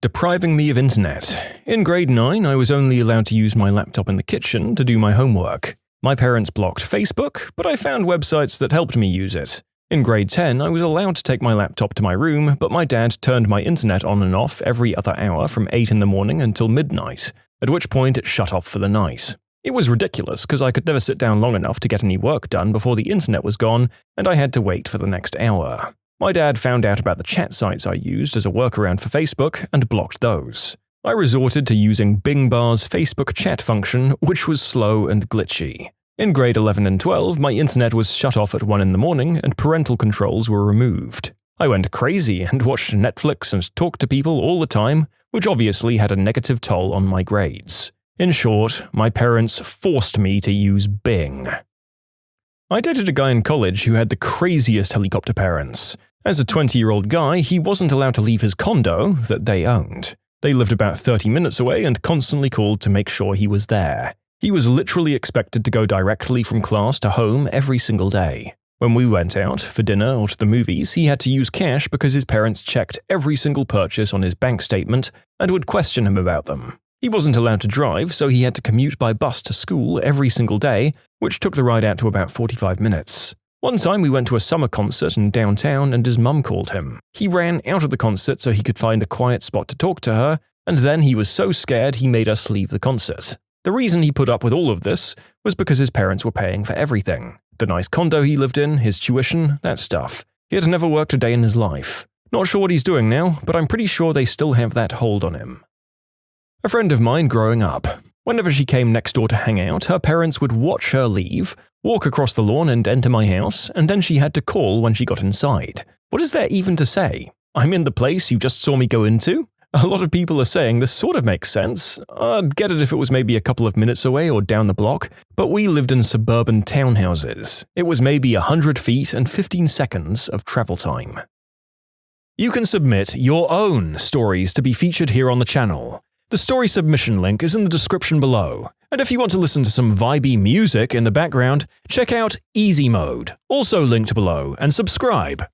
S1: Depriving me of internet. In grade 9, I was only allowed to use my laptop in the kitchen to do my homework. My parents blocked Facebook, but I found websites that helped me use it. In grade 10, I was allowed to take my laptop to my room, but my dad turned my internet on and off every other hour from 8 in the morning until midnight, at which point it shut off for the night. It was ridiculous because I could never sit down long enough to get any work done before the internet was gone, and I had to wait for the next hour. My dad found out about the chat sites I used as a workaround for Facebook and blocked those. I resorted to using Bing Bar's Facebook chat function, which was slow and glitchy. In grade 11 and 12, my internet was shut off at 1 in the morning and parental controls were removed. I went crazy and watched Netflix and talked to people all the time, which obviously had a negative toll on my grades. In short, my parents forced me to use Bing. I dated a guy in college who had the craziest helicopter parents. As a 20-year-old guy, he wasn't allowed to leave his condo that they owned. They lived about 30 minutes away and constantly called to make sure he was there. He was literally expected to go directly from class to home every single day. When we went out, for dinner or to the movies, he had to use cash because his parents checked every single purchase on his bank statement and would question him about them. He wasn't allowed to drive, so he had to commute by bus to school every single day, which took the ride out to about 45 minutes. One time we went to a summer concert in downtown and his mum called him. He ran out of the concert so he could find a quiet spot to talk to her, and then he was so scared he made us leave the concert. The reason he put up with all of this was because his parents were paying for everything. The nice condo he lived in, his tuition, that stuff. He had never worked a day in his life. Not sure what he's doing now, but I'm pretty sure they still have that hold on him. A friend of mine growing up. Whenever she came next door to hang out, her parents would watch her leave, walk across the lawn and enter my house, and then she had to call when she got inside. What is there even to say? I'm in the place you just saw me go into? A lot of people are saying this sort of makes sense. I'd get it if it was maybe a couple of minutes away or down the block, but we lived in suburban townhouses. It was maybe 100 feet and 15 seconds of travel time. You can submit your own stories to be featured here on the channel. The story submission link is in the description below. And if you want to listen to some vibey music in the background, check out easymode, also linked below, and subscribe.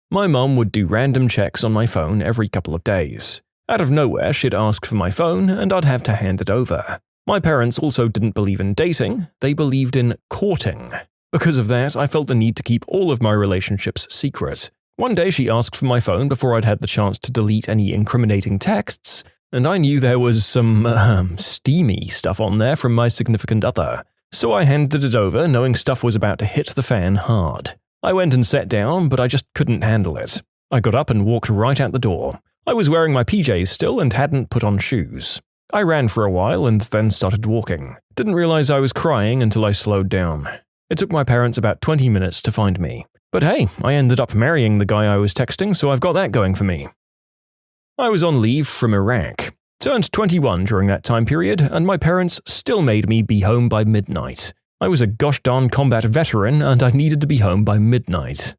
S1: My mum would do random checks on my phone every couple of days. Out of nowhere, she'd ask for my phone, and I'd have to hand it over. My parents also didn't believe in dating, they believed in courting. Because of that, I felt the need to keep all of my relationships secret. One day she asked for my phone before I'd had the chance to delete any incriminating texts, and I knew there was some, steamy stuff on there from my significant other. So I handed it over, knowing stuff was about to hit the fan hard. I went and sat down, but I just couldn't handle it. I got up and walked right out the door. I was wearing my PJs still and hadn't put on shoes. I ran for a while and then started walking. Didn't realize I was crying until I slowed down. It took my parents about 20 minutes to find me. But hey, I ended up marrying the guy I was texting, so I've got that going for me. I was on leave from Iraq. Turned 21 during that time period, and my parents still made me be home by midnight. I was a gosh darn combat veteran, and I needed to be home by midnight.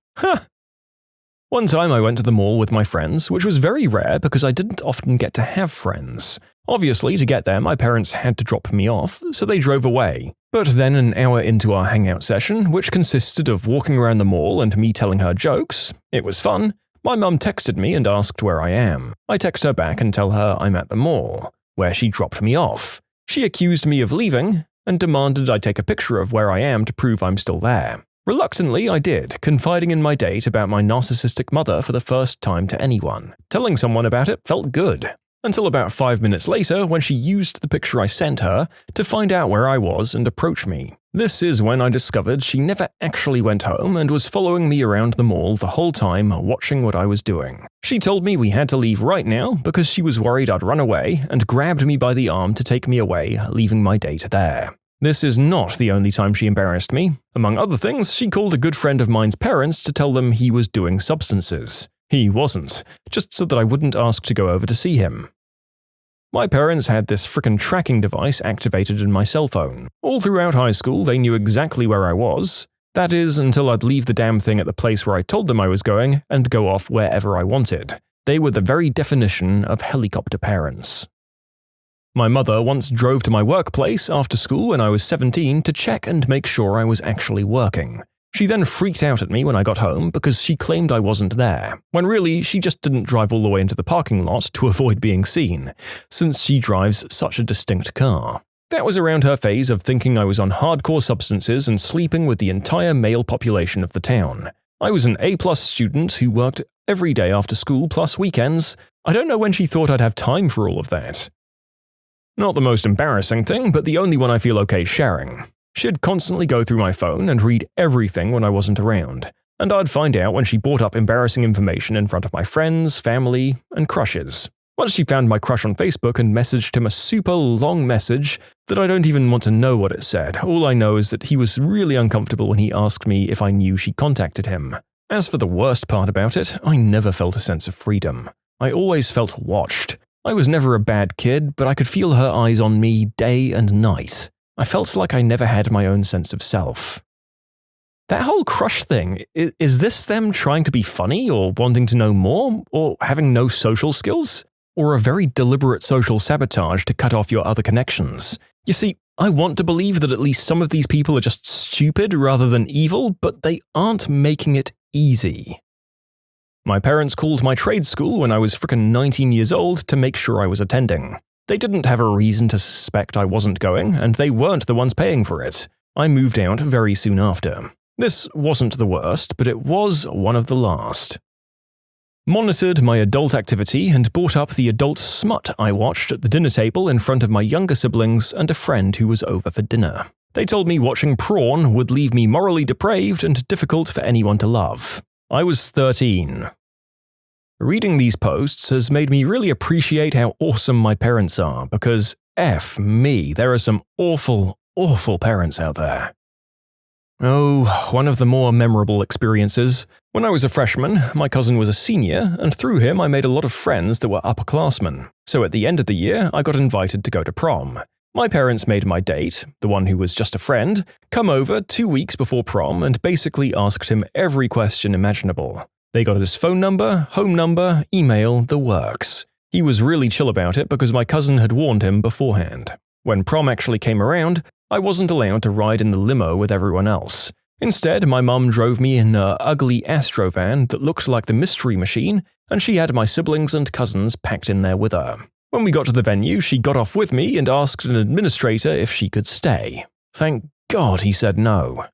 S1: One time I went to the mall with my friends, which was very rare because I didn't often get to have friends. Obviously, to get there, my parents had to drop me off, so they drove away. But then an hour into our hangout session, which consisted of walking around the mall and me telling her jokes, it was fun, my mum texted me and asked where I am. I text her back and tell her I'm at the mall, where she dropped me off. She accused me of leaving and demanded I take a picture of where I am to prove I'm still there. Reluctantly, I did, confiding in my date about my narcissistic mother for the first time to anyone. Telling someone about it felt good. Until about 5 minutes later, when she used the picture I sent her to find out where I was and approach me. This is when I discovered she never actually went home and was following me around the mall the whole time, watching what I was doing. She told me we had to leave right now because she was worried I'd run away and grabbed me by the arm to take me away, leaving my date there. This is not the only time she embarrassed me. Among other things, she called a good friend of mine's parents to tell them he was doing substances. He wasn't, just so that I wouldn't ask to go over to see him. My parents had this frickin' tracking device activated in my cell phone. All throughout high school, they knew exactly where I was. That is, until I'd leave the damn thing at the place where I told them I was going and go off wherever I wanted. They were the very definition of helicopter parents. My mother once drove to my workplace after school when I was 17 to check and make sure I was actually working. She then freaked out at me when I got home because she claimed I wasn't there, when really she just didn't drive all the way into the parking lot to avoid being seen, since she drives such a distinct car. That was around her phase of thinking I was on hardcore substances and sleeping with the entire male population of the town. I was an A+ student who worked every day after school plus weekends. I don't know when she thought I'd have time for all of that. Not the most embarrassing thing, but the only one I feel okay sharing. She'd constantly go through my phone and read everything when I wasn't around, and I'd find out when she brought up embarrassing information in front of my friends, family, and crushes. Once she found my crush on Facebook and messaged him a super long message that I don't even want to know what it said. All I know is that he was really uncomfortable when he asked me if I knew she contacted him. As for the worst part about it, I never felt a sense of freedom. I always felt watched. I was never a bad kid, but I could feel her eyes on me day and night. I felt like I never had my own sense of self. That whole crush thing, is this them trying to be funny or wanting to know more or having no social skills? Or a very deliberate social sabotage to cut off your other connections? You see, I want to believe that at least some of these people are just stupid rather than evil, but they aren't making it easy. My parents called my trade school when I was frickin' 19 years old to make sure I was attending. They didn't have a reason to suspect I wasn't going, and they weren't the ones paying for it. I moved out very soon after. This wasn't the worst, but it was one of the last. Monitored my adult activity and brought up the adult smut I watched at the dinner table in front of my younger siblings and a friend who was over for dinner. They told me watching porn would leave me morally depraved and difficult for anyone to love. I was 13. Reading these posts has made me really appreciate how awesome my parents are, because F me, there are some awful, awful parents out there. Oh, one of the more memorable experiences. When I was a freshman, my cousin was a senior, and through him I made a lot of friends that were upperclassmen. So at the end of the year, I got invited to go to prom. My parents made my date, the one who was just a friend, come over 2 weeks before prom and basically asked him every question imaginable. They got his phone number, home number, email, the works. He was really chill about it because my cousin had warned him beforehand. When prom actually came around, I wasn't allowed to ride in the limo with everyone else. Instead, my mum drove me in an ugly Astrovan that looked like the Mystery Machine, and she had my siblings and cousins packed in there with her. When we got to the venue, she got off with me and asked an administrator if she could stay. Thank God he said no.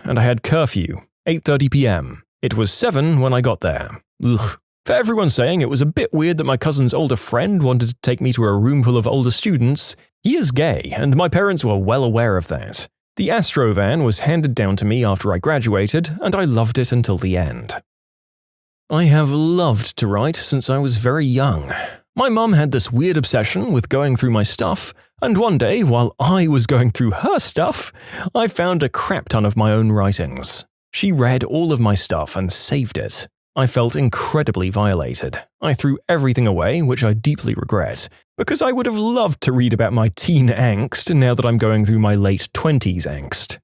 S1: And I had curfew, 8:30 p.m. It was 7 when I got there. For everyone saying it was a bit weird that my cousin's older friend wanted to take me to a room full of older students, he is gay, and my parents were well aware of that. The Astrovan was handed down to me after I graduated, and I loved it until the end. I have loved to write since I was very young. My mum had this weird obsession with going through my stuff, and one day, while I was going through her stuff, I found a crap ton of my own writings. She read all of my stuff and saved it. I felt incredibly violated. I threw everything away, which I deeply regret, because I would have loved to read about my teen angst now that I'm going through my late 20s angst.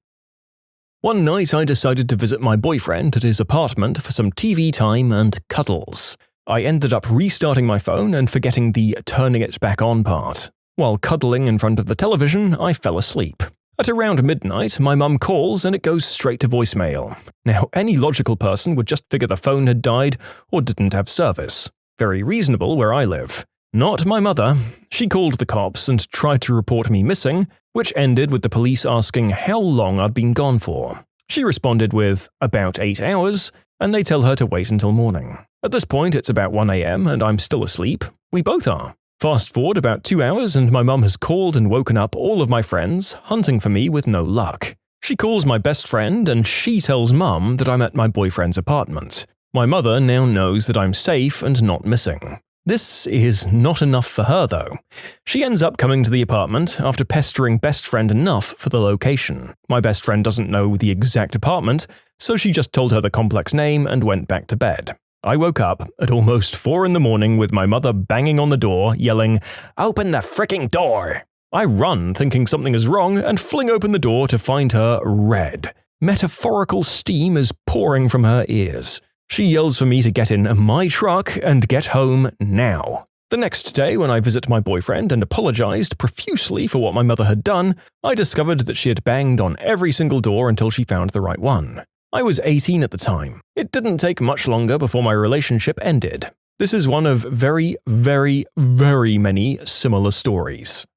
S1: One night I decided to visit my boyfriend at his apartment for some TV time and cuddles. I ended up restarting my phone and forgetting the turning it back on part. While cuddling in front of the television, I fell asleep. At around midnight, my mum calls and it goes straight to voicemail. Now, any logical person would just figure the phone had died or didn't have service. Very reasonable where I live. Not my mother. She called the cops and tried to report me missing, which ended with the police asking how long I'd been gone for. She responded with, about 8 hours, and they tell her to wait until morning. At this point, it's about 1 a.m. and I'm still asleep. We both are. Fast forward about 2 hours and my mum has called and woken up all of my friends, hunting for me with no luck. She calls my best friend and she tells mum that I'm at my boyfriend's apartment. My mother now knows that I'm safe and not missing. This is not enough for her though. She ends up coming to the apartment after pestering best friend enough for the location. My best friend doesn't know the exact apartment, so she just told her the complex name and went back to bed. I woke up at almost 4 in the morning with my mother banging on the door, yelling, "Open the fricking door!" I run thinking something is wrong and fling open the door to find her red. Metaphorical steam is pouring from her ears. She yells for me to get in my truck and get home now. The next day, when I visit my boyfriend and apologized profusely for what my mother had done, I discovered that she had banged on every single door until she found the right one. I was 18 at the time. It didn't take much longer before my relationship ended. This is one of very, very, very many similar stories.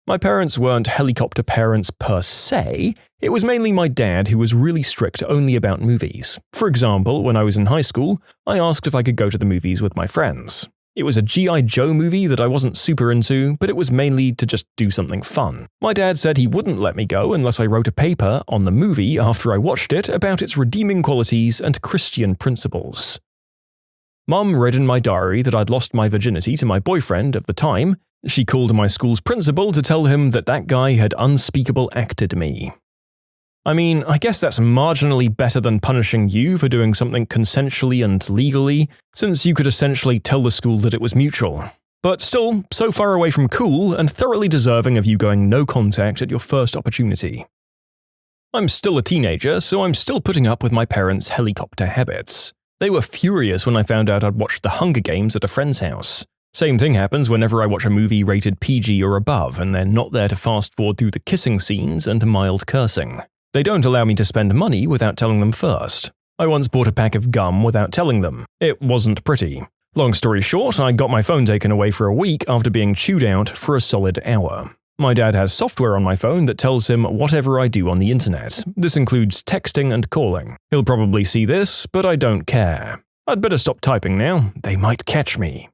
S1: My parents weren't helicopter parents per se. It was mainly my dad who was really strict only about movies. For example, when I was in high school, I asked if I could go to the movies with my friends. It was a G.I. Joe movie that I wasn't super into, but it was mainly to just do something fun. My dad said he wouldn't let me go unless I wrote a paper on the movie after I watched it about its redeeming qualities and Christian principles. Mum read in my diary that I'd lost my virginity to my boyfriend of the time. She called my school's principal to tell him that that guy had unspeakable acted me. I mean, I guess that's marginally better than punishing you for doing something consensually and legally, since you could essentially tell the school that it was mutual. But still, so far away from cool and thoroughly deserving of you going no contact at your first opportunity. I'm still a teenager, so I'm still putting up with my parents' helicopter habits. They were furious when I found out I'd watched The Hunger Games at a friend's house. Same thing happens whenever I watch a movie rated PG or above and they're not there to fast forward through the kissing scenes and mild cursing. They don't allow me to spend money without telling them first. I once bought a pack of gum without telling them. It wasn't pretty. Long story short, I got my phone taken away for a week after being chewed out for a solid hour. My dad has software on my phone that tells him whatever I do on the internet. This includes texting and calling. He'll probably see this, but I don't care. I'd better stop typing now. They might catch me.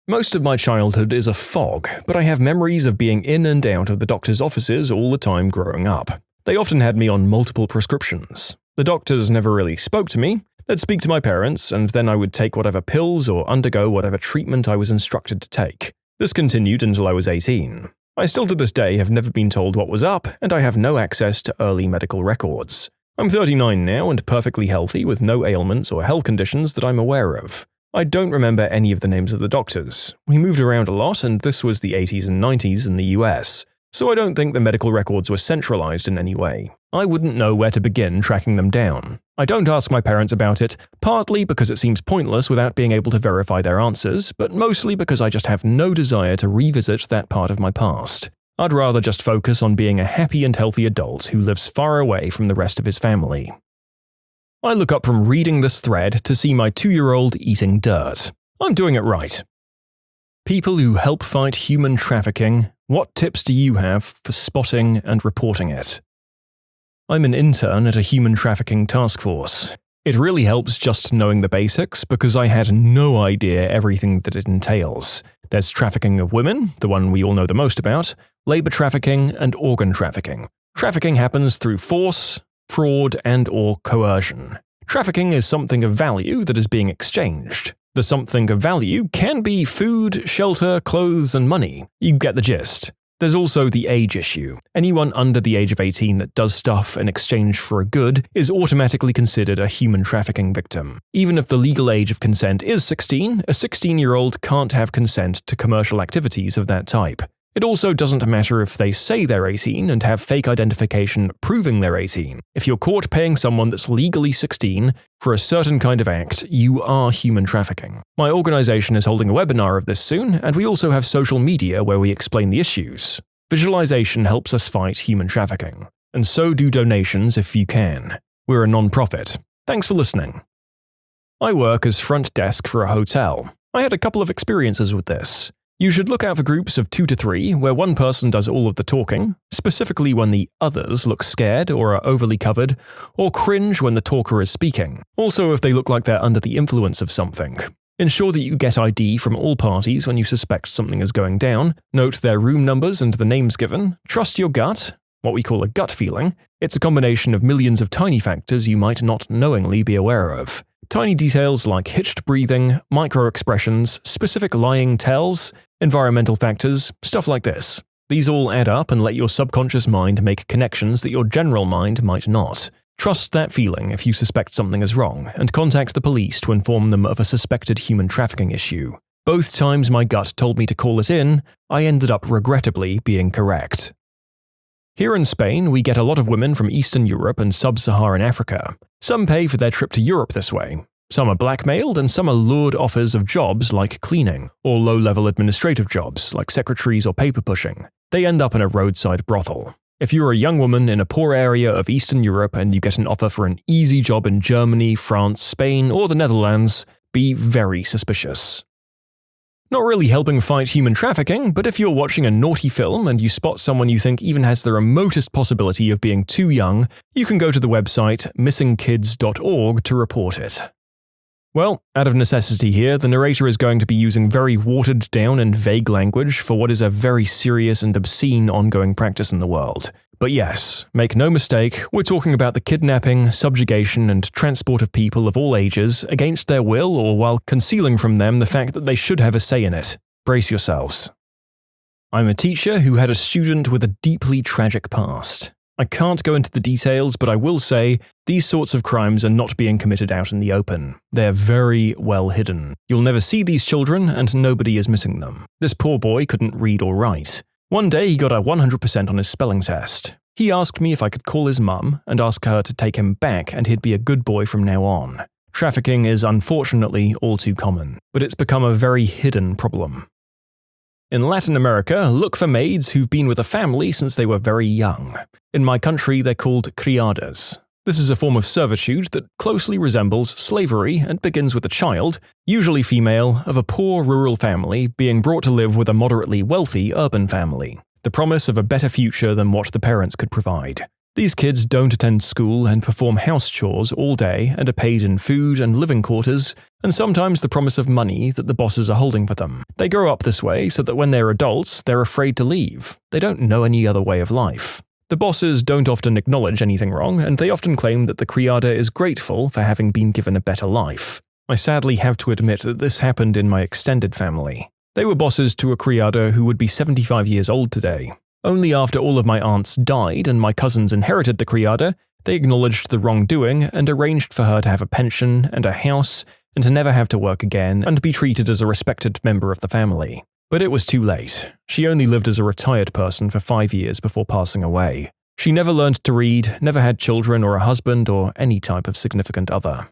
S1: Most of my childhood is a fog, but I have memories of being in and out of the doctor's offices all the time growing up. They often had me on multiple prescriptions. The doctors never really spoke to me. They'd speak to my parents, and then I would take whatever pills or undergo whatever treatment I was instructed to take. This continued until I was 18. I still to this day have never been told what was up, and I have no access to early medical records. I'm 39 now and perfectly healthy with no ailments or health conditions that I'm aware of. I don't remember any of the names of the doctors. We moved around a lot, and this was the 80s and 90s in the US. So I don't think the medical records were centralized in any way. I wouldn't know where to begin tracking them down. I don't ask my parents about it, partly because it seems pointless without being able to verify their answers, but mostly because I just have no desire to revisit that part of my past. I'd rather just focus on being a happy and healthy adult who lives far away from the rest of his family. I look up from reading this thread to see my 2-year-old eating dirt. I'm doing it right. People who help fight human trafficking, what tips do you have for spotting and reporting it? I'm an intern at a human trafficking task force. It really helps just knowing the basics because I had no idea everything that it entails. There's trafficking of women, the one we all know the most about, labor trafficking, and organ trafficking. Trafficking happens through force, fraud, and/or coercion. Trafficking is something of value that is being exchanged. The something of value can be food, shelter, clothes, and money. You get the gist. There's also the age issue. Anyone under the age of 18 that does stuff in exchange for a good is automatically considered a human trafficking victim. Even if the legal age of consent is 16, a 16-year-old can't have consent to commercial activities of that type. It also doesn't matter if they say they're 18 and have fake identification proving they're 18. If you're caught paying someone that's legally 16 for a certain kind of act, you are human trafficking. My organization is holding a webinar of this soon, and we also have social media where we explain the issues. Visualization helps us fight human trafficking, and so do donations if you can. We're a non-profit. Thanks for listening. I work as front desk for a hotel. I had a couple of experiences with this. You should look out for groups of 2 to 3 where one person does all of the talking, specifically when the others look scared or are overly covered, or cringe when the talker is speaking. Also if they look like they're under the influence of something. Ensure that you get ID from all parties when you suspect something is going down, note their room numbers and the names given, trust your gut, what we call a gut feeling. It's a combination of millions of tiny factors you might not knowingly be aware of. Tiny details like hitched breathing, micro-expressions, specific lying tells, environmental factors, stuff like this. These all add up and let your subconscious mind make connections that your general mind might not. Trust that feeling if you suspect something is wrong, and contact the police to inform them of a suspected human trafficking issue. Both times my gut told me to call it in, I ended up regrettably being correct. Here in Spain, we get a lot of women from Eastern Europe and Sub-Saharan Africa. Some pay for their trip to Europe this way. Some are blackmailed and some are lured offers of jobs like cleaning, or low-level administrative jobs like secretaries or paper pushing. They end up in a roadside brothel. If you're a young woman in a poor area of Eastern Europe and you get an offer for an easy job in Germany, France, Spain, or the Netherlands, be very suspicious. Not really helping fight human trafficking, but if you're watching a naughty film and you spot someone you think even has the remotest possibility of being too young, you can go to the website missingkids.org to report it. Well, out of necessity here, the narrator is going to be using very watered down and vague language for what is a very serious and obscene ongoing practice in the world. But yes, make no mistake, we're talking about the kidnapping, subjugation, and transport of people of all ages against their will or while concealing from them the fact that they should have a say in it. Brace yourselves. I'm a teacher who had a student with a deeply tragic past. I can't go into the details, but I will say these sorts of crimes are not being committed out in the open. They're very well hidden. You'll never see these children, and nobody is missing them. This poor boy couldn't read or write. One day he got a 100% on his spelling test. He asked me if I could call his mum and ask her to take him back and he'd be a good boy from now on. Trafficking is unfortunately all too common, but it's become a very hidden problem. In Latin America, look for maids who've been with a family since they were very young. In my country, they're called criadas. This is a form of servitude that closely resembles slavery and begins with a child, usually female, of a poor rural family being brought to live with a moderately wealthy urban family. The promise of a better future than what the parents could provide. These kids don't attend school and perform house chores all day and are paid in food and living quarters, and sometimes the promise of money that the bosses are holding for them. They grow up this way so that when they're adults, they're afraid to leave. They don't know any other way of life. The bosses don't often acknowledge anything wrong, and they often claim that the criada is grateful for having been given a better life. I sadly have to admit that this happened in my extended family. They were bosses to a criada who would be 75 years old today. Only after all of my aunts died and my cousins inherited the criada, they acknowledged the wrongdoing and arranged for her to have a pension and a house and to never have to work again and be treated as a respected member of the family. But it was too late. She only lived as a retired person for 5 years before passing away. She never learned to read, never had children or a husband or any type of significant other.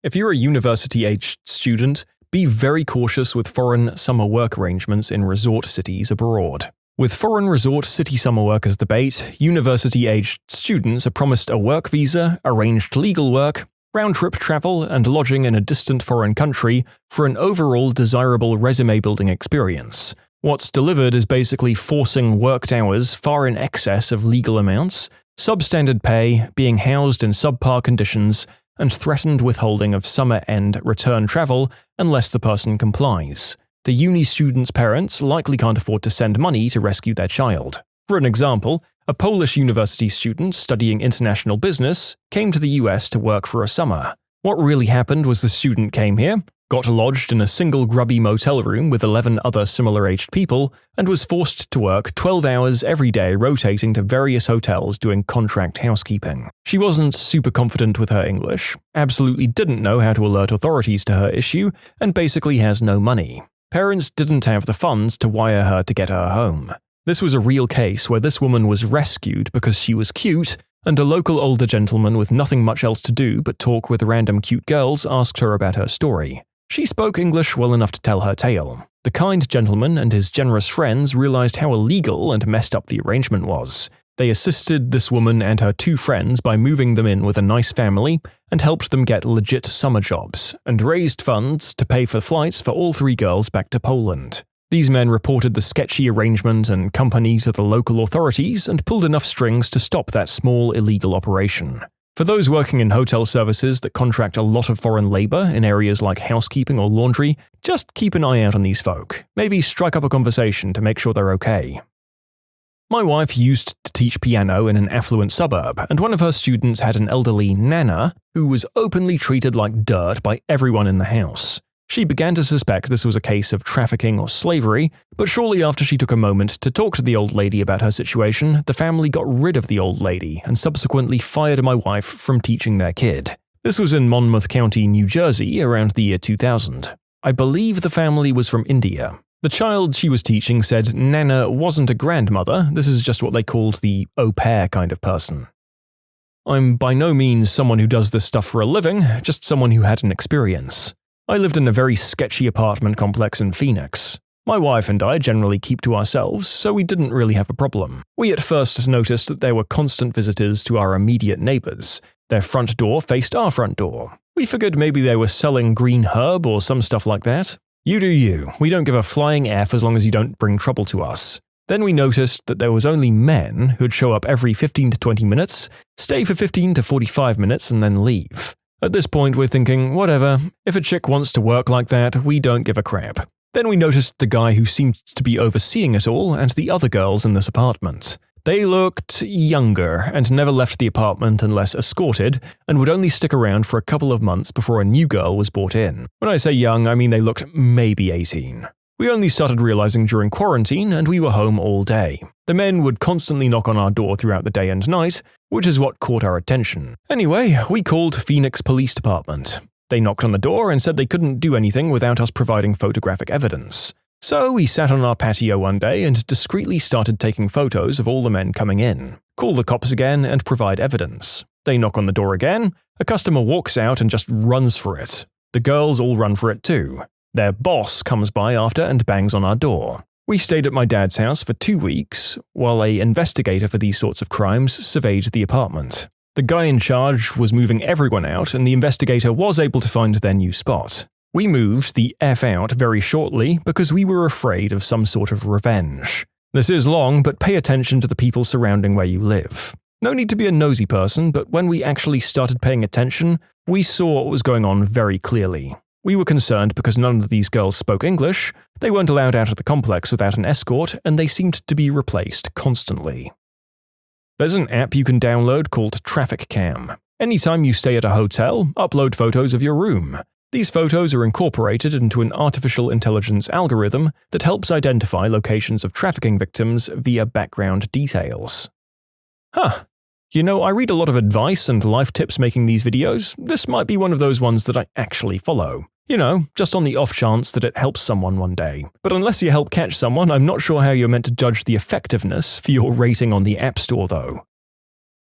S1: If you're a university-aged student, be very cautious with foreign summer work arrangements in resort cities abroad. With foreign resort city summer work as the bait, university-aged students are promised a work visa, arranged legal work, round-trip travel, and lodging in a distant foreign country for an overall desirable resume-building experience. What's delivered is basically forcing worked hours far in excess of legal amounts, substandard pay, being housed in subpar conditions, and threatened withholding of summer-end return travel unless the person complies. The uni student's parents likely can't afford to send money to rescue their child. For an example, a Polish university student studying international business came to the US to work for a summer. What really happened was the student came here, got lodged in a single grubby motel room with 11 other similar-aged people, and was forced to work 12 hours every day rotating to various hotels doing contract housekeeping. She wasn't super confident with her English, absolutely didn't know how to alert authorities to her issue, and basically has no money. Parents didn't have the funds to wire her to get her home. This was a real case where this woman was rescued because she was cute, and a local older gentleman with nothing much else to do but talk with random cute girls asked her about her story. She spoke English well enough to tell her tale. The kind gentleman and his generous friends realized how illegal and messed up the arrangement was. They assisted this woman and her 2 friends by moving them in with a nice family and helped them get legit summer jobs, and raised funds to pay for flights for all 3 girls back to Poland. These men reported the sketchy arrangement and company to the local authorities and pulled enough strings to stop that small illegal operation. For those working in hotel services that contract a lot of foreign labor in areas like housekeeping or laundry, just keep an eye out on these folk. Maybe strike up a conversation to make sure they're okay. My wife used to teach piano in an affluent suburb, and one of her students had an elderly nana who was openly treated like dirt by everyone in the house. She began to suspect this was a case of trafficking or slavery, but shortly after she took a moment to talk to the old lady about her situation, the family got rid of the old lady and subsequently fired my wife from teaching their kid. This was in Monmouth County, New Jersey, around the year 2000. I believe the family was from India. The child she was teaching said Nana wasn't a grandmother, this is just what they called the au pair kind of person. I'm by no means someone who does this stuff for a living, just someone who had an experience. I lived in a very sketchy apartment complex in Phoenix. My wife and I generally keep to ourselves, so we didn't really have a problem. We at first noticed that there were constant visitors to our immediate neighbors. Their front door faced our front door. We figured maybe they were selling green herb or some stuff like that. You do you. We don't give a flying F as long as you don't bring trouble to us. Then we noticed that there was only men who'd show up every 15 to 20 minutes, stay for 15 to 45 minutes, and then leave. At this point, we're thinking, whatever, if a chick wants to work like that, we don't give a crap. Then we noticed the guy who seemed to be overseeing it all and the other girls in this apartment. They looked younger and never left the apartment unless escorted, and would only stick around for a couple of months before a new girl was brought in. When I say young, I mean they looked maybe 18. We only started realizing during quarantine, and we were home all day. The men would constantly knock on our door throughout the day and night, which is what caught our attention. Anyway, we called Phoenix Police Department. They knocked on the door and said they couldn't do anything without us providing photographic evidence. So we sat on our patio one day and discreetly started taking photos of all the men coming in. Call the cops again and provide evidence. They knock on the door again, a customer walks out and just runs for it. The girls all run for it too. Their boss comes by after and bangs on our door. We stayed at my dad's house for 2 weeks, while an investigator for these sorts of crimes surveyed the apartment. The guy in charge was moving everyone out, and the investigator was able to find their new spot. We moved the F out very shortly because we were afraid of some sort of revenge. This is long, but pay attention to the people surrounding where you live. No need to be a nosy person, but when we actually started paying attention, we saw what was going on very clearly. We were concerned because none of these girls spoke English, they weren't allowed out of the complex without an escort, and they seemed to be replaced constantly. There's an app you can download called Traffic Cam. Anytime you stay at a hotel, upload photos of your room. These photos are incorporated into an artificial intelligence algorithm that helps identify locations of trafficking victims via background details. You know, I read a lot of advice and life tips making these videos. This might be one of those ones that I actually follow. You know, just on the off chance that it helps someone one day. But unless you help catch someone, I'm not sure how you're meant to judge the effectiveness for your rating on the App Store though.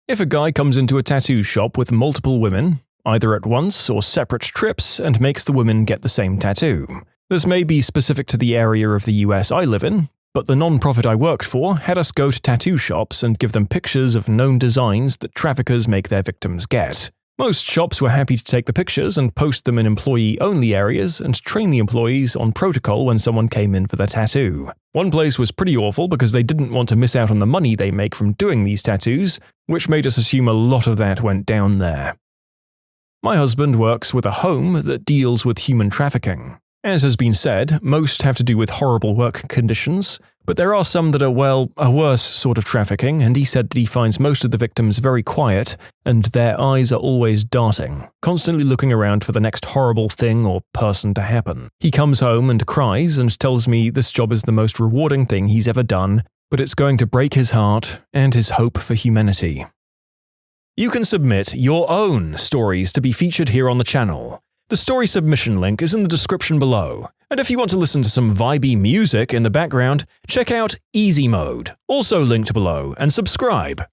S1: If a guy comes into a tattoo shop with multiple women, either at once or separate trips, and makes the women get the same tattoo. This may be specific to the area of the US I live in, but the non-profit I worked for had us go to tattoo shops and give them pictures of known designs that traffickers make their victims get. Most shops were happy to take the pictures and post them in employee-only areas and train the employees on protocol when someone came in for their tattoo. One place was pretty awful because they didn't want to miss out on the money they make from doing these tattoos, which made us assume a lot of that went down there. My husband works with a home that deals with human trafficking. As has been said, most have to do with horrible work conditions, but there are some that are, well, a worse sort of trafficking, and he said that he finds most of the victims very quiet, and their eyes are always darting, constantly looking around for the next horrible thing or person to happen. He comes home and cries and tells me this job is the most rewarding thing he's ever done, but it's going to break his heart and his hope for humanity. You can submit your own stories to be featured here on the channel. The story submission link is in the description below, and if you want to listen to some vibey music in the background, check out easymode, also linked below, and subscribe.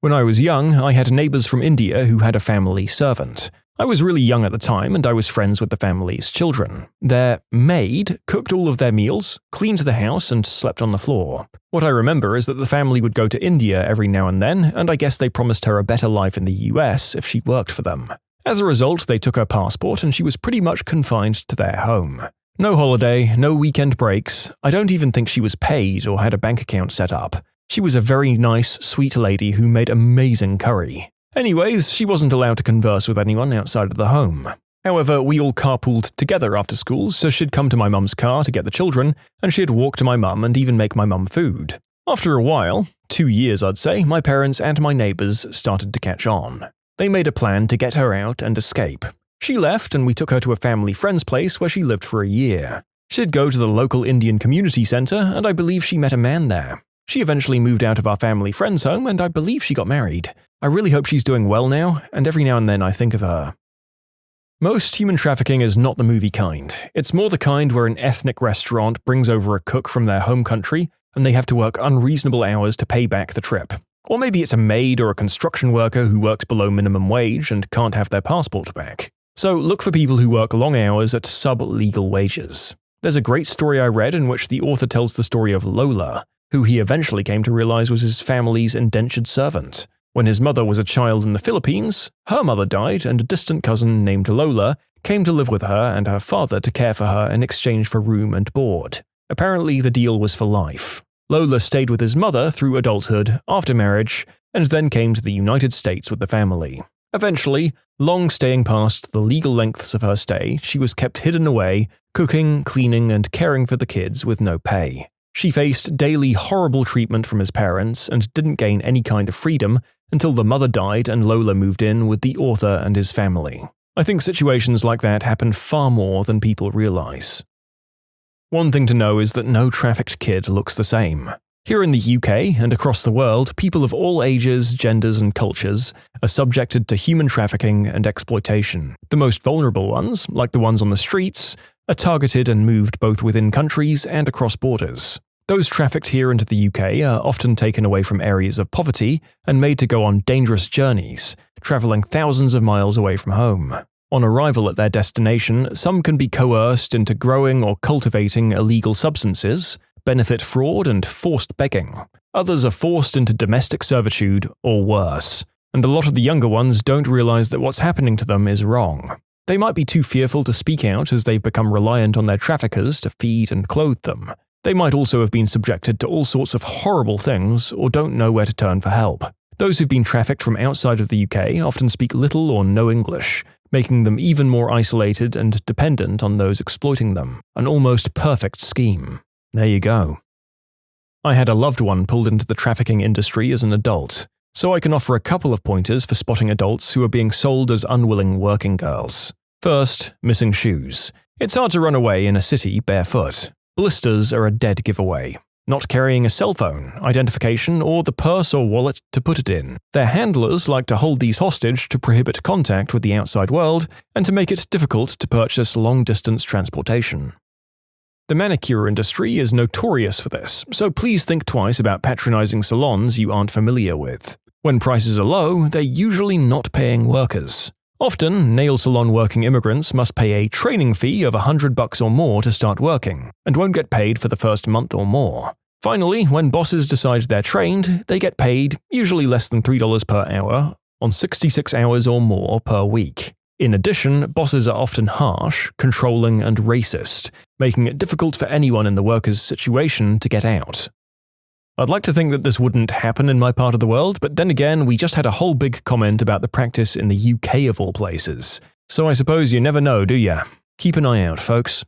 S1: When I was young, I had neighbors from India who had a family servant. I was really young at the time, and I was friends with the family's children. Their maid cooked all of their meals, cleaned the house, and slept on the floor. What I remember is that the family would go to India every now and then, and I guess they promised her a better life in the US if she worked for them. As a result, they took her passport and she was pretty much confined to their home. No holiday, no weekend breaks. I don't even think she was paid or had a bank account set up. She was a very nice, sweet lady who made amazing curry. Anyways, she wasn't allowed to converse with anyone outside of the home. However, we all carpooled together after school, so she'd come to my mum's car to get the children, and she'd walk to my mum and even make my mum food. After a while, 2 years I'd say, my parents and my neighbors started to catch on. They made a plan to get her out and escape. She left and we took her to a family friend's place where she lived for a year. She'd go to the local Indian community center and I believe she met a man there. She eventually moved out of our family friend's home and I believe she got married. I really hope she's doing well now, and every now and then I think of her. Most human trafficking is not the movie kind. It's more the kind where an ethnic restaurant brings over a cook from their home country and they have to work unreasonable hours to pay back the trip. Or maybe it's a maid or a construction worker who works below minimum wage and can't have their passport back. So look for people who work long hours at sub-legal wages. There's a great story I read in which the author tells the story of Lola, who he eventually came to realize was his family's indentured servant. When his mother was a child in the Philippines, her mother died and a distant cousin named Lola came to live with her and her father to care for her in exchange for room and board. Apparently the deal was for life. Lola stayed with his mother through adulthood, after marriage, and then came to the United States with the family. Eventually, long staying past the legal lengths of her stay, she was kept hidden away, cooking, cleaning, and caring for the kids with no pay. She faced daily horrible treatment from his parents and didn't gain any kind of freedom until the mother died and Lola moved in with the author and his family. I think situations like that happen far more than people realize. One thing to know is that no trafficked kid looks the same. Here in the UK and across the world, people of all ages, genders, and cultures are subjected to human trafficking and exploitation. The most vulnerable ones, like the ones on the streets, are targeted and moved both within countries and across borders. Those trafficked here into the UK are often taken away from areas of poverty and made to go on dangerous journeys, travelling thousands of miles away from home. On arrival at their destination, some can be coerced into growing or cultivating illegal substances, benefit fraud, and forced begging. Others are forced into domestic servitude or worse, and a lot of the younger ones don't realize that what's happening to them is wrong. They might be too fearful to speak out as they've become reliant on their traffickers to feed and clothe them. They might also have been subjected to all sorts of horrible things or don't know where to turn for help. Those who've been trafficked from outside of the UK often speak little or no English, making them even more isolated and dependent on those exploiting them. An almost perfect scheme. There you go. I had a loved one pulled into the trafficking industry as an adult, so I can offer a couple of pointers for spotting adults who are being sold as unwilling working girls. First, missing shoes. It's hard to run away in a city barefoot. Blisters are a dead giveaway. not carrying a cell phone, identification, or the purse or wallet to put it in. Their handlers like to hold these hostage to prohibit contact with the outside world and to make it difficult to purchase long-distance transportation. The manicure industry is notorious for this, so please think twice about patronizing salons you aren't familiar with. When prices are low, they're usually not paying workers. Often, nail salon working immigrants must pay a training fee of $100 or more to start working, and won't get paid for the first month or more. Finally, when bosses decide they're trained, they get paid, usually less than $3 per hour, on 66 hours or more per week. In addition, bosses are often harsh, controlling, and racist, making it difficult for anyone in the worker's situation to get out. I'd like to think that this wouldn't happen in my part of the world, but then again, we just had a whole big comment about the practice in the UK of all places. So I suppose you never know, do ya? Keep an eye out, folks.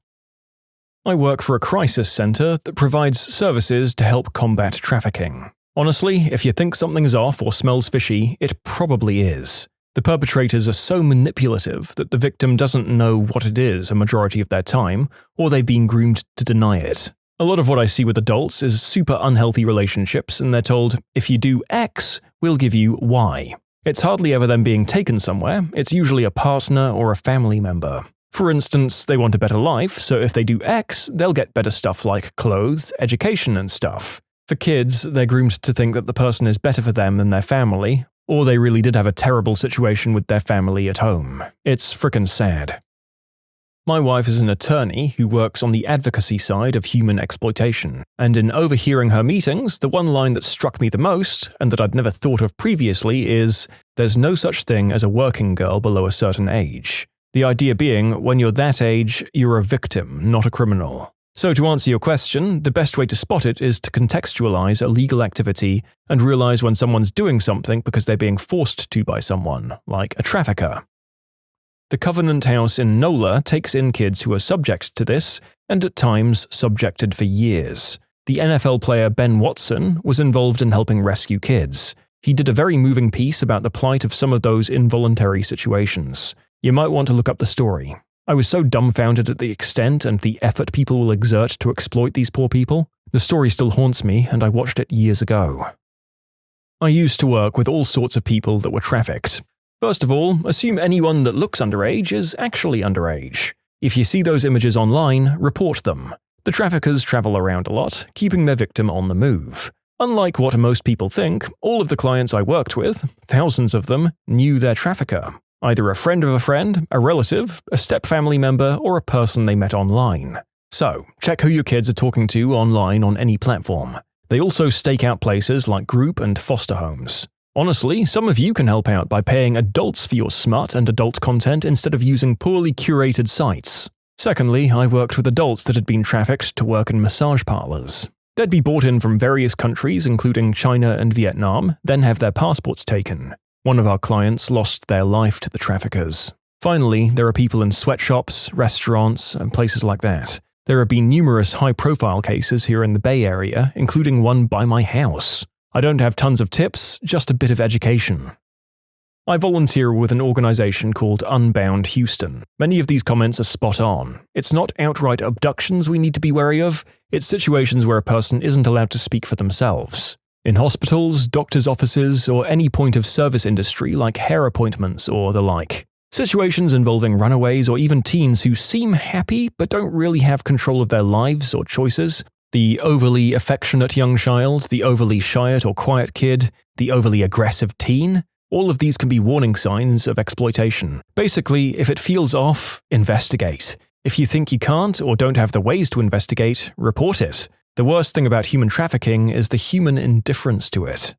S1: I work for a crisis center that provides services to help combat trafficking. Honestly, if you think something's off or smells fishy, it probably is. The perpetrators are so manipulative that the victim doesn't know what it is a majority of their time, or they've been groomed to deny it. A lot of what I see with adults is super unhealthy relationships, and they're told, if you do X, we'll give you Y. It's hardly ever them being taken somewhere, it's usually a partner or a family member. For instance, they want a better life, so if they do X, they'll get better stuff like clothes, education, and stuff. For kids, they're groomed to think that the person is better for them than their family, or they really did have a terrible situation with their family at home. It's frickin' sad. My wife is an attorney who works on the advocacy side of human exploitation, and in overhearing her meetings, the one line that struck me the most, and that I'd never thought of previously, is, "There's no such thing as a working girl below a certain age." The idea being, when you're that age, you're a victim, not a criminal. So to answer your question, the best way to spot it is to contextualize a legal activity and realize when someone's doing something because they're being forced to by someone, like a trafficker. The Covenant House in NOLA takes in kids who are subject to this, and at times subjected for years. The NFL player Ben Watson was involved in helping rescue kids. He did a very moving piece about the plight of some of those involuntary situations. You might want to look up the story. I was so dumbfounded at the extent and the effort people will exert to exploit these poor people. The story still haunts me, and I watched it years ago. I used to work with all sorts of people that were trafficked. First of all, assume anyone that looks underage is actually underage. If you see those images online, report them. The traffickers travel around a lot, keeping their victim on the move. Unlike what most people think, all of the clients I worked with, thousands of them, knew their trafficker. Either a friend of a friend, a relative, a step-family member, or a person they met online. So, check who your kids are talking to online on any platform. They also stake out places like group and foster homes. Honestly, some of you can help out by paying adults for your smut and adult content instead of using poorly curated sites. Secondly, I worked with adults that had been trafficked to work in massage parlors. They'd be brought in from various countries including China and Vietnam, then have their passports taken. One of our clients lost their life to the traffickers. Finally, there are people in sweatshops, restaurants, and places like that. There have been numerous high-profile cases here in the Bay Area, including one by my house. I don't have tons of tips, just a bit of education. I volunteer with an organization called Unbound Houston. Many of these comments are spot on. It's not outright abductions we need to be wary of, it's situations where a person isn't allowed to speak for themselves. In hospitals, doctors' offices, or any point-of-service industry like hair appointments or the like. Situations involving runaways or even teens who seem happy but don't really have control of their lives or choices. The overly affectionate young child, the overly shy or quiet kid, the overly aggressive teen. All of these can be warning signs of exploitation. Basically, if it feels off, investigate. If you think you can't or don't have the ways to investigate, report it. The worst thing about human trafficking is the human indifference to it.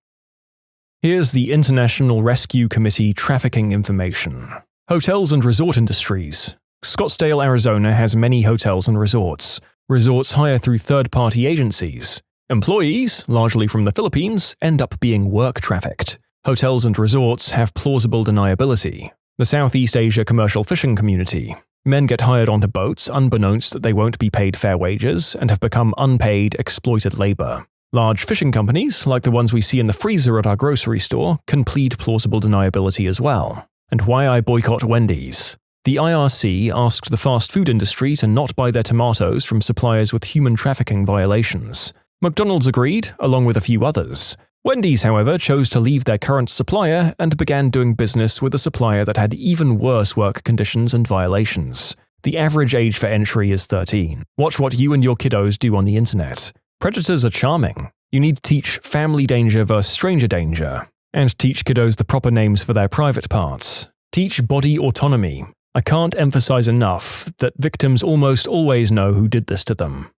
S1: Here's the International Rescue Committee trafficking information. Hotels and resort industries. Scottsdale, Arizona has many hotels and resorts. Resorts hire through third-party agencies. Employees, largely from the Philippines, end up being work trafficked. Hotels and resorts have plausible deniability. The Southeast Asia commercial fishing community. Men get hired onto boats unbeknownst that they won't be paid fair wages and have become unpaid, exploited labor. Large fishing companies, like the ones we see in the freezer at our grocery store, can plead plausible deniability as well. And why I boycott Wendy's. The IRC asked the fast food industry to not buy their tomatoes from suppliers with human trafficking violations. McDonald's agreed, along with a few others. Wendy's, however, chose to leave their current supplier and began doing business with a supplier that had even worse work conditions and violations. The average age for entry is 13. Watch what you and your kiddos do on the internet. Predators are charming. You need to teach family danger versus stranger danger, and teach kiddos the proper names for their private parts. Teach body autonomy. I can't emphasize enough that victims almost always know who did this to them.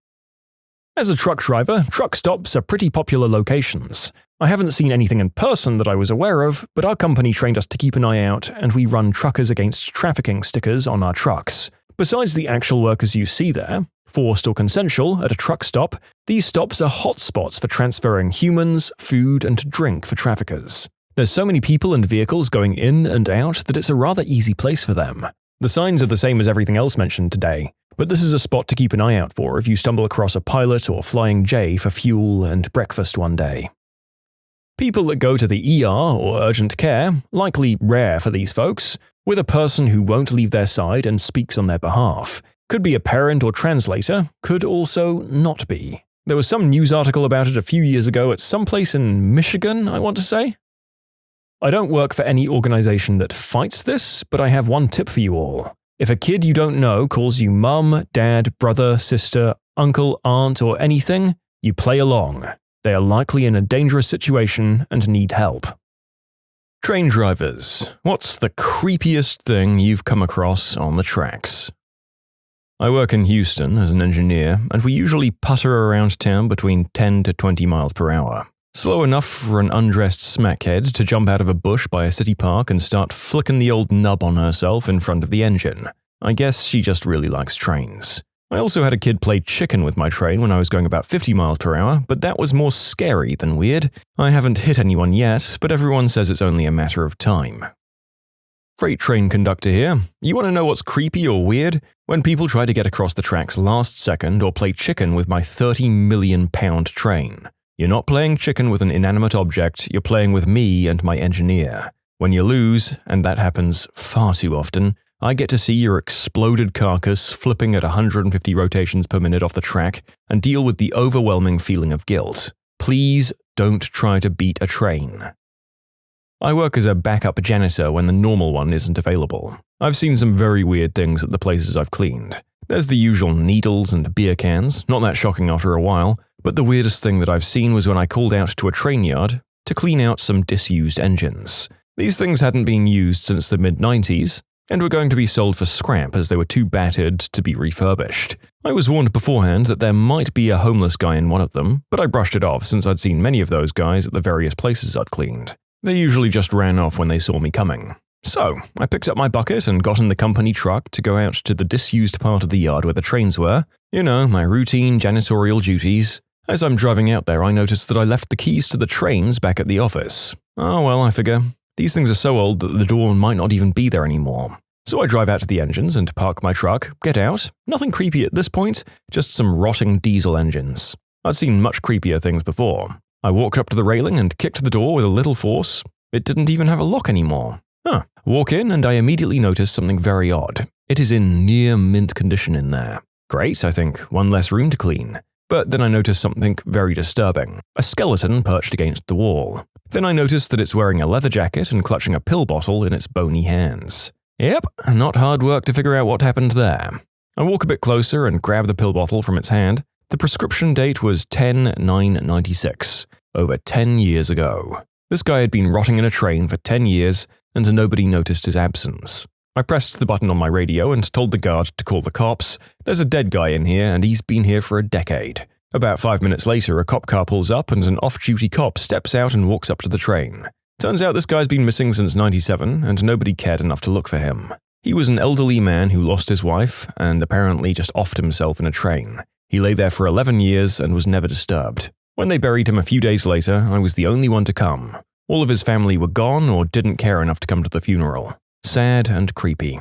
S1: As a truck driver, truck stops are pretty popular locations. I haven't seen anything in person that I was aware of, but our company trained us to keep an eye out, and we run truckers against trafficking stickers on our trucks. Besides the actual workers you see there, forced or consensual, at a truck stop, these stops are hotspots for transferring humans, food, and drink for traffickers. There's so many people and vehicles going in and out that it's a rather easy place for them. The signs are the same as everything else mentioned today, but this is a spot to keep an eye out for if you stumble across a pilot or flying J for fuel and breakfast one day. People that go to the ER or urgent care, likely rare for these folks, with a person who won't leave their side and speaks on their behalf. Could be a parent or translator, could also not be. There was some news article about it a few years ago at some place in Michigan, I want to say. I don't work for any organization that fights this, but I have one tip for you all. If a kid you don't know calls you mum, dad, brother, sister, uncle, aunt, or anything, you play along. They are likely in a dangerous situation and need help. Train drivers. What's the creepiest thing you've come across on the tracks? I work in Houston as an engineer, and we usually putter around town between 10 to 20 miles per hour. Slow enough for an undressed smackhead to jump out of a bush by a city park and start flicking the old nub on herself in front of the engine. I guess she just really likes trains. I also had a kid play chicken with my train when I was going about 50 miles per hour, but that was more scary than weird. I haven't hit anyone yet, but everyone says it's only a matter of time. Freight train conductor here. You want to know what's creepy or weird? When people try to get across the tracks last second or play chicken with my 30 million pound train. You're not playing chicken with an inanimate object, you're playing with me and my engineer. When you lose, and that happens far too often, I get to see your exploded carcass flipping at 150 rotations per minute off the track and deal with the overwhelming feeling of guilt. Please don't try to beat a train. I work as a backup janitor when the normal one isn't available. I've seen some very weird things at the places I've cleaned. There's the usual needles and beer cans, not that shocking after a while, but the weirdest thing that I've seen was when I called out to a train yard to clean out some disused engines. These things hadn't been used since the mid-90s, and were going to be sold for scrap as they were too battered to be refurbished. I was warned beforehand that there might be a homeless guy in one of them, but I brushed it off since I'd seen many of those guys at the various places I'd cleaned. They usually just ran off when they saw me coming. So, I picked up my bucket and got in the company truck to go out to the disused part of the yard where the trains were. You know, my routine janitorial duties. As I'm driving out there, I noticed that I left the keys to the trains back at the office. Oh well, I figure. These things are so old that the door might not even be there anymore. So I drive out to the engines and park my truck, get out. Nothing creepy at this point, just some rotting diesel engines. I'd seen much creepier things before. I walked up to the railing and kicked the door with a little force. It didn't even have a lock anymore. Walk in and I immediately notice something very odd. It is in near mint condition in there. Great, I think, one less room to clean. But then I notice something very disturbing. A skeleton perched against the wall. Then I notice that it's wearing a leather jacket and clutching a pill bottle in its bony hands. Yep, not hard work to figure out what happened there. I walk a bit closer and grab the pill bottle from its hand. The prescription date was 10/9/96, over 10 years ago. This guy had been rotting in a train for 10 years, and nobody noticed his absence. I pressed the button on my radio and told the guard to call the cops. There's a dead guy in here, and he's been here for a decade. About 5 minutes later, a cop car pulls up, and an off-duty cop steps out and walks up to the train. Turns out this guy's been missing since 97, and nobody cared enough to look for him. He was an elderly man who lost his wife, and apparently just offed himself in a train. He lay there for 11 years and was never disturbed. When they buried him a few days later, I was the only one to come. All of his family were gone or didn't care enough to come to the funeral. Sad and creepy.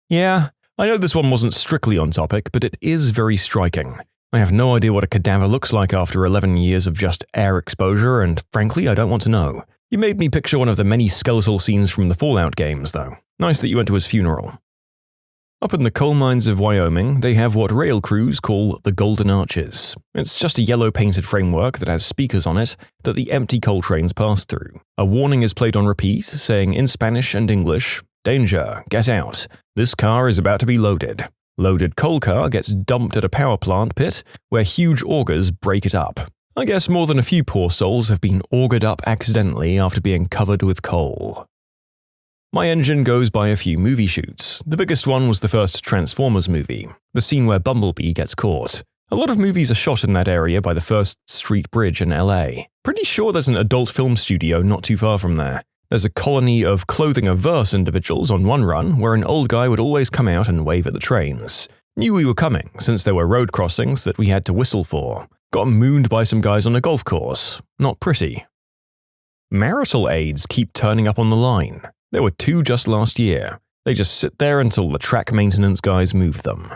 S1: Yeah, I know this one wasn't strictly on topic, but it is very striking. I have no idea what a cadaver looks like after 11 years of just air exposure, and frankly, I don't want to know. You made me picture one of the many skeletal scenes from the Fallout games, though. Nice that you went to his funeral. Up in the coal mines of Wyoming, they have what rail crews call the Golden Arches. It's just a yellow painted framework that has speakers on it that the empty coal trains pass through. A warning is played on repeat, saying in Spanish and English, "Danger, get out. This car is about to be loaded." Loaded coal car gets dumped at a power plant pit where huge augers break it up. I guess more than a few poor souls have been augured up accidentally after being covered with coal. My engine goes by a few movie shoots. The biggest one was the first Transformers movie, the scene where Bumblebee gets caught. A lot of movies are shot in that area by the First Street Bridge in LA. Pretty sure there's an adult film studio not too far from there. There's a colony of clothing-averse individuals on one run where an old guy would always come out and wave at the trains. Knew we were coming since there were road crossings that we had to whistle for. Got mooned by some guys on a golf course. Not pretty. Marital aids keep turning up on the line. There were 2 just last year. They just sit there until the track maintenance guys move them.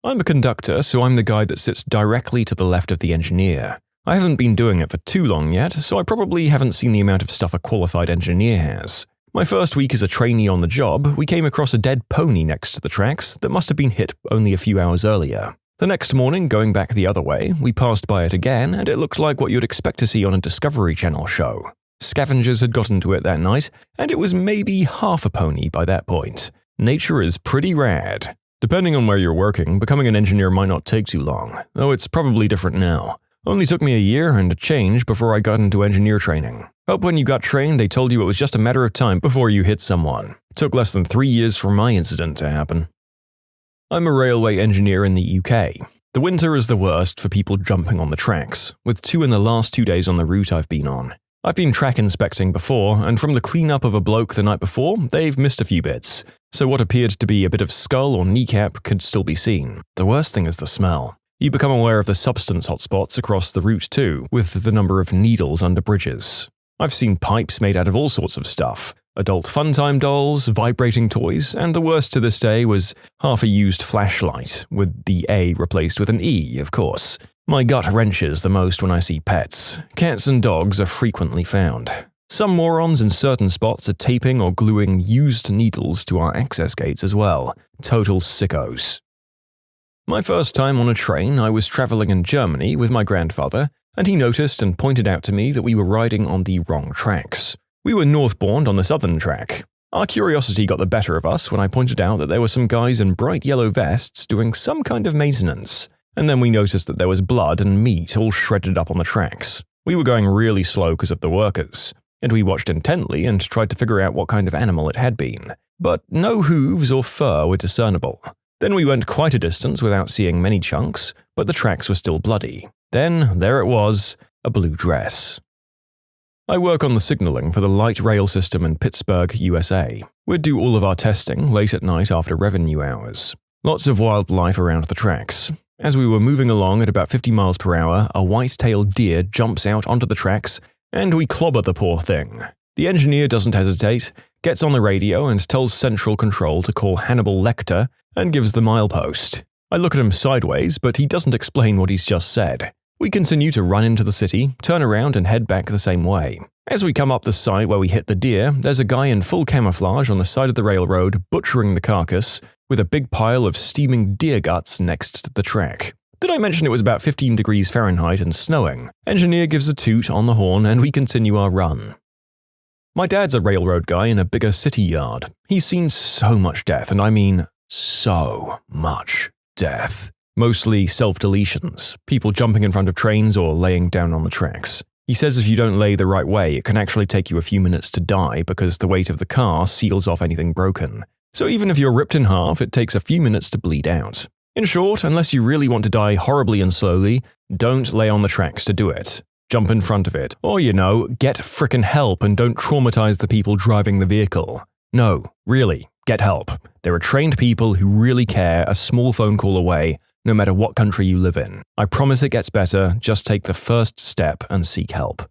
S1: I'm a conductor, so I'm the guy that sits directly to the left of the engineer. I haven't been doing it for too long yet, so I probably haven't seen the amount of stuff a qualified engineer has. My first week as a trainee on the job, we came across a dead pony next to the tracks that must have been hit only a few hours earlier. The next morning, going back the other way, we passed by it again, and it looked like what you'd expect to see on a Discovery Channel show. Scavengers had gotten to it that night, and it was maybe half a pony by that point. Nature is pretty rad. Depending on where you're working, becoming an engineer might not take too long, though it's probably different now. Only took me a year and a change before I got into engineer training. Hope when you got trained they told you it was just a matter of time before you hit someone. Took less than 3 years for my incident to happen. I'm a railway engineer in the UK. The winter is the worst for people jumping on the tracks, with 2 in the last 2 days on the route I've been on. I've been track inspecting before, and from the cleanup of a bloke the night before, they've missed a few bits, so what appeared to be a bit of skull or kneecap could still be seen. The worst thing is the smell. You become aware of the substance hotspots across the route too, with the number of needles under bridges. I've seen pipes made out of all sorts of stuff. Adult fun-time dolls, vibrating toys, and the worst to this day was half a used flashlight, with the A replaced with an E, of course. My gut wrenches the most when I see pets. Cats and dogs are frequently found. Some morons in certain spots are taping or gluing used needles to our access gates as well. Total sickos. My first time on a train, I was traveling in Germany with my grandfather, and he noticed and pointed out to me that we were riding on the wrong tracks. We were northbound on the southern track. Our curiosity got the better of us when I pointed out that there were some guys in bright yellow vests doing some kind of maintenance. And then we noticed that there was blood and meat all shredded up on the tracks. We were going really slow because of the workers, and we watched intently and tried to figure out what kind of animal it had been. But no hooves or fur were discernible. Then we went quite a distance without seeing many chunks, but the tracks were still bloody. Then, there it was, a blue dress. I work on the signaling for the light rail system in Pittsburgh, USA. We'd do all of our testing late at night after revenue hours. Lots of wildlife around the tracks. As we were moving along at about 50 miles per hour, a white-tailed deer jumps out onto the tracks, and we clobber the poor thing. The engineer doesn't hesitate, gets on the radio and tells Central Control to call Hannibal Lecter and gives the milepost. I look at him sideways, but he doesn't explain what he's just said. We continue to run into the city, turn around and head back the same way. As we come up the site where we hit the deer, there's a guy in full camouflage on the side of the railroad butchering the carcass with a big pile of steaming deer guts next to the track. Did I mention it was about 15 degrees Fahrenheit and snowing? Engineer gives a toot on the horn and we continue our run. My dad's a railroad guy in a bigger city yard. He's seen so much death, and I mean so much death. Mostly self-deletions, people jumping in front of trains or laying down on the tracks. He says if you don't lay the right way, it can actually take you a few minutes to die because the weight of the car seals off anything broken. So even if you're ripped in half, it takes a few minutes to bleed out. In short, unless you really want to die horribly and slowly, don't lay on the tracks to do it. Jump in front of it. Or, get frickin' help and don't traumatize the people driving the vehicle. No, really, get help. There are trained people who really care a small phone call away, no matter what country you live in. I promise it gets better, just take the first step and seek help.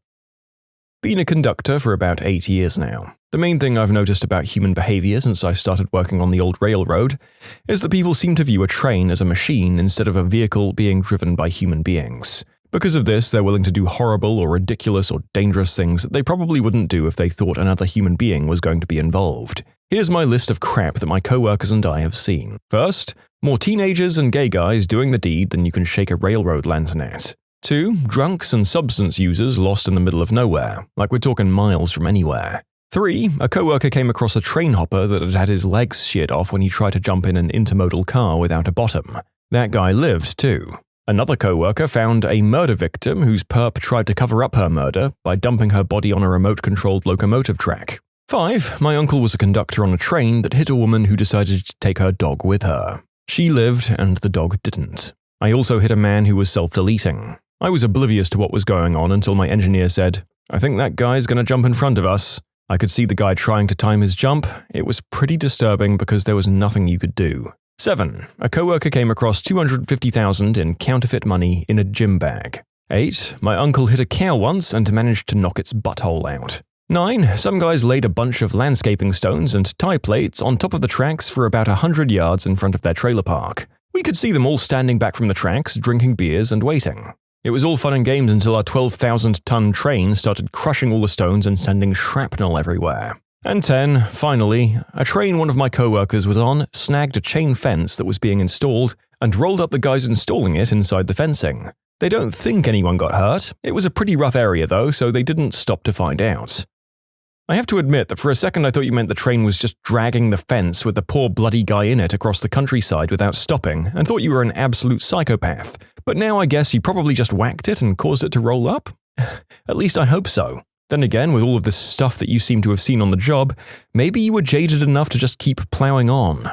S1: Been a conductor for about 8 years now. The main thing I've noticed about human behavior since I started working on the old railroad is that people seem to view a train as a machine instead of a vehicle being driven by human beings. Because of this, they're willing to do horrible or ridiculous or dangerous things that they probably wouldn't do if they thought another human being was going to be involved. Here's my list of crap that my coworkers and I have seen. First, more teenagers and gay guys doing the deed than you can shake a railroad lantern at. 2, drunks and substance users lost in the middle of nowhere, like we're talking miles from anywhere. 3, a coworker came across a train hopper that had had his legs sheared off when he tried to jump in an intermodal car without a bottom. That guy lived too. Another coworker found a murder victim whose perp tried to cover up her murder by dumping her body on a remote-controlled locomotive track. 5, my uncle was a conductor on a train that hit a woman who decided to take her dog with her. She lived and the dog didn't. I also hit a man who was self-deleting. I was oblivious to what was going on until my engineer said, "I think that guy's gonna jump in front of us." I could see the guy trying to time his jump. It was pretty disturbing because there was nothing you could do. 7, a coworker came across $250,000 in counterfeit money in a gym bag. 8, my uncle hit a cow once and managed to knock its butthole out. 9, some guys laid a bunch of landscaping stones and tie plates on top of the tracks for about 100 yards in front of their trailer park. We could see them all standing back from the tracks, drinking beers and waiting. It was all fun and games until our 12,000-ton train started crushing all the stones and sending shrapnel everywhere. And 10, finally, a train one of my coworkers was on snagged a chain fence that was being installed and rolled up the guys installing it inside the fencing. They don't think anyone got hurt. It was a pretty rough area though, so they didn't stop to find out. I have to admit that for a second I thought you meant the train was just dragging the fence with the poor bloody guy in it across the countryside without stopping, and thought you were an absolute psychopath. But now I guess you probably just whacked it and caused it to roll up? At least I hope so. Then again, with all of this stuff that you seem to have seen on the job, maybe you were jaded enough to just keep plowing on.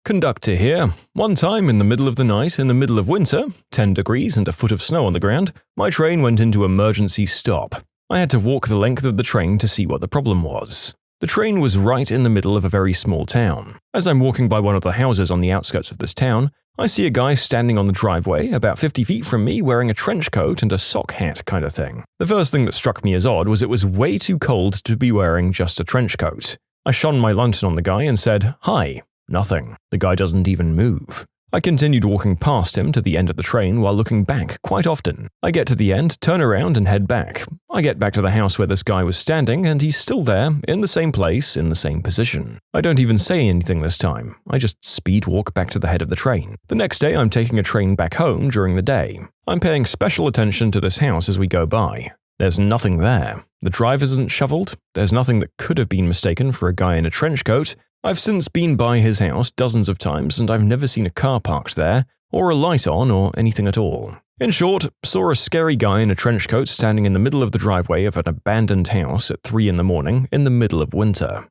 S1: Conductor here. One time in the middle of the night, in the middle of winter, 10 degrees and a foot of snow on the ground, my train went into emergency stop. I had to walk the length of the train to see what the problem was. The train was right in the middle of a very small town. As I'm walking by one of the houses on the outskirts of this town, I see a guy standing on the driveway about 50 feet from me wearing a trench coat and a sock hat kind of thing. The first thing that struck me as odd was it was way too cold to be wearing just a trench coat. I shone my lantern on the guy and said, "Hi." Nothing. The guy doesn't even move. I continued walking past him to the end of the train while looking back quite often. I get to the end, turn around and head back. I get back to the house where this guy was standing and he's still there, in the same place, in the same position. I don't even say anything this time. I just speed walk back to the head of the train. The next day I'm taking a train back home during the day. I'm paying special attention to this house as we go by. There's nothing there. The drive isn't shoveled. There's nothing that could have been mistaken for a guy in a trench coat. I've since been by his house dozens of times and I've never seen a car parked there, or a light on, or anything at all. In short, saw a scary guy in a trench coat standing in the middle of the driveway of an abandoned house at 3 in the morning in the middle of winter.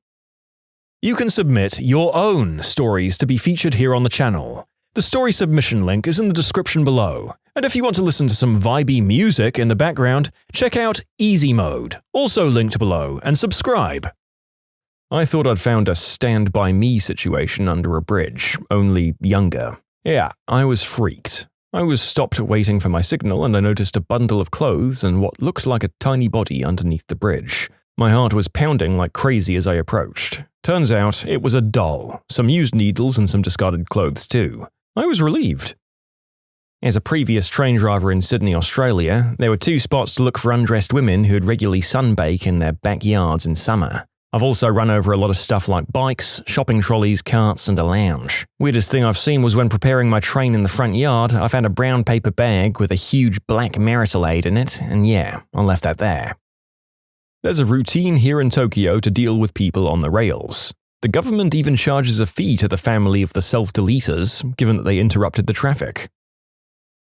S1: You can submit your own stories to be featured here on the channel. The story submission link is in the description below. And if you want to listen to some vibey music in the background, check out easymode, also linked below, and subscribe. I thought I'd found a Stand By Me situation under a bridge, only younger. Yeah, I was freaked. I was stopped waiting for my signal and I noticed a bundle of clothes and what looked like a tiny body underneath the bridge. My heart was pounding like crazy as I approached. Turns out it was a doll, some used needles and some discarded clothes too. I was relieved. As a previous train driver in Sydney, Australia, there were 2 spots to look for undressed women who'd regularly sunbake in their backyards in summer. I've also run over a lot of stuff like bikes, shopping trolleys, carts, and a lounge. Weirdest thing I've seen was when preparing my train in the front yard, I found a brown paper bag with a huge black marital aid in it, and yeah, I left that there. There's a routine here in Tokyo to deal with people on the rails. The government even charges a fee to the family of the self-deleters, given that they interrupted the traffic.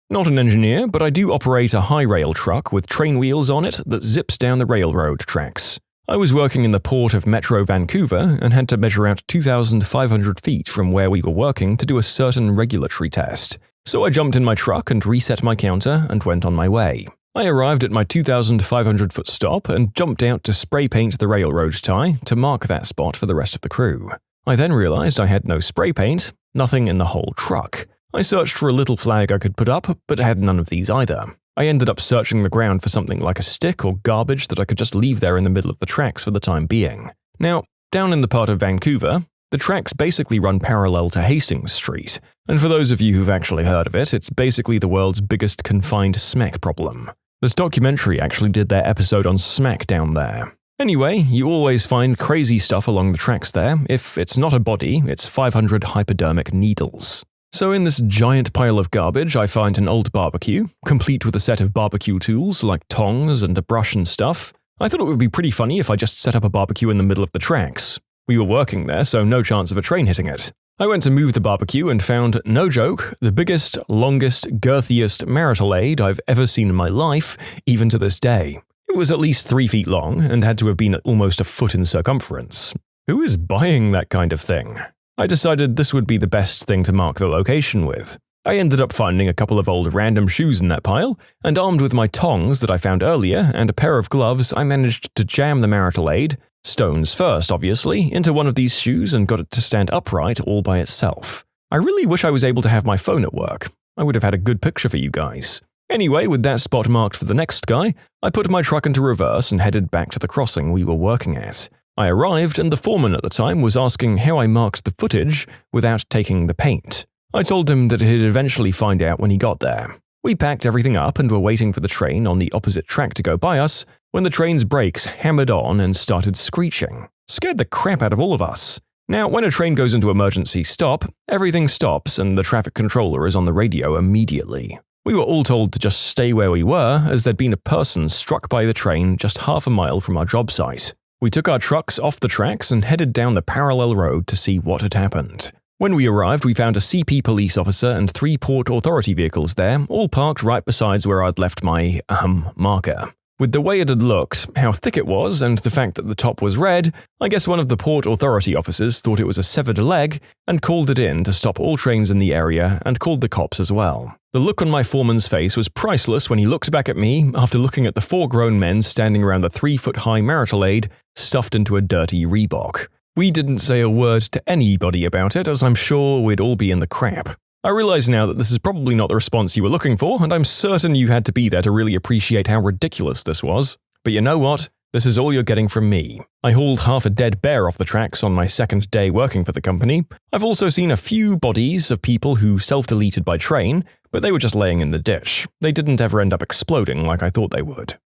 S1: Not an engineer, but I do operate a high rail truck with train wheels on it that zips down the railroad tracks. I was working in the port of Metro Vancouver and had to measure out 2,500 feet from where we were working to do a certain regulatory test. So I jumped in my truck and reset my counter and went on my way. I arrived at my 2,500-foot stop and jumped out to spray paint the railroad tie to mark that spot for the rest of the crew. I then realized I had no spray paint, nothing in the whole truck. I searched for a little flag I could put up, but had none of these either. I ended up searching the ground for something like a stick or garbage that I could just leave there in the middle of the tracks for the time being. Now, down in the part of Vancouver, the tracks basically run parallel to Hastings Street, and for those of you who've actually heard of it, it's basically the world's biggest confined smeg problem. This documentary actually did their episode on smack down there. Anyway, you always find crazy stuff along the tracks there. If it's not a body, it's 500 hypodermic needles. So in this giant pile of garbage, I find an old barbecue, complete with a set of barbecue tools like tongs and a brush and stuff. I thought it would be pretty funny if I just set up a barbecue in the middle of the tracks. We were working there, so no chance of a train hitting it. I went to move the barbecue and found, no joke, the biggest, longest, girthiest marital aid I've ever seen in my life, even to this day. It was at least 3 feet long and had to have been almost a foot in circumference. Who is buying that kind of thing? I decided this would be the best thing to mark the location with. I ended up finding a couple of old random shoes in that pile, and armed with my tongs that I found earlier and a pair of gloves, I managed to jam the marital aid, stones first obviously, into one of these shoes and got it to stand upright all by itself. I really wish I was able to have my phone at work. I would have had a good picture for you guys. Anyway, with that spot marked for the next guy, I put my truck into reverse and headed back to the crossing we were working at. I arrived and the foreman at the time was asking how I marked the footage without taking the paint. I told him that he'd eventually find out when he got there. We packed everything up and were waiting for the train on the opposite track to go by us when the train's brakes hammered on and started screeching. Scared the crap out of all of us. Now, when a train goes into emergency stop, everything stops and the traffic controller is on the radio immediately. We were all told to just stay where we were as there'd been a person struck by the train just half a mile from our job site. We took our trucks off the tracks and headed down the parallel road to see what had happened. When we arrived, we found a CP police officer and 3 Port Authority vehicles there, all parked right beside where I'd left my, marker. With the way it had looked, how thick it was, and the fact that the top was red, I guess one of the Port Authority officers thought it was a severed leg and called it in to stop all trains in the area and called the cops as well. The look on my foreman's face was priceless when he looked back at me after looking at the 4 grown men standing around the 3-foot-high marital aid stuffed into a dirty Reebok. We didn't say a word to anybody about it, as I'm sure we'd all be in the crap. I realize now that this is probably not the response you were looking for, and I'm certain you had to be there to really appreciate how ridiculous this was. But you know what? This is all you're getting from me. I hauled half a dead bear off the tracks on my second day working for the company. I've also seen a few bodies of people who self-deleted by train, but they were just laying in the ditch. They didn't ever end up exploding like I thought they would.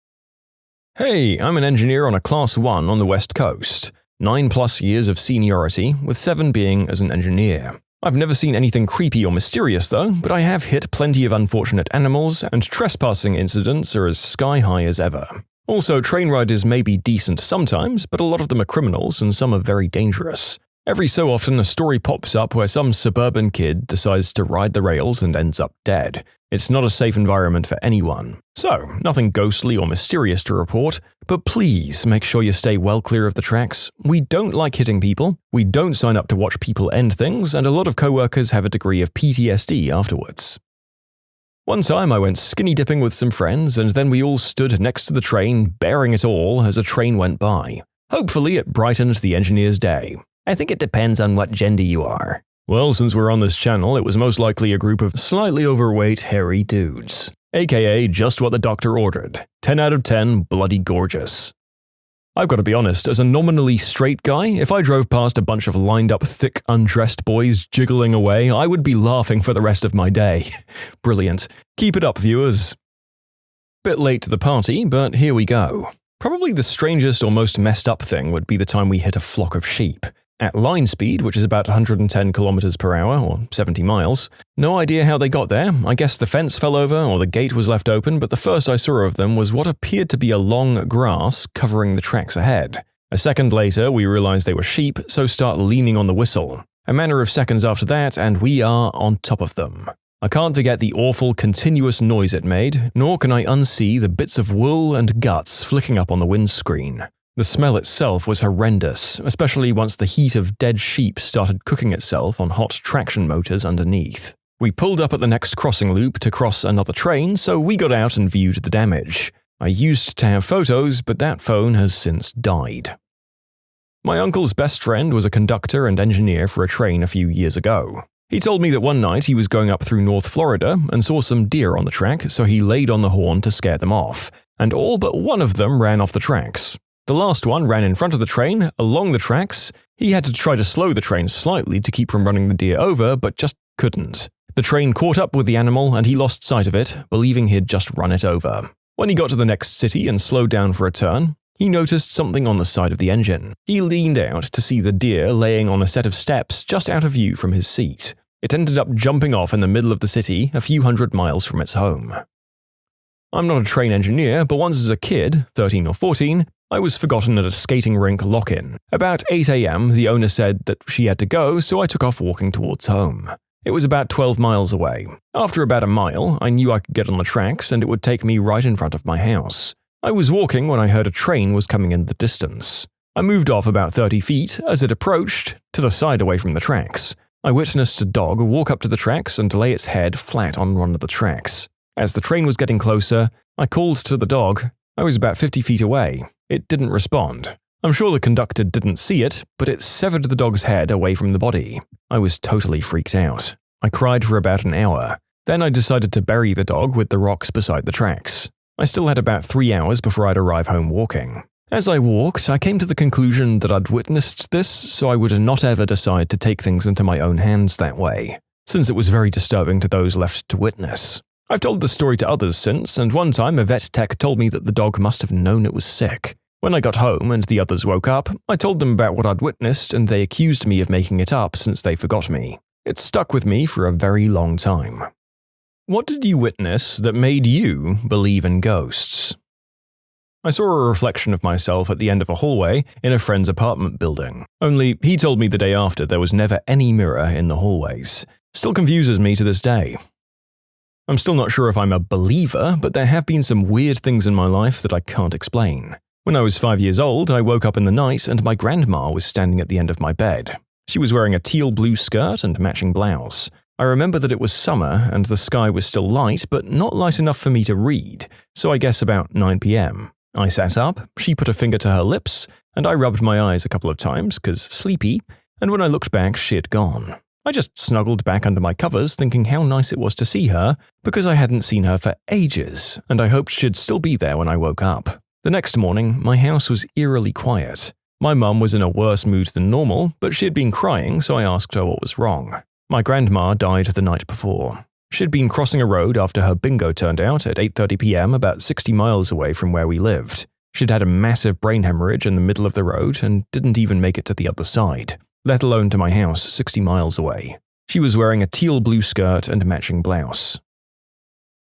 S1: Hey, I'm an engineer on a Class 1 on the West Coast. 9+ years of seniority, with 7 being as an engineer. I've never seen anything creepy or mysterious though, but I have hit plenty of unfortunate animals, and trespassing incidents are as sky-high as ever. Also, train riders may be decent sometimes, but a lot of them are criminals and some are very dangerous. Every so often a story pops up where some suburban kid decides to ride the rails and ends up dead. It's not a safe environment for anyone. So, nothing ghostly or mysterious to report, but please make sure you stay well clear of the tracks. We don't like hitting people, we don't sign up to watch people end things, and a lot of coworkers have a degree of PTSD afterwards. One time I went skinny dipping with some friends, and then we all stood next to the train, bearing it all as a train went by. Hopefully it brightened the engineer's day. I think it depends on what gender you are. Well, since we're on this channel, it was most likely a group of slightly overweight, hairy dudes. AKA just what the doctor ordered. 10 out of 10, bloody gorgeous. I've got to be honest, as a nominally straight guy, if I drove past a bunch of lined-up, thick, undressed boys jiggling away, I would be laughing for the rest of my day. Brilliant. Keep it up, viewers. Bit late to the party, but here we go. Probably the strangest or most messed up thing would be the time we hit a flock of sheep. At line speed, which is about 110 kilometers per hour, or 70 miles. No idea how they got there. I guess the fence fell over or the gate was left open, but the first I saw of them was what appeared to be a long grass covering the tracks ahead. A second later, we realized they were sheep, so start leaning on the whistle. A matter of seconds after that, and we are on top of them. I can't forget the awful, continuous noise it made, nor can I unsee the bits of wool and guts flicking up on the windscreen. The smell itself was horrendous, especially once the heat of dead sheep started cooking itself on hot traction motors underneath. We pulled up at the next crossing loop to cross another train, so we got out and viewed the damage. I used to have photos, but that phone has since died. My uncle's best friend was a conductor and engineer for a train a few years ago. He told me that one night he was going up through North Florida and saw some deer on the track, so he laid on the horn to scare them off, and all but one of them ran off the tracks. The last one ran in front of the train, along the tracks. He had to try to slow the train slightly to keep from running the deer over, but just couldn't. The train caught up with the animal and he lost sight of it, believing he'd just run it over. When he got to the next city and slowed down for a turn, He noticed something on the side of the engine. He leaned out to see the deer laying on a set of steps just out of view from his seat. It ended up jumping off in the middle of the city, a few hundred miles from its home. I'm not a train engineer, but once as a kid, 13 or 14, I was forgotten at a skating rink lock-in. About 8 a.m., the owner said that she had to go, so I took off walking towards home. It was about 12 miles away. After about a mile, I knew I could get on the tracks and it would take me right in front of my house. I was walking when I heard a train was coming in the distance. I moved off about 30 feet as it approached, to the side away from the tracks. I witnessed a dog walk up to the tracks and lay its head flat on one of the tracks. As the train was getting closer, I called to the dog. I was about 50 feet away. It didn't respond. I'm sure the conductor didn't see it, but it severed the dog's head away from the body. I was totally freaked out. I cried for about an hour. Then I decided to bury the dog with the rocks beside the tracks. I still had about 3 hours before I'd arrive home walking. As I walked, I came to the conclusion that I'd witnessed this, so I would not ever decide to take things into my own hands that way, since it was very disturbing to those left to witness. I've told the story to others since, and one time a vet tech told me that the dog must have known it was sick. When I got home and the others woke up, I told them about what I'd witnessed and they accused me of making it up since they forgot me. It stuck with me for a very long time. What did you witness that made you believe in ghosts? I saw a reflection of myself at the end of a hallway in a friend's apartment building. Only he told me the day after there was never any mirror in the hallways. Still confuses me to this day. I'm still not sure if I'm a believer, but there have been some weird things in my life that I can't explain. When I was 5 years old, I woke up in the night and my grandma was standing at the end of my bed. She was wearing a teal blue skirt and matching blouse. I remember that it was summer and the sky was still light, but not light enough for me to read, so I guess about 9 p.m. I sat up, she put a finger to her lips, and I rubbed my eyes a couple of times, 'cause sleepy, and when I looked back, she had gone. I just snuggled back under my covers thinking how nice it was to see her, because I hadn't seen her for ages, and I hoped she'd still be there when I woke up. The next morning, my house was eerily quiet. My mum was in a worse mood than normal, but she had been crying, so I asked her what was wrong. My grandma died the night before. She'd been crossing a road after her bingo turned out at 8:30 p.m. about 60 miles away from where we lived. She'd had a massive brain hemorrhage in the middle of the road and didn't even make it to the other side, let alone to my house 60 miles away. She was wearing a teal blue skirt and matching blouse.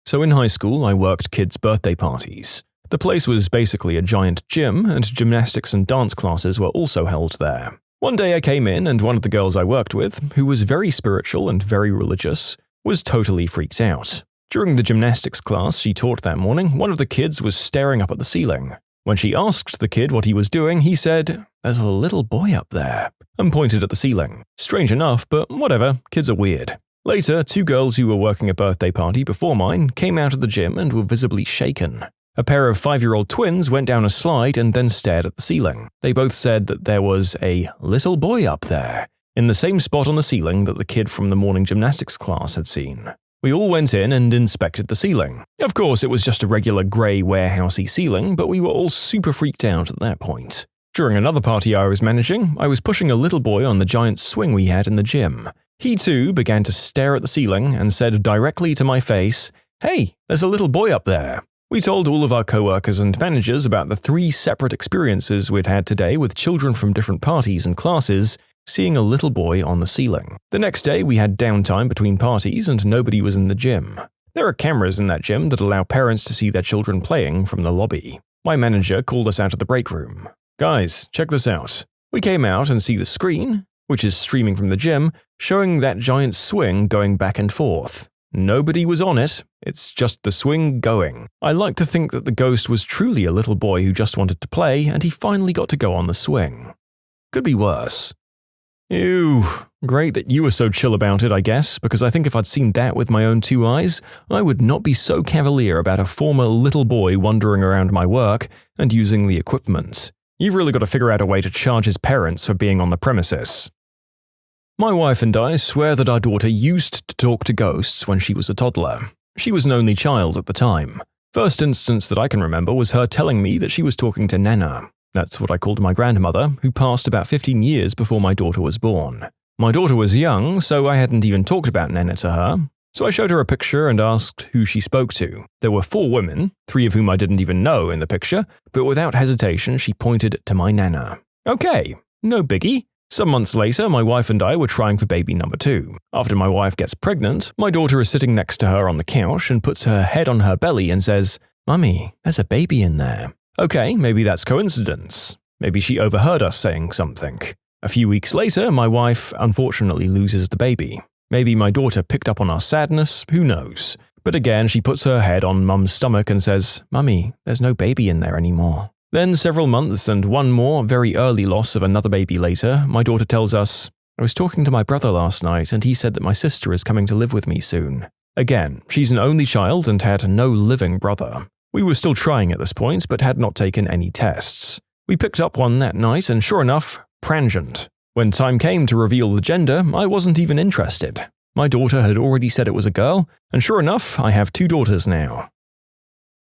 S1: So in high school, I worked kids' birthday parties. The place was basically a giant gym, and gymnastics and dance classes were also held there. One day I came in, and one of the girls I worked with, who was very spiritual and very religious, was totally freaked out. During the gymnastics class she taught that morning, one of the kids was staring up at the ceiling. When she asked the kid what he was doing, he said, "There's a little boy up there," and pointed at the ceiling. Strange enough, but whatever, kids are weird. Later, 2 girls who were working a birthday party before mine came out of the gym and were visibly shaken. A pair of 5-year-old twins went down a slide and then stared at the ceiling. They both said that there was a little boy up there, in the same spot on the ceiling that the kid from the morning gymnastics class had seen. We all went in and inspected the ceiling. Of course, it was just a regular grey warehousey ceiling, but we were all super freaked out at that point. During another party I was managing, I was pushing a little boy on the giant swing we had in the gym. He too began to stare at the ceiling and said directly to my face, "Hey, there's a little boy up there." We told all of our co-workers and managers about the 3 separate experiences we'd had today with children from different parties and classes, seeing a little boy on the ceiling. The next day we had downtime between parties and nobody was in the gym. There are cameras in that gym that allow parents to see their children playing from the lobby. My manager called us out of the break room. "Guys, check this out." We came out and see the screen, which is streaming from the gym, showing that giant swing going back and forth. Nobody was on it, it's just the swing going. I like to think that the ghost was truly a little boy who just wanted to play and he finally got to go on the swing. Could be worse. Ew, great that you were so chill about it, I guess, because I think if I'd seen that with my own 2 eyes, I would not be so cavalier about a former little boy wandering around my work and using the equipment. You've really got to figure out a way to charge his parents for being on the premises. My wife and I swear that our daughter used to talk to ghosts when she was a toddler. She was an only child at the time. First instance that I can remember was her telling me that she was talking to Nana. That's what I called my grandmother, who passed about 15 years before my daughter was born. My daughter was young, so I hadn't even talked about Nana to her. So I showed her a picture and asked who she spoke to. There were 4 women, 3 of whom I didn't even know in the picture, but without hesitation she pointed to my nana. Okay, no biggie. Some months later, my wife and I were trying for baby number 2. After my wife gets pregnant, my daughter is sitting next to her on the couch and puts her head on her belly and says, "Mummy, there's a baby in there." Okay, maybe that's coincidence. Maybe she overheard us saying something. A few weeks later, my wife unfortunately loses the baby. Maybe my daughter picked up on our sadness, who knows. But again, she puts her head on Mum's stomach and says, "Mummy, there's no baby in there anymore." Then several months and one more very early loss of another baby later, my daughter tells us, "I was talking to my brother last night and he said that my sister is coming to live with me soon." Again, she's an only child and had no living brother. We were still trying at this point, but had not taken any tests. We picked up one that night and sure enough, transient. When time came to reveal the gender, I wasn't even interested. My daughter had already said it was a girl, and sure enough, I have 2 daughters now.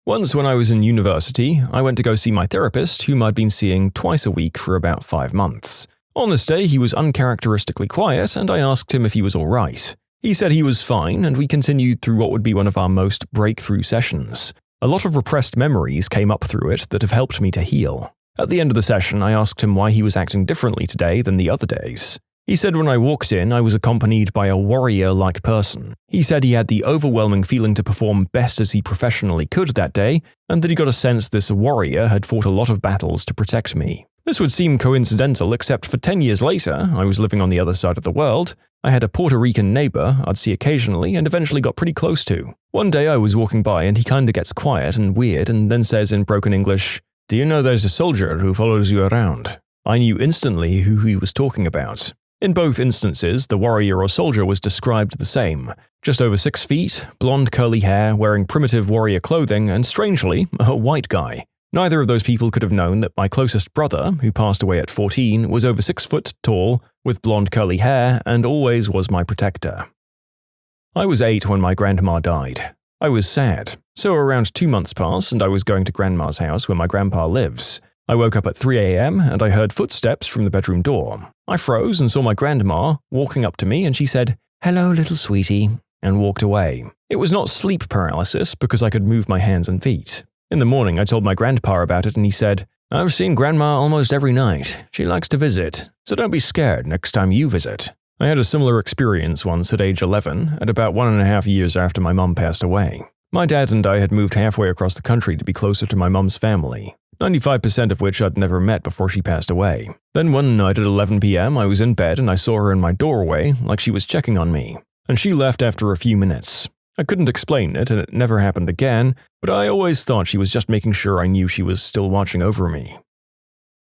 S1: Once when I was in university, I went to go see my therapist, whom I'd been seeing twice a week for about 5 months. On this day, he was uncharacteristically quiet, and I asked him if he was all right. He said he was fine, and we continued through what would be one of our most breakthrough sessions. A lot of repressed memories came up through it that have helped me to heal. At the end of the session, I asked him why he was acting differently today than the other days. He said when I walked in, I was accompanied by a warrior-like person. He said he had the overwhelming feeling to perform best as he professionally could that day, and that he got a sense this warrior had fought a lot of battles to protect me. This would seem coincidental, except for 10 years later, I was living on the other side of the world. I had a Puerto Rican neighbor I'd see occasionally and eventually got pretty close to. One day I was walking by and he kinda gets quiet and weird and then says in broken English, "Do you know there's a soldier who follows you around?" I knew instantly who he was talking about. In both instances, the warrior or soldier was described the same. Just over 6 feet, blonde curly hair, wearing primitive warrior clothing, and strangely, a white guy. Neither of those people could have known that my closest brother, who passed away at 14, was over 6 foot tall, with blonde curly hair, and always was my protector. I was 8 when my grandma died. I was sad. So around 2 months passed and I was going to grandma's house where my grandpa lives. I woke up at 3 a.m. and I heard footsteps from the bedroom door. I froze and saw my grandma walking up to me and she said, "Hello, little sweetie," and walked away. It was not sleep paralysis because I could move my hands and feet. In the morning, I told my grandpa about it and he said, "I've seen Grandma almost every night. She likes to visit, so don't be scared next time you visit." I had a similar experience once at age 11, at about 1.5 years after my mum passed away. My dad and I had moved halfway across the country to be closer to my mum's family, 95% of which I'd never met before she passed away. Then one night at 11 p.m. I was in bed and I saw her in my doorway like she was checking on me, and she left after a few minutes. I couldn't explain it and it never happened again, but I always thought she was just making sure I knew she was still watching over me.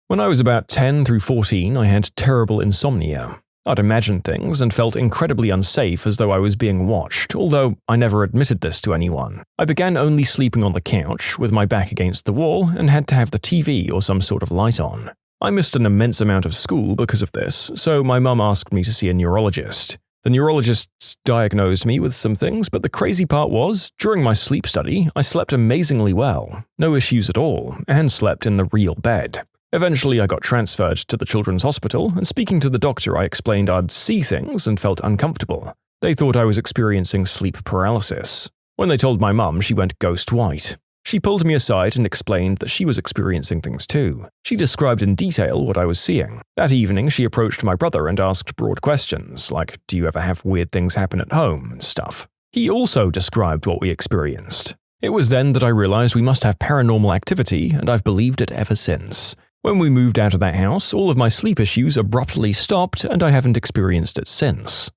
S1: When I was about 10 through 14, I had terrible insomnia. I'd imagine things and felt incredibly unsafe as though I was being watched, although I never admitted this to anyone. I began only sleeping on the couch with my back against the wall and had to have the TV or some sort of light on. I missed an immense amount of school because of this, so my mum asked me to see a neurologist. The neurologists diagnosed me with some things, but the crazy part was, during my sleep study, I slept amazingly well, no issues at all, and slept in the real bed. Eventually, I got transferred to the children's hospital, and speaking to the doctor, I explained I'd see things and felt uncomfortable. They thought I was experiencing sleep paralysis. When they told my mum, she went ghost white. She pulled me aside and explained that she was experiencing things too. She described in detail what I was seeing. That evening, she approached my brother and asked broad questions, like, "Do you ever have weird things happen at home?" and stuff. He also described what we experienced. It was then that I realized we must have paranormal activity, and I've believed it ever since. When we moved out of that house, all of my sleep issues abruptly stopped and I haven't experienced it since.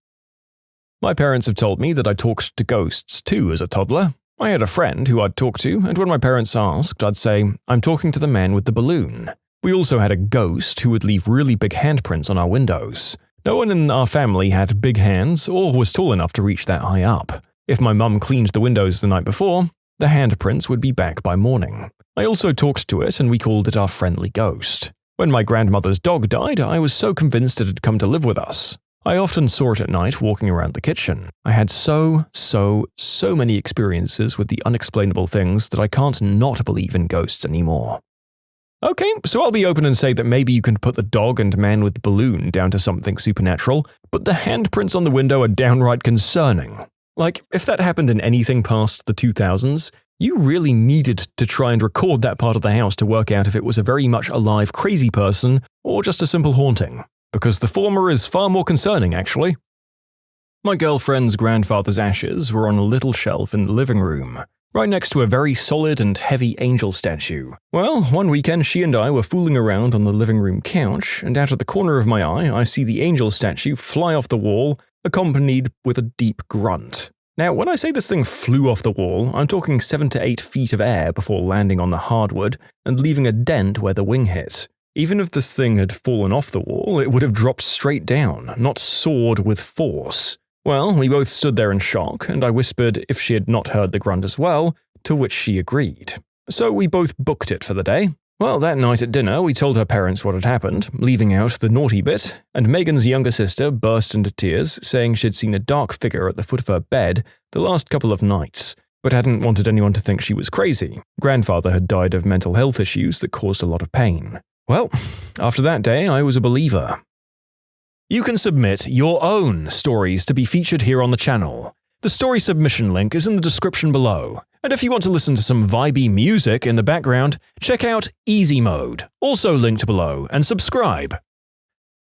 S1: My parents have told me that I talked to ghosts too as a toddler. I had a friend who I'd talk to, and when my parents asked, I'd say, "I'm talking to the man with the balloon." We also had a ghost who would leave really big handprints on our windows. No one in our family had big hands or was tall enough to reach that high up. If my mum cleaned the windows the night before, the handprints would be back by morning. I also talked to it and we called it our friendly ghost. When my grandmother's dog died, I was so convinced it had come to live with us. I often saw it at night walking around the kitchen. I had so many experiences with the unexplainable things that I can't not believe in ghosts anymore. Okay, so I'll be open and say that maybe you can put the dog and man with the balloon down to something supernatural, but the handprints on the window are downright concerning. Like, if that happened in anything past the 2000s, you really needed to try and record that part of the house to work out if it was a very much alive crazy person or just a simple haunting, because the former is far more concerning, actually. My girlfriend's grandfather's ashes were on a little shelf in the living room, right next to a very solid and heavy angel statue. Well, one weekend she and I were fooling around on the living room couch, and out of the corner of my eye I see the angel statue fly off the wall, accompanied with a deep grunt. Now, when I say this thing flew off the wall, I'm talking 7 to 8 feet of air before landing on the hardwood and leaving a dent where the wing hit. Even if this thing had fallen off the wall, it would have dropped straight down, not soared with force. Well, we both stood there in shock, and I whispered if she had not heard the grunt as well, to which she agreed. So we both booked it for the day. Well, that night at dinner, we told her parents what had happened, leaving out the naughty bit, and Megan's younger sister burst into tears, saying she'd seen a dark figure at the foot of her bed the last couple of nights, but hadn't wanted anyone to think she was crazy. Grandfather had died of mental health issues that caused a lot of pain. Well, after that day, I was a believer. You can submit your own stories to be featured here on the channel. The story submission link is in the description below. And if you want to listen to some vibey music in the background, check out easymode, also linked below, and subscribe.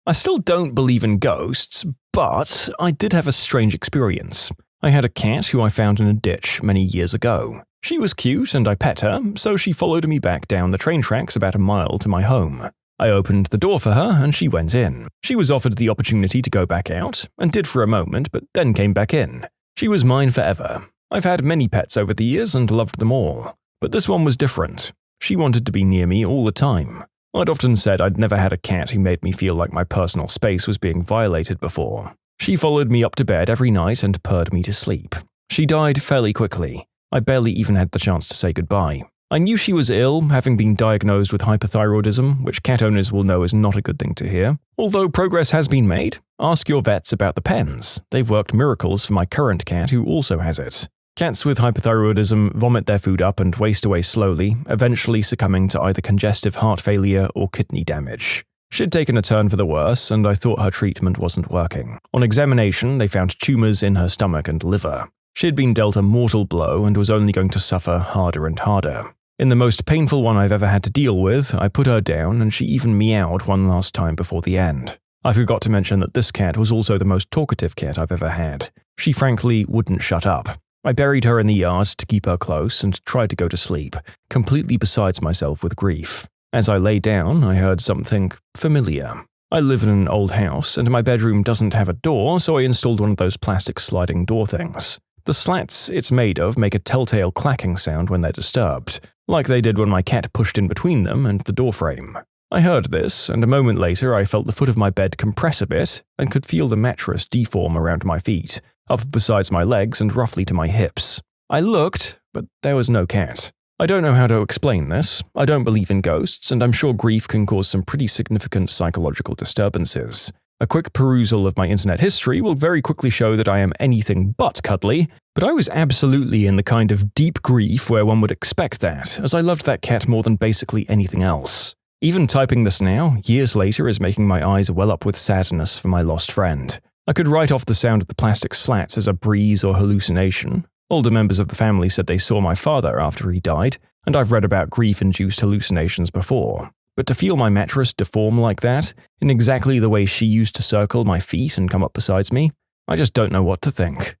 S1: I still don't believe in ghosts, but I did have a strange experience. I had a cat who I found in a ditch many years ago. She was cute and I pet her, so she followed me back down the train tracks about a mile to my home. I opened the door for her and she went in. She was offered the opportunity to go back out, and did for a moment, but then came back in. She was mine forever. I've had many pets over the years and loved them all, but this one was different. She wanted to be near me all the time. I'd often said I'd never had a cat who made me feel like my personal space was being violated before. She followed me up to bed every night and purred me to sleep. She died fairly quickly. I barely even had the chance to say goodbye. I knew she was ill, having been diagnosed with hypothyroidism, which cat owners will know is not a good thing to hear. Although progress has been made, ask your vets about the pens. They've worked miracles for my current cat who also has it. Cats with hypothyroidism vomit their food up and waste away slowly, eventually succumbing to either congestive heart failure or kidney damage. She'd taken a turn for the worse, and I thought her treatment wasn't working. On examination, they found tumors in her stomach and liver. She had been dealt a mortal blow and was only going to suffer harder and harder. In the most painful one I've ever had to deal with, I put her down and she even meowed one last time before the end. I forgot to mention that this cat was also the most talkative cat I've ever had. She frankly wouldn't shut up. I buried her in the yard to keep her close and tried to go to sleep, completely besides myself with grief. As I lay down, I heard something familiar. I live in an old house, and my bedroom doesn't have a door, so I installed one of those plastic sliding door things. The slats it's made of make a telltale clacking sound when they're disturbed, like they did when my cat pushed in between them and the doorframe. I heard this, and a moment later I felt the foot of my bed compress a bit and could feel the mattress deform around my feet, up besides my legs and roughly to my hips. I looked, but there was no cat. I don't know how to explain this. I don't believe in ghosts, and I'm sure grief can cause some pretty significant psychological disturbances. A quick perusal of my internet history will very quickly show that I am anything but cuddly, but I was absolutely in the kind of deep grief where one would expect that, as I loved that cat more than basically anything else. Even typing this now, years later, is making my eyes well up with sadness for my lost friend. I could write off the sound of the plastic slats as a breeze or hallucination. Older members of the family said they saw my father after he died, and I've read about grief-induced hallucinations before. But to feel my mattress deform like that, in exactly the way she used to circle my feet and come up beside me, I just don't know what to think.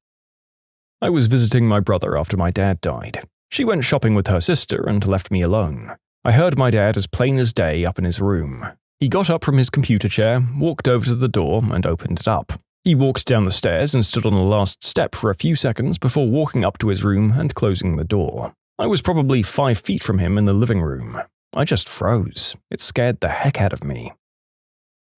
S1: I was visiting my brother after my dad died. She went shopping with her sister and left me alone. I heard my dad as plain as day up in his room. He got up from his computer chair, walked over to the door, and opened it up. He walked down the stairs and stood on the last step for a few seconds before walking up to his room and closing the door. I was probably 5 feet from him in the living room. I just froze. It scared the heck out of me.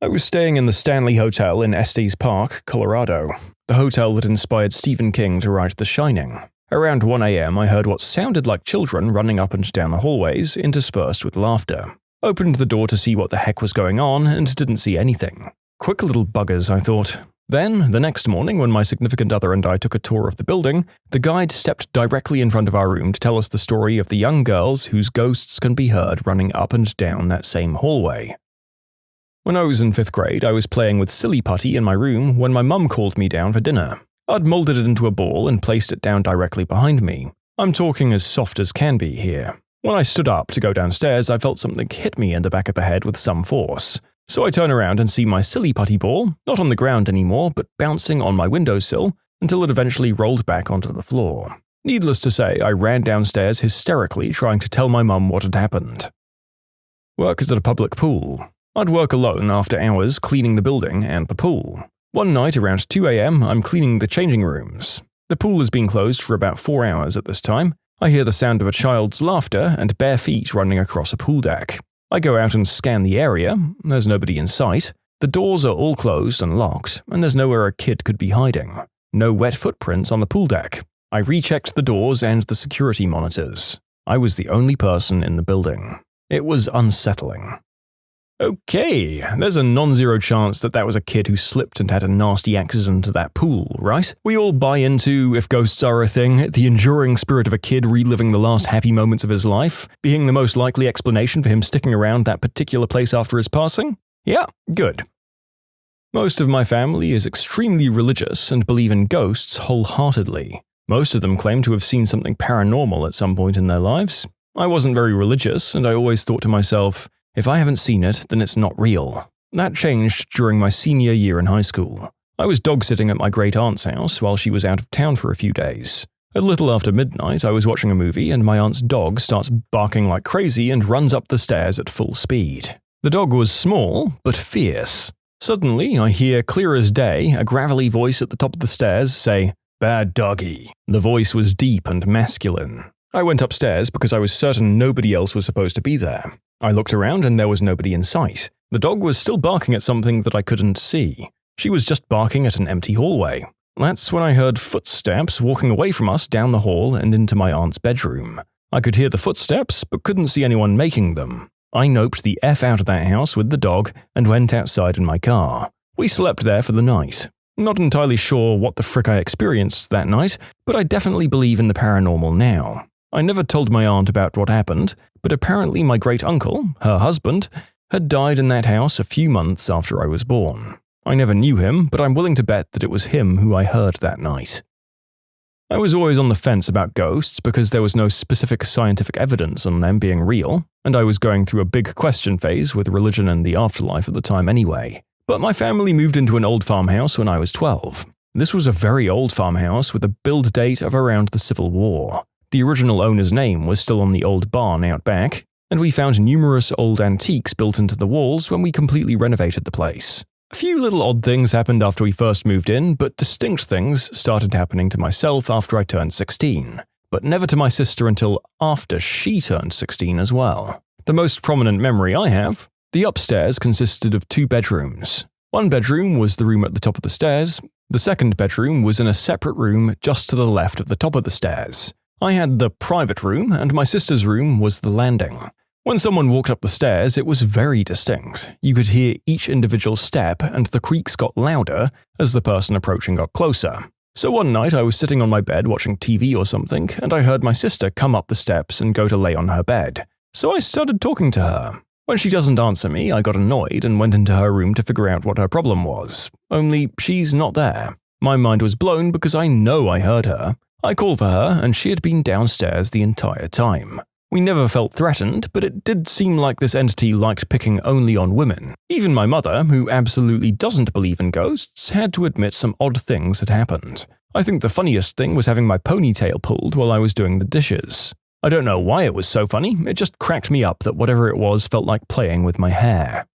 S1: I was staying in the Stanley Hotel in Estes Park, Colorado, the hotel that inspired Stephen King to write The Shining. Around 1 a.m. I heard what sounded like children running up and down the hallways, interspersed with laughter. Opened the door to see what the heck was going on and didn't see anything. Quick little buggers, I thought. Then, the next morning, when my significant other and I took a tour of the building, the guide stepped directly in front of our room to tell us the story of the young girls whose ghosts can be heard running up and down that same hallway. When I was in 5th grade, I was playing with silly putty in my room when my mum called me down for dinner. I'd molded it into a ball and placed it down directly behind me. I'm talking as soft as can be here. When I stood up to go downstairs, I felt something hit me in the back of the head with some force. So I turn around and see my silly putty ball, not on the ground anymore, but bouncing on my windowsill until it eventually rolled back onto the floor. Needless to say, I ran downstairs hysterically trying to tell my mum what had happened. Work is at a public pool. I'd work alone after hours cleaning the building and the pool. One night around 2 a.m, I'm cleaning the changing rooms. The pool has been closed for about 4 hours at this time. I hear the sound of a child's laughter and bare feet running across a pool deck. I go out and scan the area. There's nobody in sight. The doors are all closed and locked, and there's nowhere a kid could be hiding. No wet footprints on the pool deck. I rechecked the doors and the security monitors. I was the only person in the building. It was unsettling. Okay, there's a non-zero chance that was a kid who slipped and had a nasty accident at that pool, right? We all buy into, if ghosts are a thing, the enduring spirit of a kid reliving the last happy moments of his life, being the most likely explanation for him sticking around that particular place after his passing? Yeah, good. Most of my family is extremely religious and believe in ghosts wholeheartedly. Most of them claim to have seen something paranormal at some point in their lives. I wasn't very religious, and I always thought to myself, if I haven't seen it, then it's not real. That changed during my senior year in high school. I was dog-sitting at my great-aunt's house while she was out of town for a few days. A little after midnight, I was watching a movie and my aunt's dog starts barking like crazy and runs up the stairs at full speed. The dog was small, but fierce. Suddenly, I hear clear as day a gravelly voice at the top of the stairs say, "Bad doggy." The voice was deep and masculine. I went upstairs because I was certain nobody else was supposed to be there. I looked around and there was nobody in sight. The dog was still barking at something that I couldn't see. She was just barking at an empty hallway. That's when I heard footsteps walking away from us down the hall and into my aunt's bedroom. I could hear the footsteps, but couldn't see anyone making them. I noped the F out of that house with the dog and went outside in my car. We slept there for the night. Not entirely sure what the frick I experienced that night, but I definitely believe in the paranormal now. I never told my aunt about what happened, but apparently my great-uncle, her husband, had died in that house a few months after I was born. I never knew him, but I'm willing to bet that it was him who I heard that night. I was always on the fence about ghosts because there was no specific scientific evidence on them being real, and I was going through a big question phase with religion and the afterlife at the time anyway. But my family moved into an old farmhouse when I was 12. This was a very old farmhouse with a build date of around the Civil War. The original owner's name was still on the old barn out back, and we found numerous old antiques built into the walls when we completely renovated the place. A few little odd things happened after we first moved in, but distinct things started happening to myself after I turned 16, but never to my sister until after she turned 16 as well. The most prominent memory I have, the upstairs consisted of 2 bedrooms. One bedroom was the room at the top of the stairs. The second bedroom was in a separate room just to the left of the top of the stairs. I had the private room, and my sister's room was the landing. When someone walked up the stairs, it was very distinct. You could hear each individual step, and the creaks got louder as the person approaching got closer. So one night I was sitting on my bed watching TV or something, and I heard my sister come up the steps and go to lay on her bed. So I started talking to her. When she doesn't answer me, I got annoyed and went into her room to figure out what her problem was. Only she's not there. My mind was blown because I know I heard her. I called for her, and she had been downstairs the entire time. We never felt threatened, but it did seem like this entity liked picking only on women. Even my mother, who absolutely doesn't believe in ghosts, had to admit some odd things had happened. I think the funniest thing was having my ponytail pulled while I was doing the dishes. I don't know why it was so funny, it just cracked me up that whatever it was felt like playing with my hair.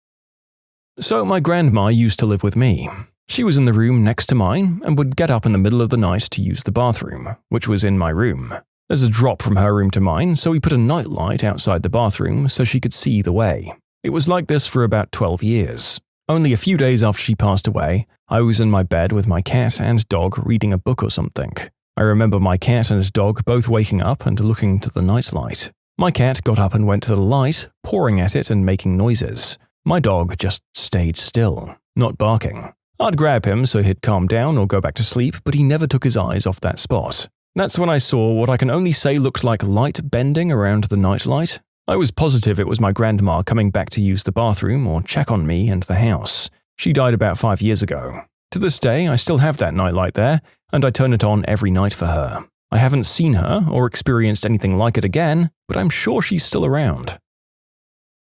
S1: So my grandma used to live with me. She was in the room next to mine and would get up in the middle of the night to use the bathroom, which was in my room. There's a drop from her room to mine, so we put a nightlight outside the bathroom so she could see the way. It was like this for about 12 years. Only a few days after she passed away, I was in my bed with my cat and dog reading a book or something. I remember my cat and dog both waking up and looking to the nightlight. My cat got up and went to the light, pawing at it and making noises. My dog just stayed still, not barking. I'd grab him so he'd calm down or go back to sleep, but he never took his eyes off that spot. That's when I saw what I can only say looked like light bending around the nightlight. I was positive it was my grandma coming back to use the bathroom or check on me and the house. She died about 5 years ago. To this day, I still have that nightlight there, and I turn it on every night for her. I haven't seen her or experienced anything like it again, but I'm sure she's still around.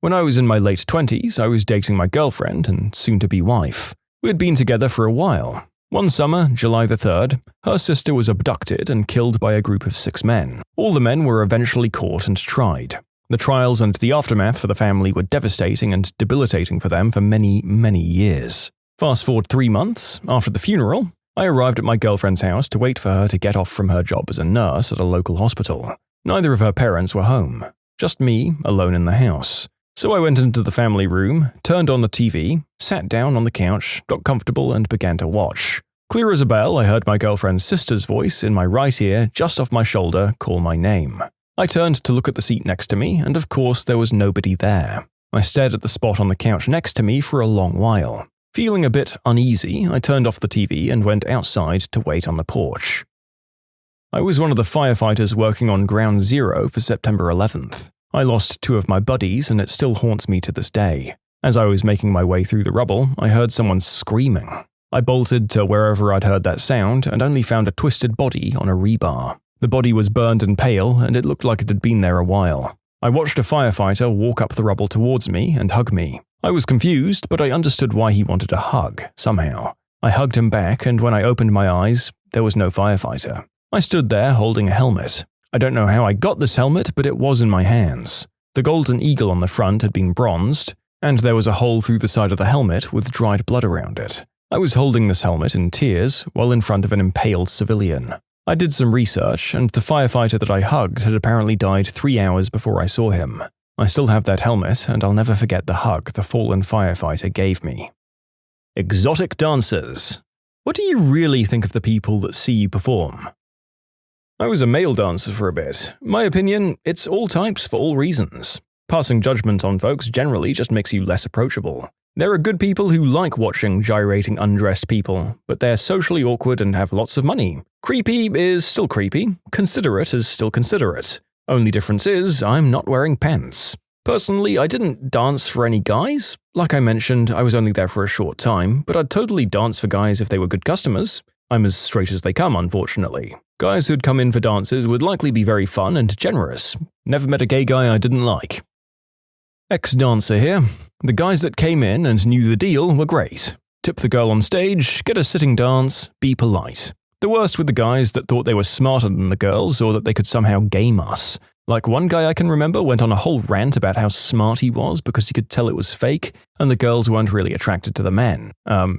S1: When I was in my late 20s, I was dating my girlfriend and soon-to-be wife. We had been together for a while. One summer, July the 3rd, her sister was abducted and killed by a group of 6 men. All the men were eventually caught and tried. The trials and the aftermath for the family were devastating and debilitating for them for many, many years. Fast forward 3 months, after the funeral, I arrived at my girlfriend's house to wait for her to get off from her job as a nurse at a local hospital. Neither of her parents were home, just me, alone in the house. So I went into the family room, turned on the TV, sat down on the couch, got comfortable and began to watch. Clear as a bell, I heard my girlfriend's sister's voice in my right ear, just off my shoulder, call my name. I turned to look at the seat next to me, and of course there was nobody there. I stared at the spot on the couch next to me for a long while. Feeling a bit uneasy, I turned off the TV and went outside to wait on the porch. I was one of the firefighters working on Ground Zero for September 11th. I lost 2 of my buddies, and it still haunts me to this day. As I was making my way through the rubble, I heard someone screaming. I bolted to wherever I'd heard that sound and only found a twisted body on a rebar. The body was burned and pale, and it looked like it had been there a while. I watched a firefighter walk up the rubble towards me and hug me. I was confused, but I understood why he wanted a hug, somehow. I hugged him back, and when I opened my eyes, there was no firefighter. I stood there holding a helmet. I don't know how I got this helmet, but it was in my hands. The golden eagle on the front had been bronzed, and there was a hole through the side of the helmet with dried blood around it. I was holding this helmet in tears while in front of an impaled civilian. I did some research, and the firefighter that I hugged had apparently died 3 hours before I saw him. I still have that helmet, and I'll never forget the hug the fallen firefighter gave me. Exotic dancers. What do you really think of the people that see you perform? I was a male dancer for a bit. My opinion, it's all types for all reasons. Passing judgment on folks generally just makes you less approachable. There are good people who like watching gyrating undressed people, but they're socially awkward and have lots of money. Creepy is still creepy, considerate is still considerate. Only difference is, I'm not wearing pants. Personally, I didn't dance for any guys. Like I mentioned, I was only there for a short time, but I'd totally dance for guys if they were good customers. I'm as straight as they come, unfortunately. Guys who'd come in for dances would likely be very fun and generous. Never met a gay guy I didn't like. Ex-dancer here. The guys that came in and knew the deal were great. Tip the girl on stage, get a sitting dance, be polite. The worst were the guys that thought they were smarter than the girls or that they could somehow game us. Like one guy I can remember went on a whole rant about how smart he was because he could tell it was fake and the girls weren't really attracted to the men.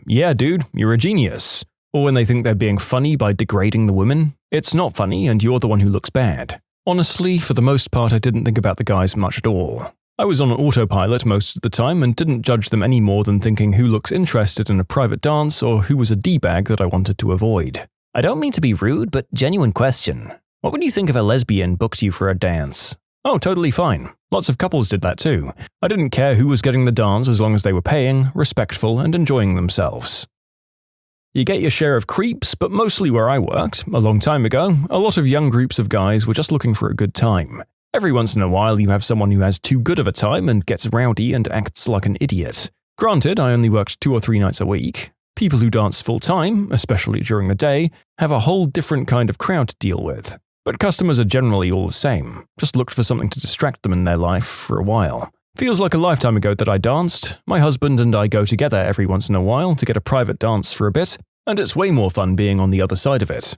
S1: Yeah dude, you're a genius. Or when they think they're being funny by degrading the women. It's not funny and you're the one who looks bad. Honestly, for the most part I didn't think about the guys much at all. I was on autopilot most of the time and didn't judge them any more than thinking who looks interested in a private dance or who was a D-bag that I wanted to avoid. I don't mean to be rude, but genuine question. What would you think if a lesbian booked you for a dance? Oh, totally fine. Lots of couples did that too. I didn't care who was getting the dance as long as they were paying, respectful, and enjoying themselves. You get your share of creeps, but mostly where I worked, a long time ago, a lot of young groups of guys were just looking for a good time. Every once in a while you have someone who has too good of a time and gets rowdy and acts like an idiot. Granted, I only worked 2 or 3 nights a week. People who dance full-time, especially during the day, have a whole different kind of crowd to deal with. But customers are generally all the same, just looked for something to distract them in their life for a while. Feels like a lifetime ago that I danced. My husband and I go together every once in a while to get a private dance for a bit, and it's way more fun being on the other side of it.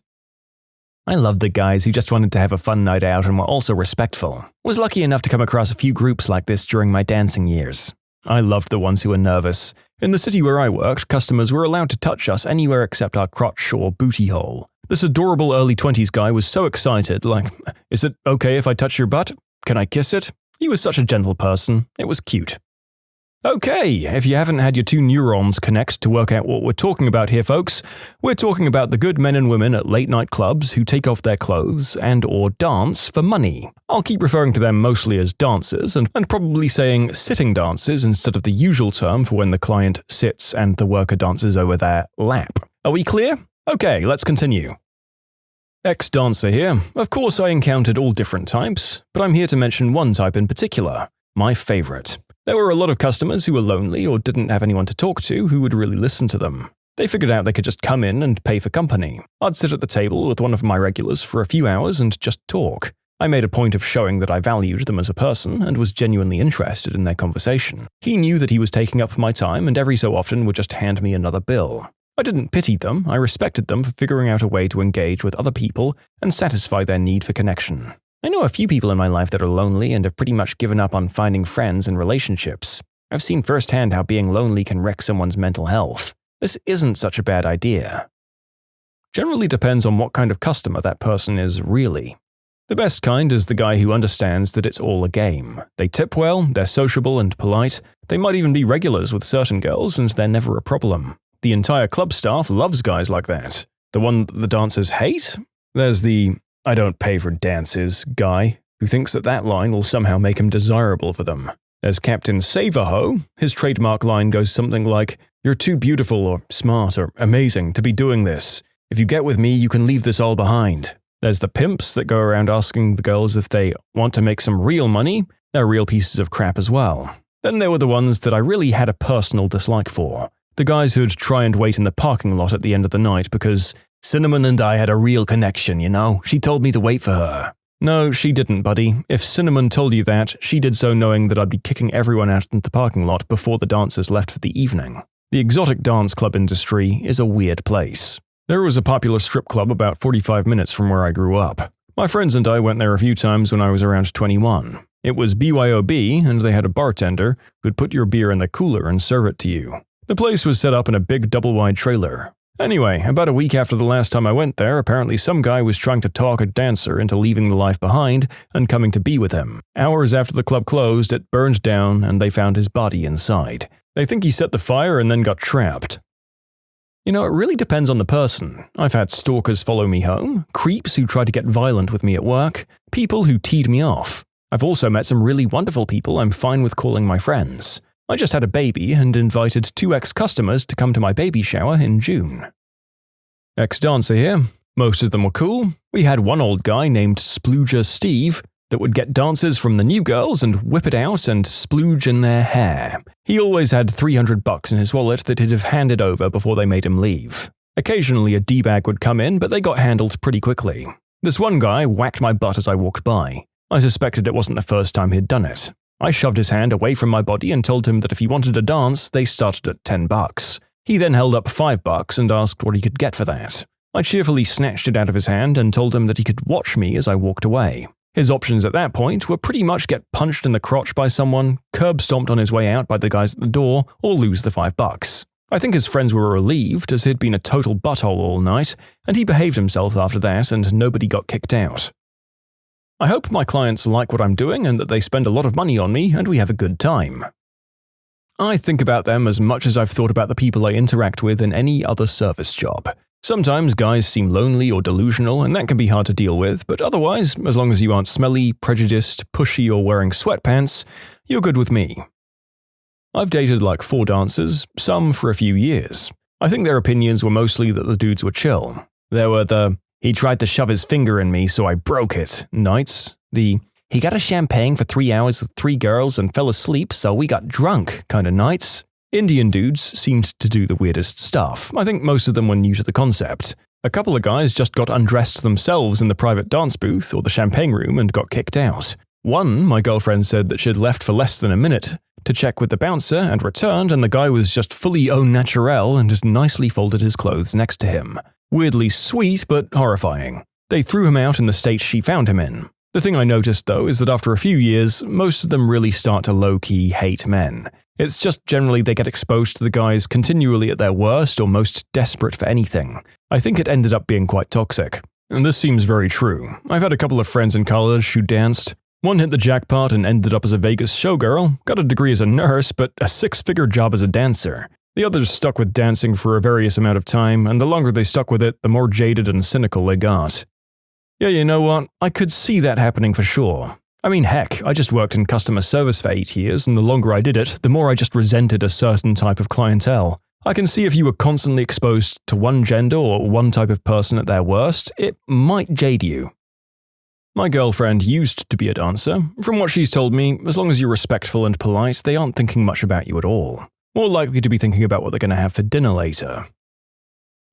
S1: I love the guys who just wanted to have a fun night out and were also respectful. Was lucky enough to come across a few groups like this during my dancing years. I loved the ones who were nervous. In the city where I worked, customers were allowed to touch us anywhere except our crotch or booty hole. This adorable early 20s guy was so excited, like, "Is it okay if I touch your butt? Can I kiss it?" He was such a gentle person. It was cute. Okay, if you haven't had your 2 neurons connect to work out what we're talking about here, folks, we're talking about the good men and women at late-night clubs who take off their clothes and or dance for money. I'll keep referring to them mostly as dancers and probably saying sitting dancers instead of the usual term for when the client sits and the worker dances over their lap. Are we clear? Okay, let's continue. Ex-dancer here. Of course I encountered all different types, but I'm here to mention one type in particular, my favorite. There were a lot of customers who were lonely or didn't have anyone to talk to who would really listen to them. They figured out they could just come in and pay for company. I'd sit at the table with one of my regulars for a few hours and just talk. I made a point of showing that I valued them as a person and was genuinely interested in their conversation. He knew that he was taking up my time and every so often would just hand me another bill. I didn't pity them, I respected them for figuring out a way to engage with other people and satisfy their need for connection. I know a few people in my life that are lonely and have pretty much given up on finding friends and relationships. I've seen firsthand how being lonely can wreck someone's mental health. This isn't such a bad idea. Generally depends on what kind of customer that person is really. The best kind is the guy who understands that it's all a game. They tip well, they're sociable and polite, they might even be regulars with certain girls and they're never a problem. The entire club staff loves guys like that. The one that the dancers hate? There's the "I don't pay for dances" guy, who thinks that line will somehow make him desirable for them. There's Captain Save-A-Ho. His trademark line goes something like, "You're too beautiful or smart or amazing to be doing this. If you get with me, you can leave this all behind." There's the pimps that go around asking the girls if they want to make some real money. They're real pieces of crap as well. Then there were the ones that I really had a personal dislike for. The guys who'd try and wait in the parking lot at the end of the night because Cinnamon and I had a real connection, you know? She told me to wait for her. No, she didn't, buddy. If Cinnamon told you that, she did so knowing that I'd be kicking everyone out in the parking lot before the dancers left for the evening. The exotic dance club industry is a weird place. There was a popular strip club about 45 minutes from where I grew up. My friends and I went there a few times when I was around 21. It was BYOB, and they had a bartender who'd put your beer in the cooler and serve it to you. The place was set up in a big double-wide trailer. Anyway, about a week after the last time I went there, apparently some guy was trying to talk a dancer into leaving the life behind and coming to be with him. Hours after the club closed, it burned down and they found his body inside. They think he set the fire and then got trapped. You know, it really depends on the person. I've had stalkers follow me home, creeps who try to get violent with me at work, people who teed me off. I've also met some really wonderful people I'm fine with calling my friends. I just had a baby and invited 2 ex-customers to come to my baby shower in June. Ex-dancer here. Most of them were cool. We had one old guy named Splooger Steve that would get dancers from the new girls and whip it out and splooge in their hair. He always had $300 in his wallet that he'd have handed over before they made him leave. Occasionally a D-bag would come in, but they got handled pretty quickly. This one guy whacked my butt as I walked by. I suspected it wasn't the first time he'd done it. I shoved his hand away from my body and told him that if he wanted a dance, they started at $10. He then held up $5 and asked what he could get for that. I cheerfully snatched it out of his hand and told him that he could watch me as I walked away. His options at that point were pretty much get punched in the crotch by someone, curb stomped on his way out by the guys at the door, or lose the $5. I think his friends were relieved as he'd been a total butthole all night, and he behaved himself after that and nobody got kicked out. I hope my clients like what I'm doing and that they spend a lot of money on me and we have a good time. I think about them as much as I've thought about the people I interact with in any other service job. Sometimes guys seem lonely or delusional and that can be hard to deal with, but otherwise, as long as you aren't smelly, prejudiced, pushy or wearing sweatpants, you're good with me. I've dated like 4 dancers, some for a few years. I think their opinions were mostly that the dudes were chill. There were the "he tried to shove his finger in me so I broke it" nights, the "he got a champagne for 3 hours with 3 girls and fell asleep so we got drunk" kind of nights. Indian dudes seemed to do the weirdest stuff. I think most of them were new to the concept. A couple of guys just got undressed themselves in the private dance booth or the champagne room and got kicked out. One, my girlfriend said that she'd left for less than a minute to check with the bouncer and returned and the guy was just fully au naturel and had nicely folded his clothes next to him. Weirdly sweet, but horrifying. They threw him out in the state she found him in. The thing I noticed, though, is that after a few years, most of them really start to low-key hate men. It's just generally they get exposed to the guys continually at their worst or most desperate for anything. I think it ended up being quite toxic. And this seems very true. I've had a couple of friends in college who danced. One hit the jackpot and ended up as a Vegas showgirl, got a degree as a nurse, but a 6-figure job as a dancer. The others stuck with dancing for a various amount of time, and the longer they stuck with it, the more jaded and cynical they got. Yeah, you know what? I could see that happening for sure. I mean, heck, I just worked in customer service for 8 years, and the longer I did it, the more I just resented a certain type of clientele. I can see if you were constantly exposed to one gender or one type of person at their worst, it might jade you. My girlfriend used to be a dancer. From what she's told me, as long as you're respectful and polite, they aren't thinking much about you at all. More likely to be thinking about what they're going to have for dinner later.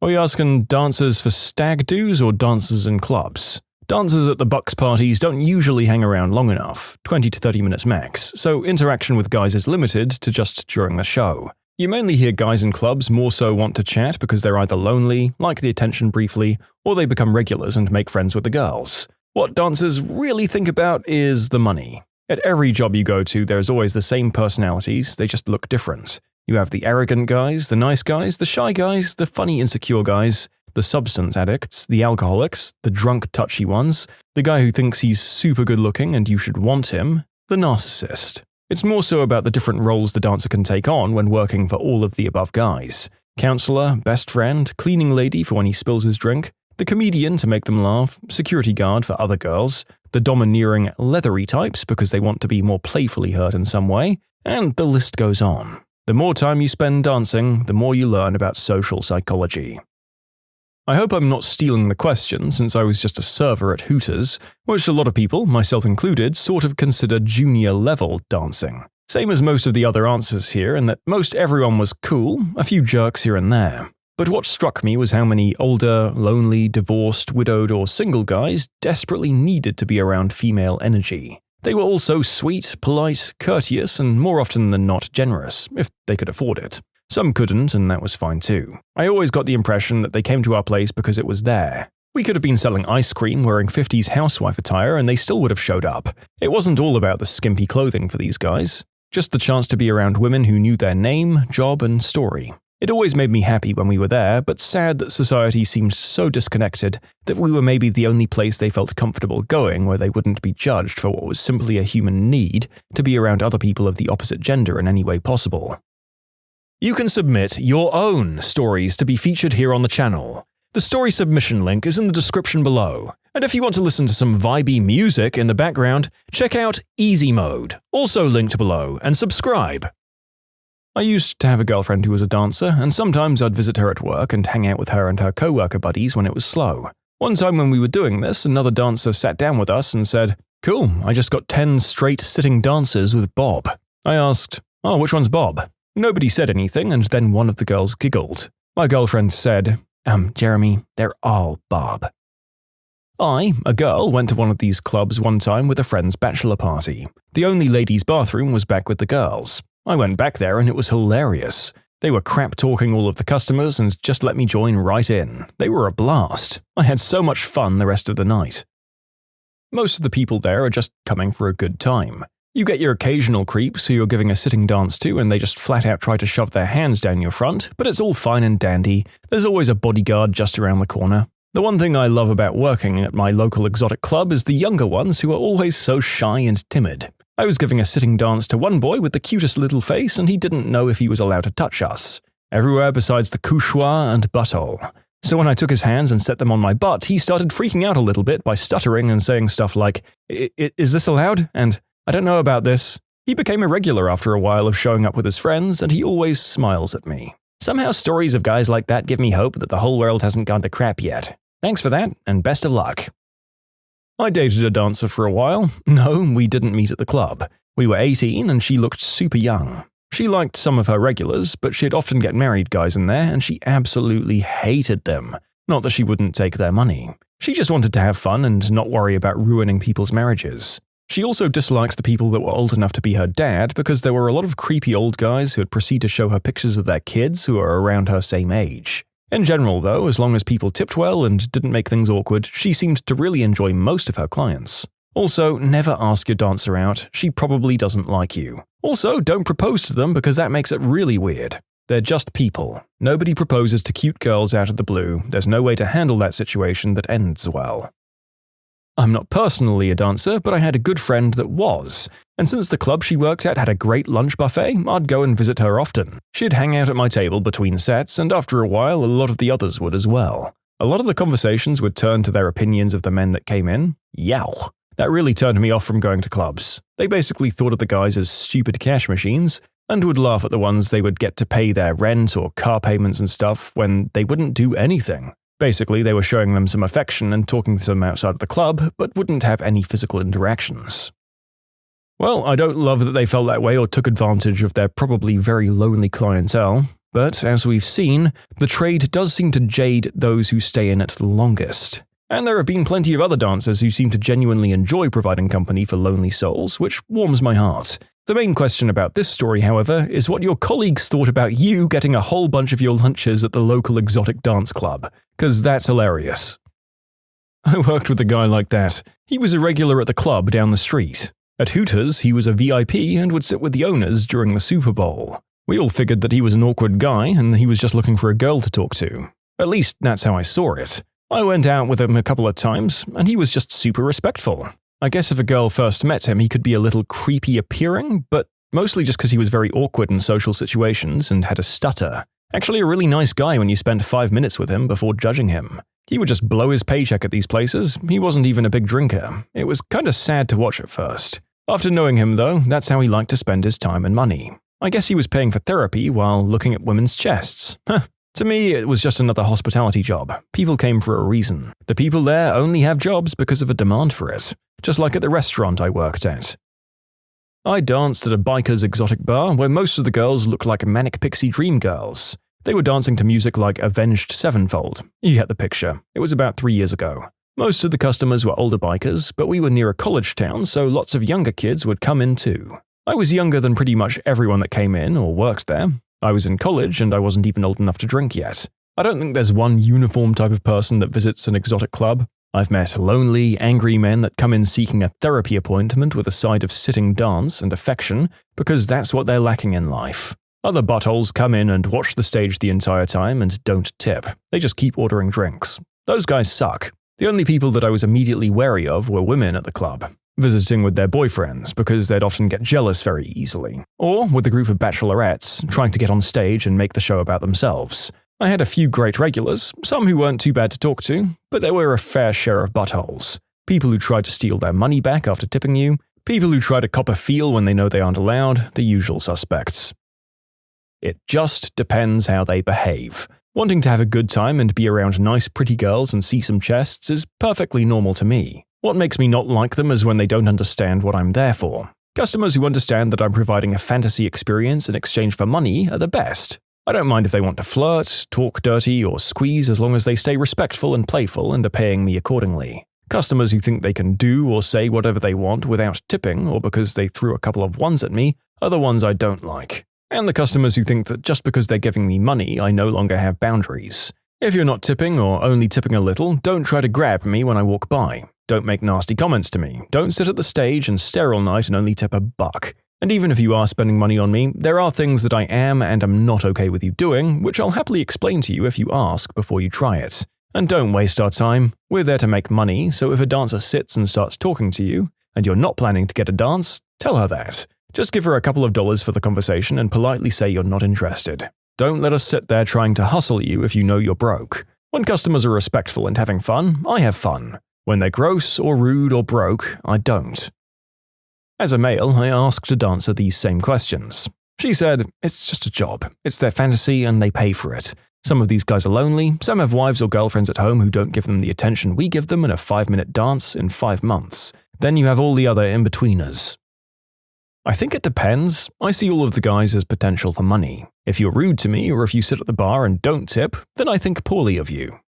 S1: Are you asking dancers for stag do's or dancers in clubs? Dancers at the Bucks parties don't usually hang around long enough, 20 to 30 minutes max, so interaction with guys is limited to just during the show. You mainly hear guys in clubs more so want to chat because they're either lonely, like the attention briefly, or they become regulars and make friends with the girls. What dancers really think about is the money. At every job you go to, there's always the same personalities, they just look different. You have the arrogant guys, the nice guys, the shy guys, the funny insecure guys, the substance addicts, the alcoholics, the drunk touchy ones, the guy who thinks he's super good looking and you should want him, the narcissist. It's more so about the different roles the dancer can take on when working for all of the above guys. Counselor, best friend, cleaning lady for when he spills his drink, the comedian to make them laugh, security guard for other girls, the domineering, leathery types because they want to be more playfully hurt in some way, and the list goes on. The more time you spend dancing, the more you learn about social psychology. I hope I'm not stealing the question since I was just a server at Hooters, which a lot of people, myself included, sort of consider junior-level dancing. Same as most of the other answers here in that most everyone was cool, a few jerks here and there. But what struck me was how many older, lonely, divorced, widowed or single guys desperately needed to be around female energy. They were all so sweet, polite, courteous, and more often than not generous, if they could afford it. Some couldn't, and that was fine too. I always got the impression that they came to our place because it was there. We could have been selling ice cream wearing 50s housewife attire and they still would have showed up. It wasn't all about the skimpy clothing for these guys, just the chance to be around women who knew their name, job, and story. It always made me happy when we were there, but sad that society seemed so disconnected that we were maybe the only place they felt comfortable going where they wouldn't be judged for what was simply a human need to be around other people of the opposite gender in any way possible. You can submit your own stories to be featured here on the channel. The story submission link is in the description below, and if you want to listen to some vibey music in the background, check out easymode, also linked below, and subscribe. I used to have a girlfriend who was a dancer, and sometimes I'd visit her at work and hang out with her and her co-worker buddies when it was slow. One time when we were doing this, another dancer sat down with us and said, "Cool, I just got 10 straight sitting dances with Bob." I asked, "Oh, which one's Bob?" Nobody said anything, and then one of the girls giggled. My girlfriend said, Jeremy, they're all Bob." I, a girl, went to one of these clubs one time with a friend's bachelor party. The only ladies' bathroom was back with the girls. I went back there and it was hilarious. They were crap-talking all of the customers and just let me join right in. They were a blast. I had so much fun the rest of the night. Most of the people there are just coming for a good time. You get your occasional creeps who you're giving a sitting dance to and they just flat out try to shove their hands down your front, but it's all fine and dandy. There's always a bodyguard just around the corner. The one thing I love about working at my local exotic club is the younger ones who are always so shy and timid. I was giving a sitting dance to one boy with the cutest little face and he didn't know if he was allowed to touch us. Everywhere besides the couchoir and butthole. So when I took his hands and set them on my butt, he started freaking out a little bit by stuttering and saying stuff like, "Is this allowed?" and "I don't know about this." He became a regular after a while of showing up with his friends, and he always smiles at me. Somehow stories of guys like that give me hope that the whole world hasn't gone to crap yet. Thanks for that, and best of luck. I dated a dancer for a while. No, we didn't meet at the club. We were 18, and she looked super young. She liked some of her regulars, but she'd often get married guys in there, and she absolutely hated them. Not that she wouldn't take their money. She just wanted to have fun and not worry about ruining people's marriages. She also disliked the people that were old enough to be her dad because there were a lot of creepy old guys who would proceed to show her pictures of their kids who are around her same age. In general, though, as long as people tipped well and didn't make things awkward, she seemed to really enjoy most of her clients. Also, never ask your dancer out, she probably doesn't like you. Also, don't propose to them because that makes it really weird. They're just people. Nobody proposes to cute girls out of the blue, there's no way to handle that situation that ends well. I'm not personally a dancer, but I had a good friend that was, and since the club she worked at had a great lunch buffet, I'd go and visit her often. She'd hang out at my table between sets, and after a while a lot of the others would as well. A lot of the conversations would turn to their opinions of the men that came in. Yow. That really turned me off from going to clubs. They basically thought of the guys as stupid cash machines, and would laugh at the ones they would get to pay their rent or car payments and stuff when they wouldn't do anything. Basically, they were showing them some affection and talking to them outside of the club, but wouldn't have any physical interactions. Well, I don't love that they felt that way or took advantage of their probably very lonely clientele. But as we've seen, the trade does seem to jade those who stay in it the longest. And there have been plenty of other dancers who seem to genuinely enjoy providing company for lonely souls, which warms my heart. The main question about this story, however, is what your colleagues thought about you getting a whole bunch of your lunches at the local exotic dance club, 'cause that's hilarious. I worked with a guy like that. He was a regular at the club down the street. At Hooters, he was a VIP and would sit with the owners during the Super Bowl. We all figured that he was an awkward guy and he was just looking for a girl to talk to. At least that's how I saw it. I went out with him a couple of times, and he was just super respectful. I guess if a girl first met him, he could be a little creepy appearing, but mostly just because he was very awkward in social situations and had a stutter. Actually a really nice guy when you spent 5 minutes with him before judging him. He would just blow his paycheck at these places. He wasn't even a big drinker. It was kinda sad to watch at first. After knowing him though, that's how he liked to spend his time and money. I guess he was paying for therapy while looking at women's chests. To me, it was just another hospitality job. People came for a reason. The people there only have jobs because of a demand for it, just like at the restaurant I worked at. I danced at a biker's exotic bar where most of the girls looked like manic pixie dream girls. They were dancing to music like Avenged Sevenfold. You get the picture. It was about 3 years ago. Most of the customers were older bikers, but we were near a college town, so lots of younger kids would come in too. I was younger than pretty much everyone that came in or worked there. I was in college and I wasn't even old enough to drink yet. I don't think there's one uniform type of person that visits an exotic club. I've met lonely, angry men that come in seeking a therapy appointment with a side of sitting dance and affection because that's what they're lacking in life. Other buttholes come in and watch the stage the entire time and don't tip. They just keep ordering drinks. Those guys suck. The only people that I was immediately wary of were women at the club, visiting with their boyfriends because they'd often get jealous very easily, or with a group of bachelorettes trying to get on stage and make the show about themselves. I had a few great regulars, some who weren't too bad to talk to, but there were a fair share of buttholes. People who try to steal their money back after tipping you, people who try to cop a feel when they know they aren't allowed, the usual suspects. It just depends how they behave. Wanting to have a good time and be around nice pretty girls and see some chests is perfectly normal to me. What makes me not like them is when they don't understand what I'm there for. Customers who understand that I'm providing a fantasy experience in exchange for money are the best. I don't mind if they want to flirt, talk dirty, or squeeze as long as they stay respectful and playful and are paying me accordingly. Customers who think they can do or say whatever they want without tipping or because they threw a couple of ones at me are the ones I don't like. And the customers who think that just because they're giving me money, I no longer have boundaries. If you're not tipping or only tipping a little, don't try to grab me when I walk by. Don't make nasty comments to me. Don't sit at the stage and stare all night and only tip $1. And even if you are spending money on me, there are things that I am and am not okay with you doing, which I'll happily explain to you if you ask before you try it. And don't waste our time. We're there to make money, so if a dancer sits and starts talking to you, and you're not planning to get a dance, tell her that. Just give her a couple of dollars for the conversation and politely say you're not interested. Don't let us sit there trying to hustle you if you know you're broke. When customers are respectful and having fun, I have fun. When they're gross or rude or broke, I don't. As a male, I asked a dancer these same questions. She said, it's just a job. It's their fantasy and they pay for it. Some of these guys are lonely, some have wives or girlfriends at home who don't give them the attention we give them in a 5-minute dance in 5 months. Then you have all the other in-betweeners. I think it depends. I see all of the guys as potential for money. If you're rude to me or if you sit at the bar and don't tip, then I think poorly of you.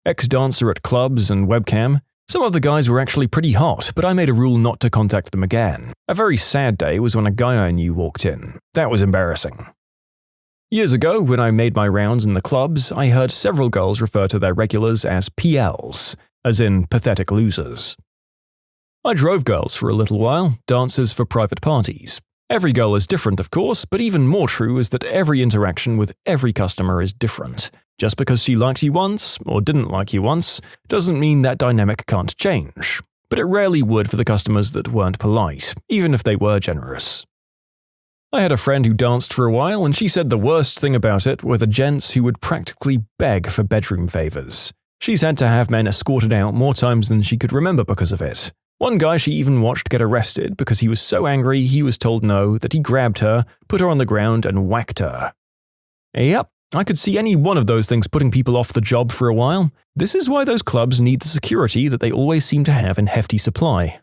S1: Ex-dancer at clubs and webcam. Some of the guys were actually pretty hot, but I made a rule not to contact them again. A very sad day was when a guy I knew walked in. That was embarrassing. Years ago, when I made my rounds in the clubs, I heard several girls refer to their regulars as PLs, as in pathetic losers. I drove girls for a little while, dancers for private parties. Every girl is different, of course, but even more true is that every interaction with every customer is different. Just because she liked you once, or didn't like you once, doesn't mean that dynamic can't change. But it rarely would for the customers that weren't polite, even if they were generous. I had a friend who danced for a while, and she said the worst thing about it were the gents who would practically beg for bedroom favors. She's had to have men escorted out more times than she could remember because of it. One guy she even watched get arrested because he was so angry he was told no that he grabbed her, put her on the ground, and whacked her. Yep, I could see any one of those things putting people off the job for a while. This is why those clubs need the security that they always seem to have in hefty supply.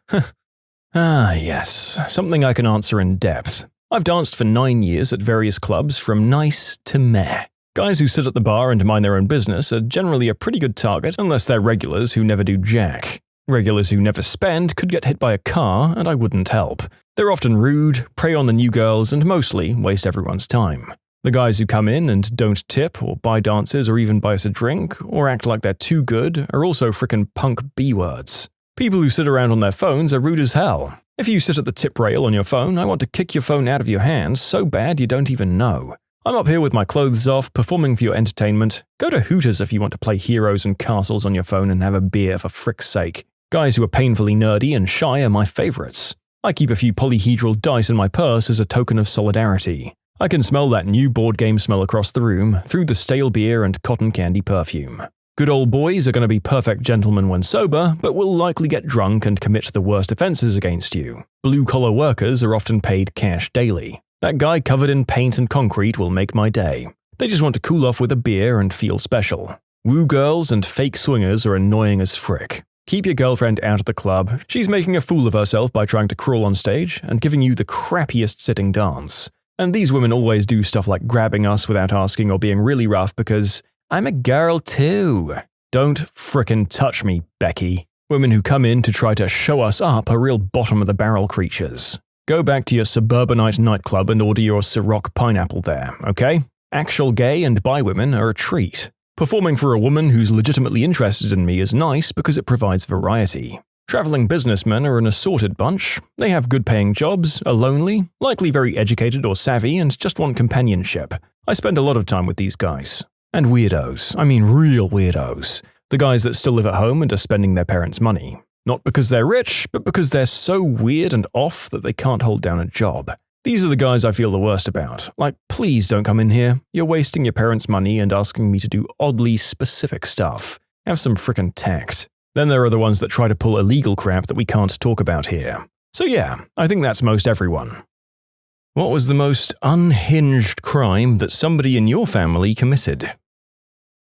S1: Yes, something I can answer in depth. I've danced for 9 years at various clubs from nice to meh. Guys who sit at the bar and mind their own business are generally a pretty good target unless they're regulars who never do jack. Regulars who never spend could get hit by a car and I wouldn't help. They're often rude, prey on the new girls, and mostly waste everyone's time. The guys who come in and don't tip or buy dances or even buy us a drink or act like they're too good are also frickin' punk B-words. People who sit around on their phones are rude as hell. If you sit at the tip rail on your phone, I want to kick your phone out of your hands so bad you don't even know. I'm up here with my clothes off, performing for your entertainment. Go to Hooters if you want to play heroes and castles on your phone and have a beer for frick's sake. Guys who are painfully nerdy and shy are my favorites. I keep a few polyhedral dice in my purse as a token of solidarity. I can smell that new board game smell across the room through the stale beer and cotton candy perfume. Good old boys are going to be perfect gentlemen when sober, but will likely get drunk and commit the worst offenses against you. Blue-collar workers are often paid cash daily. That guy covered in paint and concrete will make my day. They just want to cool off with a beer and feel special. Woo girls and fake swingers are annoying as frick. Keep your girlfriend out of the club. She's making a fool of herself by trying to crawl on stage and giving you the crappiest sitting dance. And these women always do stuff like grabbing us without asking or being really rough because I'm a girl too. Don't frickin' touch me, Becky. Women who come in to try to show us up are real bottom-of-the-barrel creatures. Go back to your suburbanite nightclub and order your Ciroc pineapple there, okay? Actual gay and bi women are a treat. Performing for a woman who's legitimately interested in me is nice because it provides variety. Traveling businessmen are an assorted bunch. They have good-paying jobs, are lonely, likely very educated or savvy, and just want companionship. I spend a lot of time with these guys. And weirdos. I mean real weirdos. The guys that still live at home and are spending their parents' money. Not because they're rich, but because they're so weird and off that they can't hold down a job. These are the guys I feel the worst about. Like, please don't come in here. You're wasting your parents' money and asking me to do oddly specific stuff. Have some frickin' tact. Then there are the ones that try to pull illegal crap that we can't talk about here. So yeah, I think that's most everyone. What was the most unhinged crime that somebody in your family committed?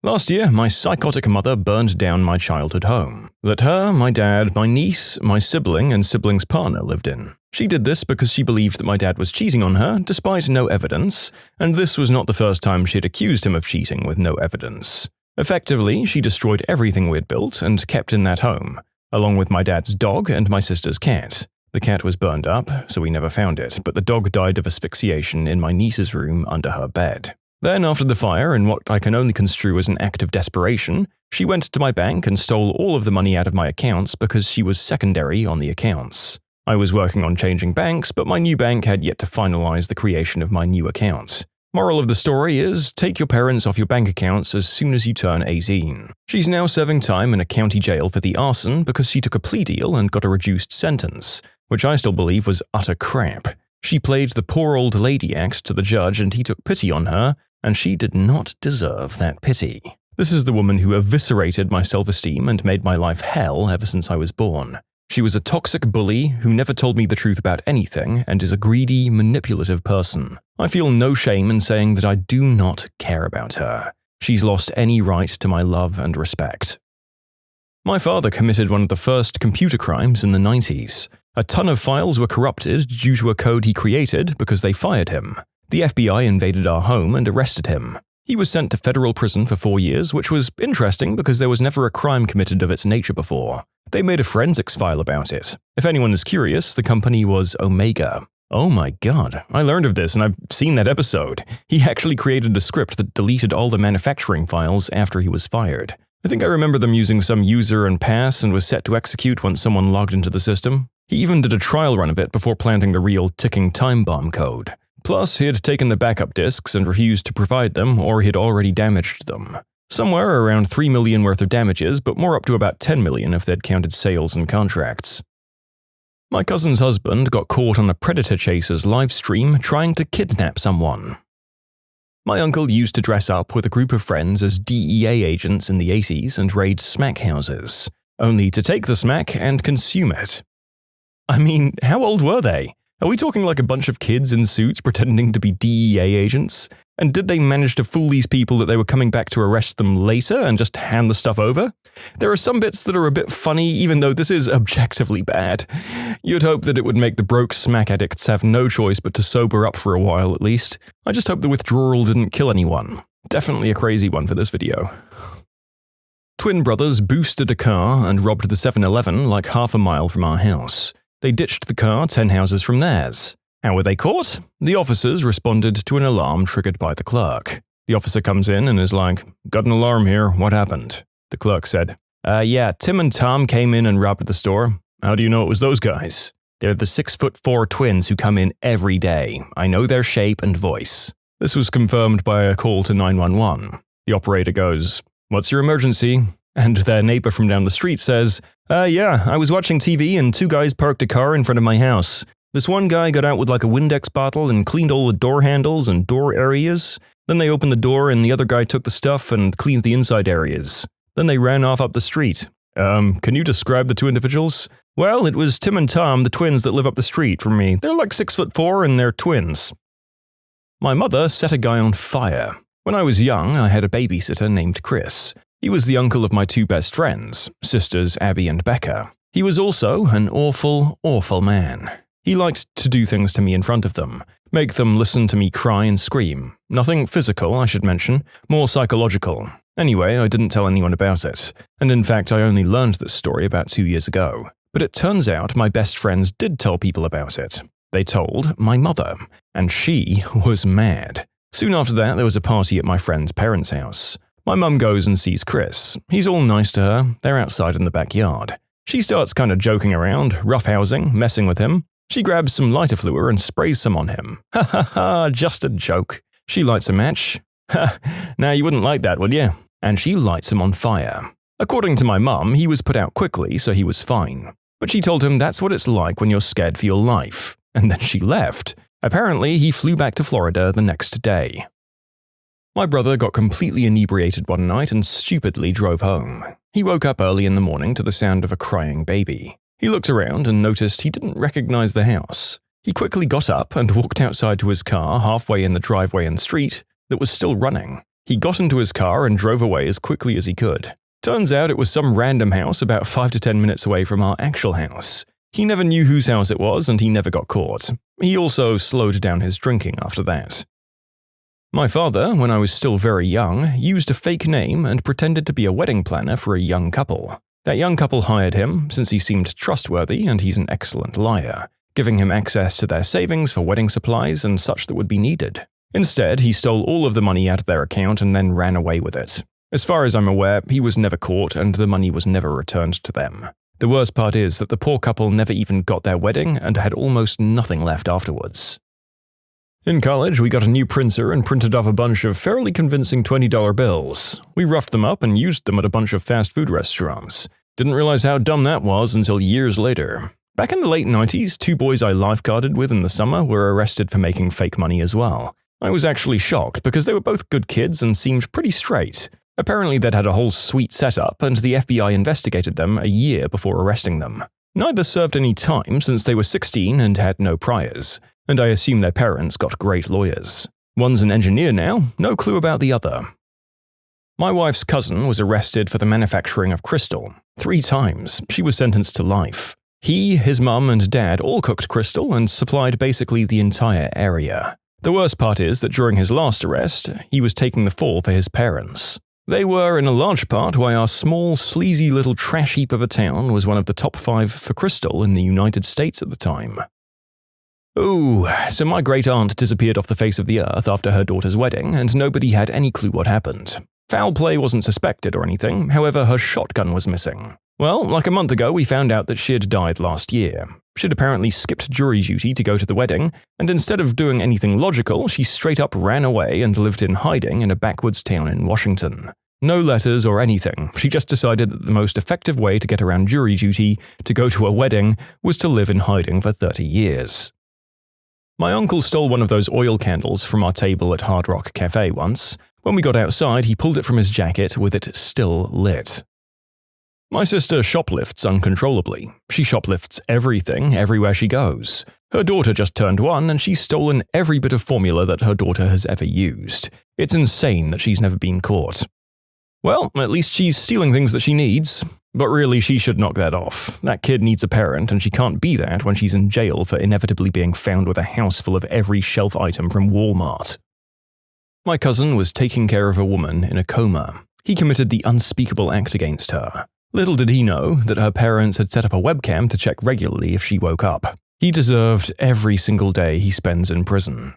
S1: Last year, my psychotic mother burned down my childhood home that her, my dad, my niece, my sibling, and sibling's partner lived in. She did this because she believed that my dad was cheating on her, despite no evidence, and this was not the first time she had accused him of cheating with no evidence. Effectively, she destroyed everything we had built and kept in that home, along with my dad's dog and my sister's cat. The cat was burned up, so we never found it, but the dog died of asphyxiation in my niece's room under her bed. Then, after the fire, in what I can only construe as an act of desperation, she went to my bank and stole all of the money out of my accounts because she was secondary on the accounts. I was working on changing banks, but my new bank had yet to finalize the creation of my new account. Moral of the story is, take your parents off your bank accounts as soon as you turn 18. She's now serving time in a county jail for the arson because she took a plea deal and got a reduced sentence, which I still believe was utter crap. She played the poor old lady act to the judge and he took pity on her, and she did not deserve that pity. This is the woman who eviscerated my self-esteem and made my life hell ever since I was born. She was a toxic bully who never told me the truth about anything and is a greedy, manipulative person. I feel no shame in saying that I do not care about her. She's lost any right to my love and respect. My father committed one of the first computer crimes in the 90s. A ton of files were corrupted due to a code he created because they fired him. The FBI invaded our home and arrested him. He was sent to federal prison for 4 years, which was interesting because there was never a crime committed of its nature before. They made a forensics file about it. If anyone is curious, the company was Omega. Oh my god, I learned of this and I've seen that episode. He actually created a script that deleted all the manufacturing files after he was fired. I think I remember them using some user and pass and was set to execute once someone logged into the system. He even did a trial run of it before planting the real ticking time bomb code. Plus, he had taken the backup disks and refused to provide them, or he had already damaged them. Somewhere around 3 million worth of damages, but more up to about 10 million if they'd counted sales and contracts. My cousin's husband got caught on a predator chaser's live stream trying to kidnap someone. My uncle used to dress up with a group of friends as DEA agents in the 80s and raid smack houses, only to take the smack and consume it. I mean, how old were they? Are we talking like a bunch of kids in suits pretending to be DEA agents? And did they manage to fool these people that they were coming back to arrest them later and just hand the stuff over? There are some bits that are a bit funny, even though this is objectively bad. You'd hope that it would make the broke smack addicts have no choice but to sober up for a while at least. I just hope the withdrawal didn't kill anyone. Definitely a crazy one for this video. Twin brothers boosted a car and robbed the 7-Eleven like half a mile from our house. They ditched the car 10 houses from theirs. How were they caught? The officers responded to an alarm triggered by the clerk. The officer comes in and is like, "Got an alarm here, what happened?" The clerk said, Yeah, Tim and Tom came in and robbed the store." "How do you know it was those guys?" "They're the 6'4" twins who come in every day. I know their shape and voice." This was confirmed by a call to 911. The operator goes, "What's your emergency?" And their neighbor from down the street says, Yeah, I was watching TV and 2 guys parked a car in front of my house. This one guy got out with like a Windex bottle and cleaned all the door handles and door areas. Then they opened the door and the other guy took the stuff and cleaned the inside areas. Then they ran off up the street." Can you describe the 2 individuals?" "Well, it was Tim and Tom, the twins that live up the street from me. They're like 6'4" and they're twins." My mother set a guy on fire. When I was young, I had a babysitter named Chris. He was the uncle of my 2 best friends, sisters Abby and Becca. He was also an awful, awful man. He liked to do things to me in front of them, make them listen to me cry and scream. Nothing physical, I should mention, more psychological. Anyway, I didn't tell anyone about it, and in fact I only learned this story about 2 years ago. But it turns out my best friends did tell people about it. They told my mother, and she was mad. Soon after that, there was a party at my friend's parents' house. My mum goes and sees Chris. He's all nice to her. They're outside in the backyard. She starts kind of joking around, roughhousing, messing with him. She grabs some lighter fluid and sprays some on him. Ha ha ha, just a joke. She lights a match. Ha, now you wouldn't like that, would you? And she lights him on fire. According to my mum, he was put out quickly, so he was fine. But she told him that's what it's like when you're scared for your life. And then she left. Apparently, he flew back to Florida the next day. My brother got completely inebriated one night and stupidly drove home. He woke up early in the morning to the sound of a crying baby. He looked around and noticed he didn't recognize the house. He quickly got up and walked outside to his car halfway in the driveway and street that was still running. He got into his car and drove away as quickly as he could. Turns out it was some random house about 5 to 10 minutes away from our actual house. He never knew whose house it was and he never got caught. He also slowed down his drinking after that. My father, when I was still very young, used a fake name and pretended to be a wedding planner for a young couple. That young couple hired him, since he seemed trustworthy and he's an excellent liar, giving him access to their savings for wedding supplies and such that would be needed. Instead, he stole all of the money out of their account and then ran away with it. As far as I'm aware, he was never caught and the money was never returned to them. The worst part is that the poor couple never even got their wedding and had almost nothing left afterwards. In college, we got a new printer and printed off a bunch of fairly convincing $20 bills. We roughed them up and used them at a bunch of fast food restaurants. Didn't realize how dumb that was until years later. Back in the late 90s, 2 boys I lifeguarded with in the summer were arrested for making fake money as well. I was actually shocked because they were both good kids and seemed pretty straight. Apparently they'd had a whole sweet setup and the FBI investigated them a year before arresting them. Neither served any time since they were 16 and had no priors. And I assume their parents got great lawyers. One's an engineer now, no clue about the other. My wife's cousin was arrested for the manufacturing of crystal. 3 times, she was sentenced to life. He, his mum, and dad all cooked crystal and supplied basically the entire area. The worst part is that during his last arrest, he was taking the fall for his parents. They were, in a large part, why our small, sleazy little trash heap of a town was one of the top 5 for crystal in the United States at the time. Ooh, so my great-aunt disappeared off the face of the earth after her daughter's wedding, and nobody had any clue what happened. Foul play wasn't suspected or anything, however her shotgun was missing. Well, like a month ago we found out that she'd died last year. She'd apparently skipped jury duty to go to the wedding, and instead of doing anything logical, she straight up ran away and lived in hiding in a backwoods town in Washington. No letters or anything, she just decided that the most effective way to get around jury duty to go to a wedding was to live in hiding for 30 years. My uncle stole one of those oil candles from our table at Hard Rock Cafe once. When we got outside, he pulled it from his jacket with it still lit. My sister shoplifts uncontrollably. She shoplifts everything, everywhere she goes. Her daughter just turned 1 and she's stolen every bit of formula that her daughter has ever used. It's insane that she's never been caught. Well, at least she's stealing things that she needs. But really, she should knock that off. That kid needs a parent, and she can't be that when she's in jail for inevitably being found with a house full of every shelf item from Walmart. My cousin was taking care of a woman in a coma. He committed the unspeakable act against her. Little did he know that her parents had set up a webcam to check regularly if she woke up. He deserved every single day he spends in prison.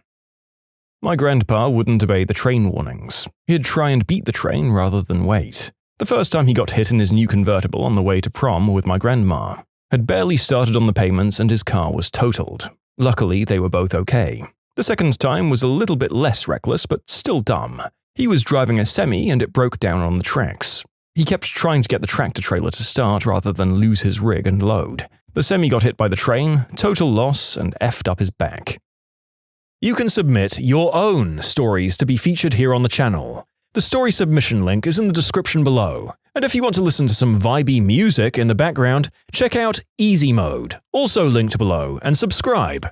S1: My grandpa wouldn't obey the train warnings. He'd try and beat the train rather than wait. The first time he got hit in his new convertible on the way to prom with my grandma. Had barely started on the payments and his car was totaled. Luckily, they were both okay. The second time was a little bit less reckless, but still dumb. He was driving a semi and it broke down on the tracks. He kept trying to get the tractor trailer to start rather than lose his rig and load. The semi got hit by the train, total loss, and effed up his back. You can submit your own stories to be featured here on the channel. The story submission link is in the description below. And if you want to listen to some vibey music in the background, check out easymode, also linked below, and subscribe.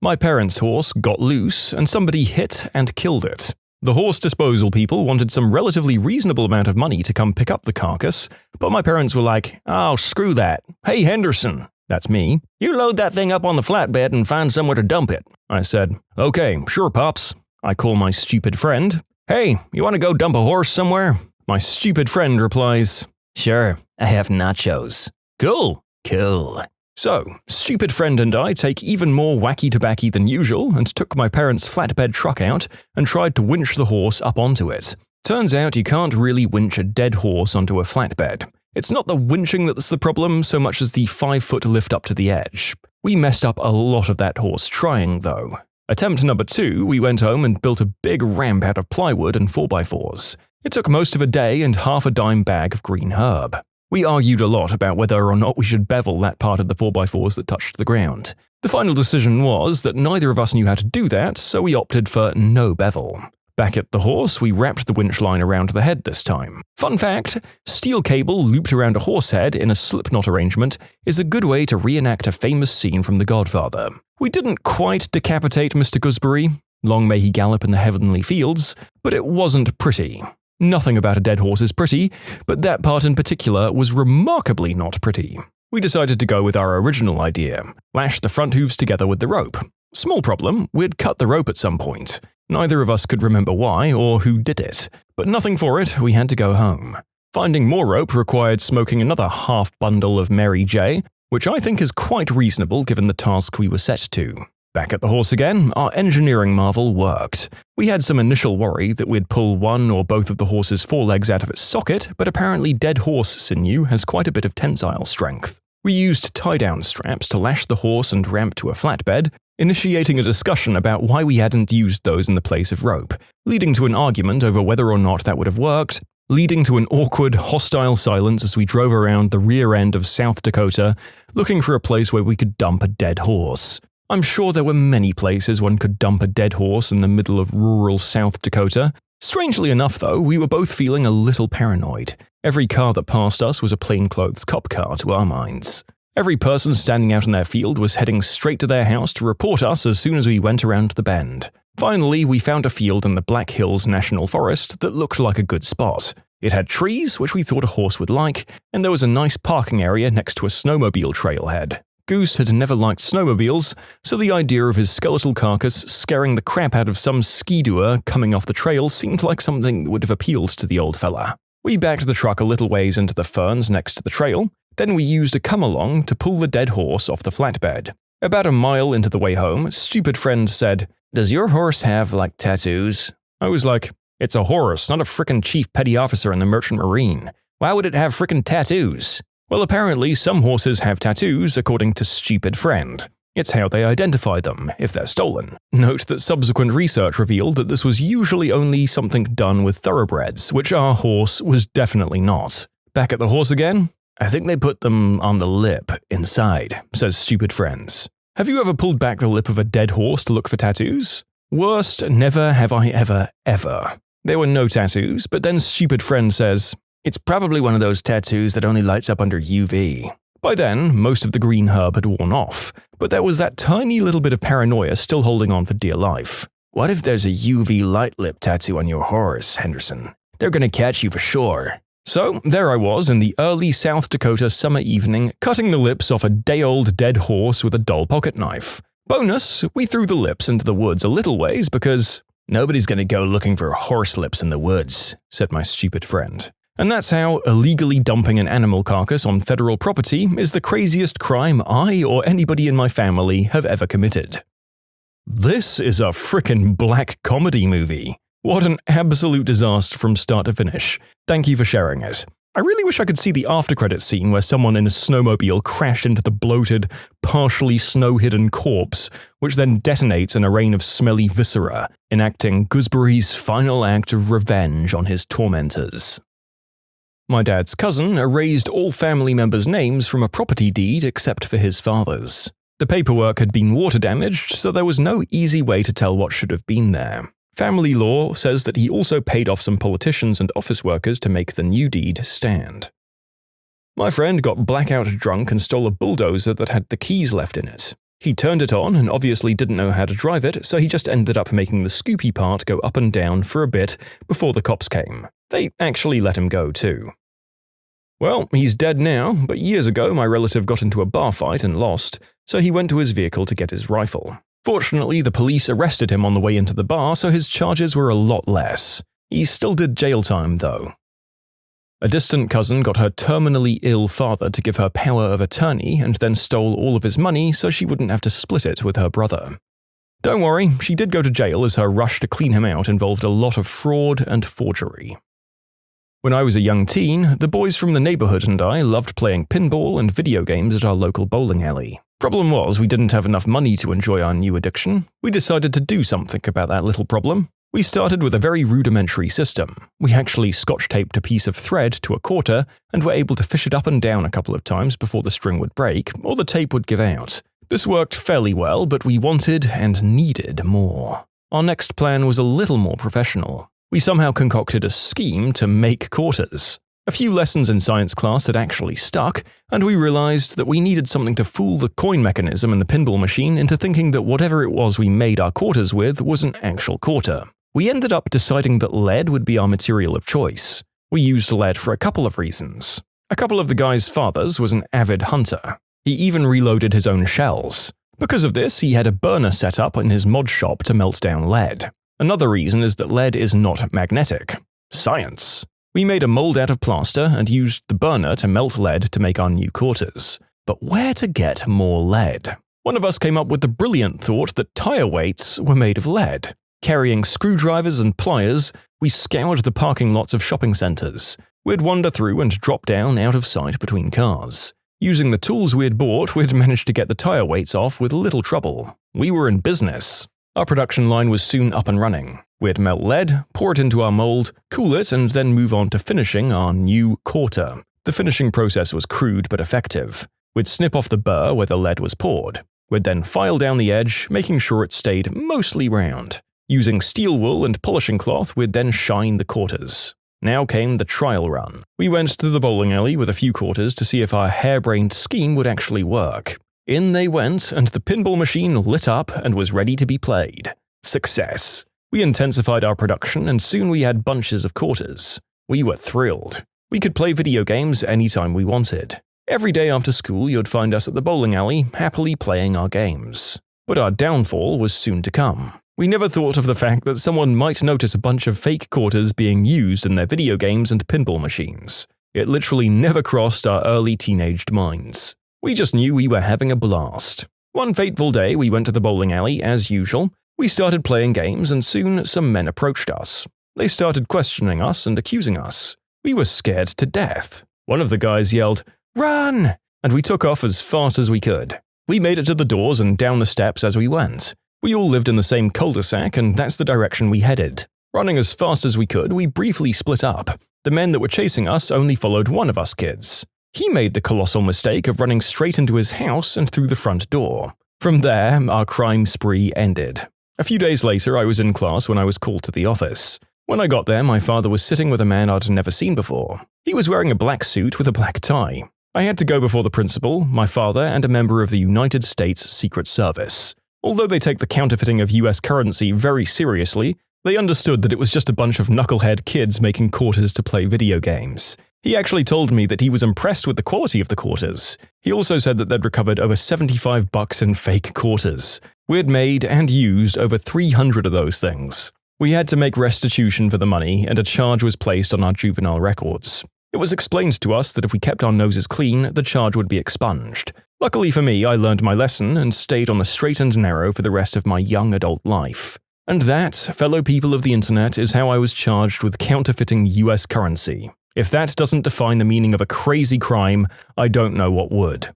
S1: My parents' horse got loose and somebody hit and killed it. The horse disposal people wanted some relatively reasonable amount of money to come pick up the carcass, but my parents were like, "Oh, screw that. Hey, Henderson," that's me, "you load that thing up on the flatbed and find somewhere to dump it." I said, "Okay, sure, Pops." I call my stupid friend. "Hey, you want to go dump a horse somewhere?" My stupid friend replies, "Sure, I have nachos." Cool. So, stupid friend and I take even more wacky tobacco than usual and took my parents' flatbed truck out and tried to winch the horse up onto it. Turns out you can't really winch a dead horse onto a flatbed. It's not the winching that's the problem so much as the 5-foot lift up to the edge. We messed up a lot of that horse trying, though. Attempt number 2, we went home and built a big ramp out of plywood and 4x4s. It took most of a day and half a dime bag of green herb. We argued a lot about whether or not we should bevel that part of the 4x4s that touched the ground. The final decision was that neither of us knew how to do that, so we opted for no bevel. Back at the horse, we wrapped the winch line around the head this time. Fun fact, steel cable looped around a horse head in a slipknot arrangement is a good way to reenact a famous scene from The Godfather. We didn't quite decapitate Mr. Gooseberry, long may he gallop in the heavenly fields, but it wasn't pretty. Nothing about a dead horse is pretty, but that part in particular was remarkably not pretty. We decided to go with our original idea, lash the front hooves together with the rope. Small problem, we'd cut the rope at some point. Neither of us could remember why or who did it, but nothing for it, we had to go home. Finding more rope required smoking another half bundle of Mary J, which I think is quite reasonable given the task we were set to. Back at the horse again, our engineering marvel worked. We had some initial worry that we'd pull one or both of the horse's forelegs out of its socket, but apparently dead horse sinew has quite a bit of tensile strength. We used tie-down straps to lash the horse and ramp to a flatbed, initiating a discussion about why we hadn't used those in the place of rope, leading to an argument over whether or not that would have worked, leading to an awkward, hostile silence as we drove around the rear end of South Dakota, looking for a place where we could dump a dead horse. I'm sure there were many places one could dump a dead horse in the middle of rural South Dakota. Strangely enough, though, we were both feeling a little paranoid. Every car that passed us was a plainclothes cop car to our minds. Every person standing out in their field was heading straight to their house to report us as soon as we went around the bend. Finally, we found a field in the Black Hills National Forest that looked like a good spot. It had trees, which we thought a horse would like, and there was a nice parking area next to a snowmobile trailhead. Goose had never liked snowmobiles, so the idea of his skeletal carcass scaring the crap out of some ski-doer coming off the trail seemed like something that would have appealed to the old fella. We backed the truck a little ways into the ferns next to the trail, then we used a come-along to pull the dead horse off the flatbed. About a mile into the way home, stupid friend said, "Does your horse have, like, tattoos?" I was like, "It's a horse, not a frickin' chief petty officer in the Merchant Marine. Why would it have frickin' tattoos?" Well, apparently some horses have tattoos, according to stupid friend. It's how they identify them, if they're stolen. Note that subsequent research revealed that this was usually only something done with thoroughbreds, which our horse was definitely not. Back at the horse again? "I think they put them on the lip, inside," says stupid friends. Have you ever pulled back the lip of a dead horse to look for tattoos? Worst, never have I ever. There were no tattoos, but then stupid friend says, "It's probably one of those tattoos that only lights up under UV." By then, most of the green herb had worn off, but there was that tiny little bit of paranoia still holding on for dear life. What if there's a UV light lip tattoo on your horse, Henderson? They're gonna catch you for sure. So, there I was in the early South Dakota summer evening, cutting the lips off a day-old dead horse with a dull pocket knife. Bonus, we threw the lips into the woods a little ways because nobody's gonna go looking for horse lips in the woods, said my stupid friend. And that's how illegally dumping an animal carcass on federal property is the craziest crime I or anybody in my family have ever committed. This is a frickin' black comedy movie. What an absolute disaster from start to finish. Thank you for sharing it. I really wish I could see the after-credits scene where someone in a snowmobile crashed into the bloated, partially snow-hidden corpse, which then detonates in a rain of smelly viscera, enacting Gooseberry's final act of revenge on his tormentors. My dad's cousin erased all family members' names from a property deed except for his father's. The paperwork had been water damaged, so there was no easy way to tell what should have been there. Family law says that he also paid off some politicians and office workers to make the new deed stand. My friend got blackout drunk and stole a bulldozer that had the keys left in it. He turned it on and obviously didn't know how to drive it, so he just ended up making the scoopy part go up and down for a bit before the cops came. They actually let him go too. Well, he's dead now, but years ago my relative got into a bar fight and lost, so he went to his vehicle to get his rifle. Fortunately, the police arrested him on the way into the bar, so his charges were a lot less. He still did jail time, though. A distant cousin got her terminally ill father to give her power of attorney and then stole all of his money so she wouldn't have to split it with her brother. Don't worry, she did go to jail as her rush to clean him out involved a lot of fraud and forgery. When I was a young teen, the boys from the neighborhood and I loved playing pinball and video games at our local bowling alley. Problem was, we didn't have enough money to enjoy our new addiction. We decided to do something about that little problem. We started with a very rudimentary system. We actually scotch-taped a piece of thread to a quarter and were able to fish it up and down a couple of times before the string would break or the tape would give out. This worked fairly well, but we wanted and needed more. Our next plan was a little more professional. We somehow concocted a scheme to make quarters. A few lessons in science class had actually stuck, and we realized that we needed something to fool the coin mechanism in the pinball machine into thinking that whatever it was we made our quarters with was an actual quarter. We ended up deciding that lead would be our material of choice. We used lead for a couple of reasons. A couple of the guy's fathers was an avid hunter. He even reloaded his own shells. Because of this, he had a burner set up in his mod shop to melt down lead. Another reason is that lead is not magnetic. Science. We made a mold out of plaster and used the burner to melt lead to make our new quarters. But where to get more lead? One of us came up with the brilliant thought that tire weights were made of lead. Carrying screwdrivers and pliers, we scoured the parking lots of shopping centers. We'd wander through and drop down out of sight between cars. Using the tools we had bought, we'd managed to get the tire weights off with little trouble. We were in business. Our production line was soon up and running. We'd melt lead, pour it into our mold, cool it, and then move on to finishing our new quarter. The finishing process was crude but effective. We'd snip off the burr where the lead was poured. We'd then file down the edge, making sure it stayed mostly round. Using steel wool and polishing cloth, we'd then shine the quarters. Now came the trial run. We went to the bowling alley with a few quarters to see if our harebrained scheme would actually work. In they went, and the pinball machine lit up and was ready to be played. Success! We intensified our production, and soon we had bunches of quarters. We were thrilled. We could play video games anytime we wanted. Every day after school, you'd find us at the bowling alley, happily playing our games. But our downfall was soon to come. We never thought of the fact that someone might notice a bunch of fake quarters being used in their video games and pinball machines. It literally never crossed our early teenaged minds. We just knew we were having a blast. One fateful day, we went to the bowling alley as usual. We started playing games, and soon some men approached us. They started questioning us and accusing us. We were scared to death. One of the guys yelled, "Run!" and we took off as fast as we could. We made it to the doors and down the steps as we went. We all lived in the same cul-de-sac, and that's the direction we headed. Running as fast as we could, we briefly split up. The men that were chasing us only followed one of us kids. He made the colossal mistake of running straight into his house and through the front door. From there, our crime spree ended. A few days later, I was in class when I was called to the office. When I got there, my father was sitting with a man I'd never seen before. He was wearing a black suit with a black tie. I had to go before the principal, my father, and a member of the United States Secret Service. Although they take the counterfeiting of US currency very seriously, they understood that it was just a bunch of knucklehead kids making quarters to play video games. He actually told me that he was impressed with the quality of the quarters. He also said that they'd recovered over $75 in fake quarters. We'd made and used over 300 of those things. We had to make restitution for the money, and a charge was placed on our juvenile records. It was explained to us that if we kept our noses clean, the charge would be expunged. Luckily for me, I learned my lesson and stayed on the straight and narrow for the rest of my young adult life. And that, fellow people of the internet, is how I was charged with counterfeiting US currency. If that doesn't define the meaning of a crazy crime, I don't know what would.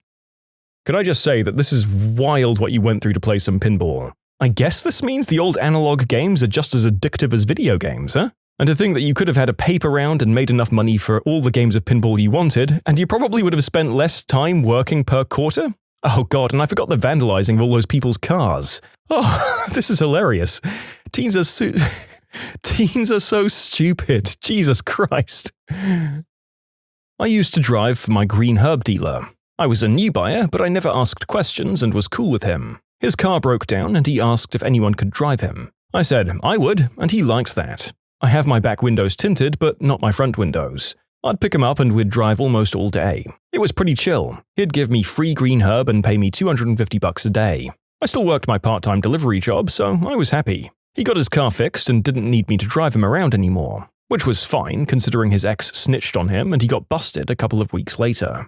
S1: Could I just say that this is wild what you went through to play some pinball? I guess this means the old analog games are just as addictive as video games, huh? And to think that you could have had a paper round and made enough money for all the games of pinball you wanted, and you probably would have spent less time working per quarter? Oh god, and I forgot the vandalizing of all those people's cars. Oh, this is hilarious. Teens are so stupid. Jesus Christ. I used to drive for my green herb dealer. I was a new buyer, but I never asked questions and was cool with him. His car broke down and he asked if anyone could drive him. I said I would, and he liked that. I have my back windows tinted, but not my front windows. I'd pick him up and we'd drive almost all day. It was pretty chill. He'd give me free green herb and pay me $250 a day. I still worked my part-time delivery job, so I was happy. He got his car fixed and didn't need me to drive him around anymore, which was fine considering his ex snitched on him and he got busted a couple of weeks later.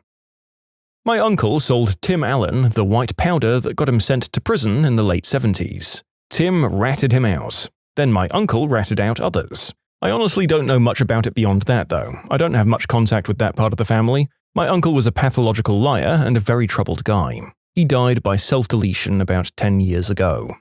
S1: My uncle sold Tim Allen the white powder that got him sent to prison in the late 70s. Tim ratted him out. Then my uncle ratted out others. I honestly don't know much about it beyond that, though. I don't have much contact with that part of the family. My uncle was a pathological liar and a very troubled guy. He died by self-deletion about 10 years ago.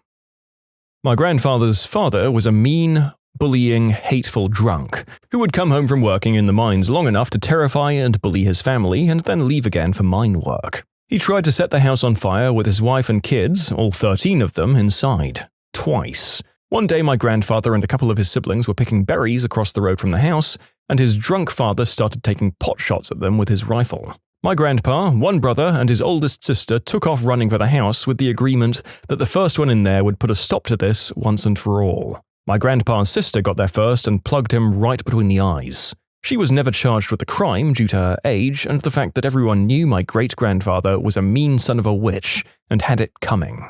S1: My grandfather's father was a mean, bullying, hateful drunk who would come home from working in the mines long enough to terrify and bully his family and then leave again for mine work. He tried to set the house on fire with his wife and kids, all 13 of them, inside. Twice. One day my grandfather and a couple of his siblings were picking berries across the road from the house, and his drunk father started taking pot shots at them with his rifle. My grandpa, one brother, and his oldest sister took off running for the house with the agreement that the first one in there would put a stop to this once and for all. My grandpa's sister got there first and plugged him right between the eyes. She was never charged with the crime due to her age and the fact that everyone knew my great-grandfather was a mean son of a witch and had it coming.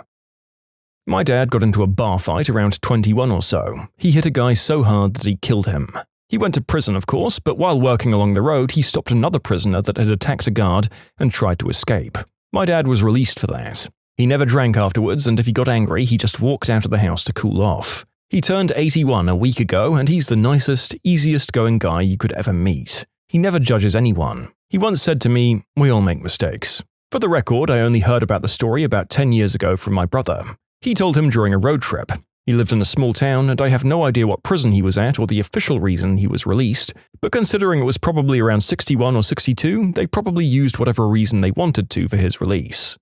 S1: My dad got into a bar fight around 21 or so. He hit a guy so hard that he killed him. He went to prison, of course, but while working along the road, he stopped another prisoner that had attacked a guard and tried to escape. My dad was released for that. He never drank afterwards, and if he got angry, he just walked out of the house to cool off. He turned 81 a week ago, and he's the nicest, easiest-going guy you could ever meet. He never judges anyone. He once said to me, "We all make mistakes." For the record, I only heard about the story about 10 years ago from my brother. He told him during a road trip. He lived in a small town, and I have no idea what prison he was at or the official reason he was released, but considering it was probably around 61 or 62, they probably used whatever reason they wanted to for his release.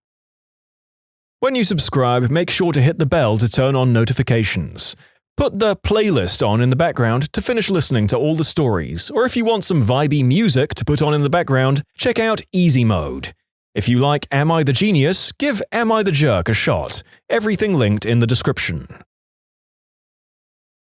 S1: When you subscribe, make sure to hit the bell to turn on notifications. Put the playlist on in the background to finish listening to all the stories, or if you want some vibey music to put on in the background, check out easymode. If you like Am I the Genius, give Am I the Jerk a shot. Everything linked in the description.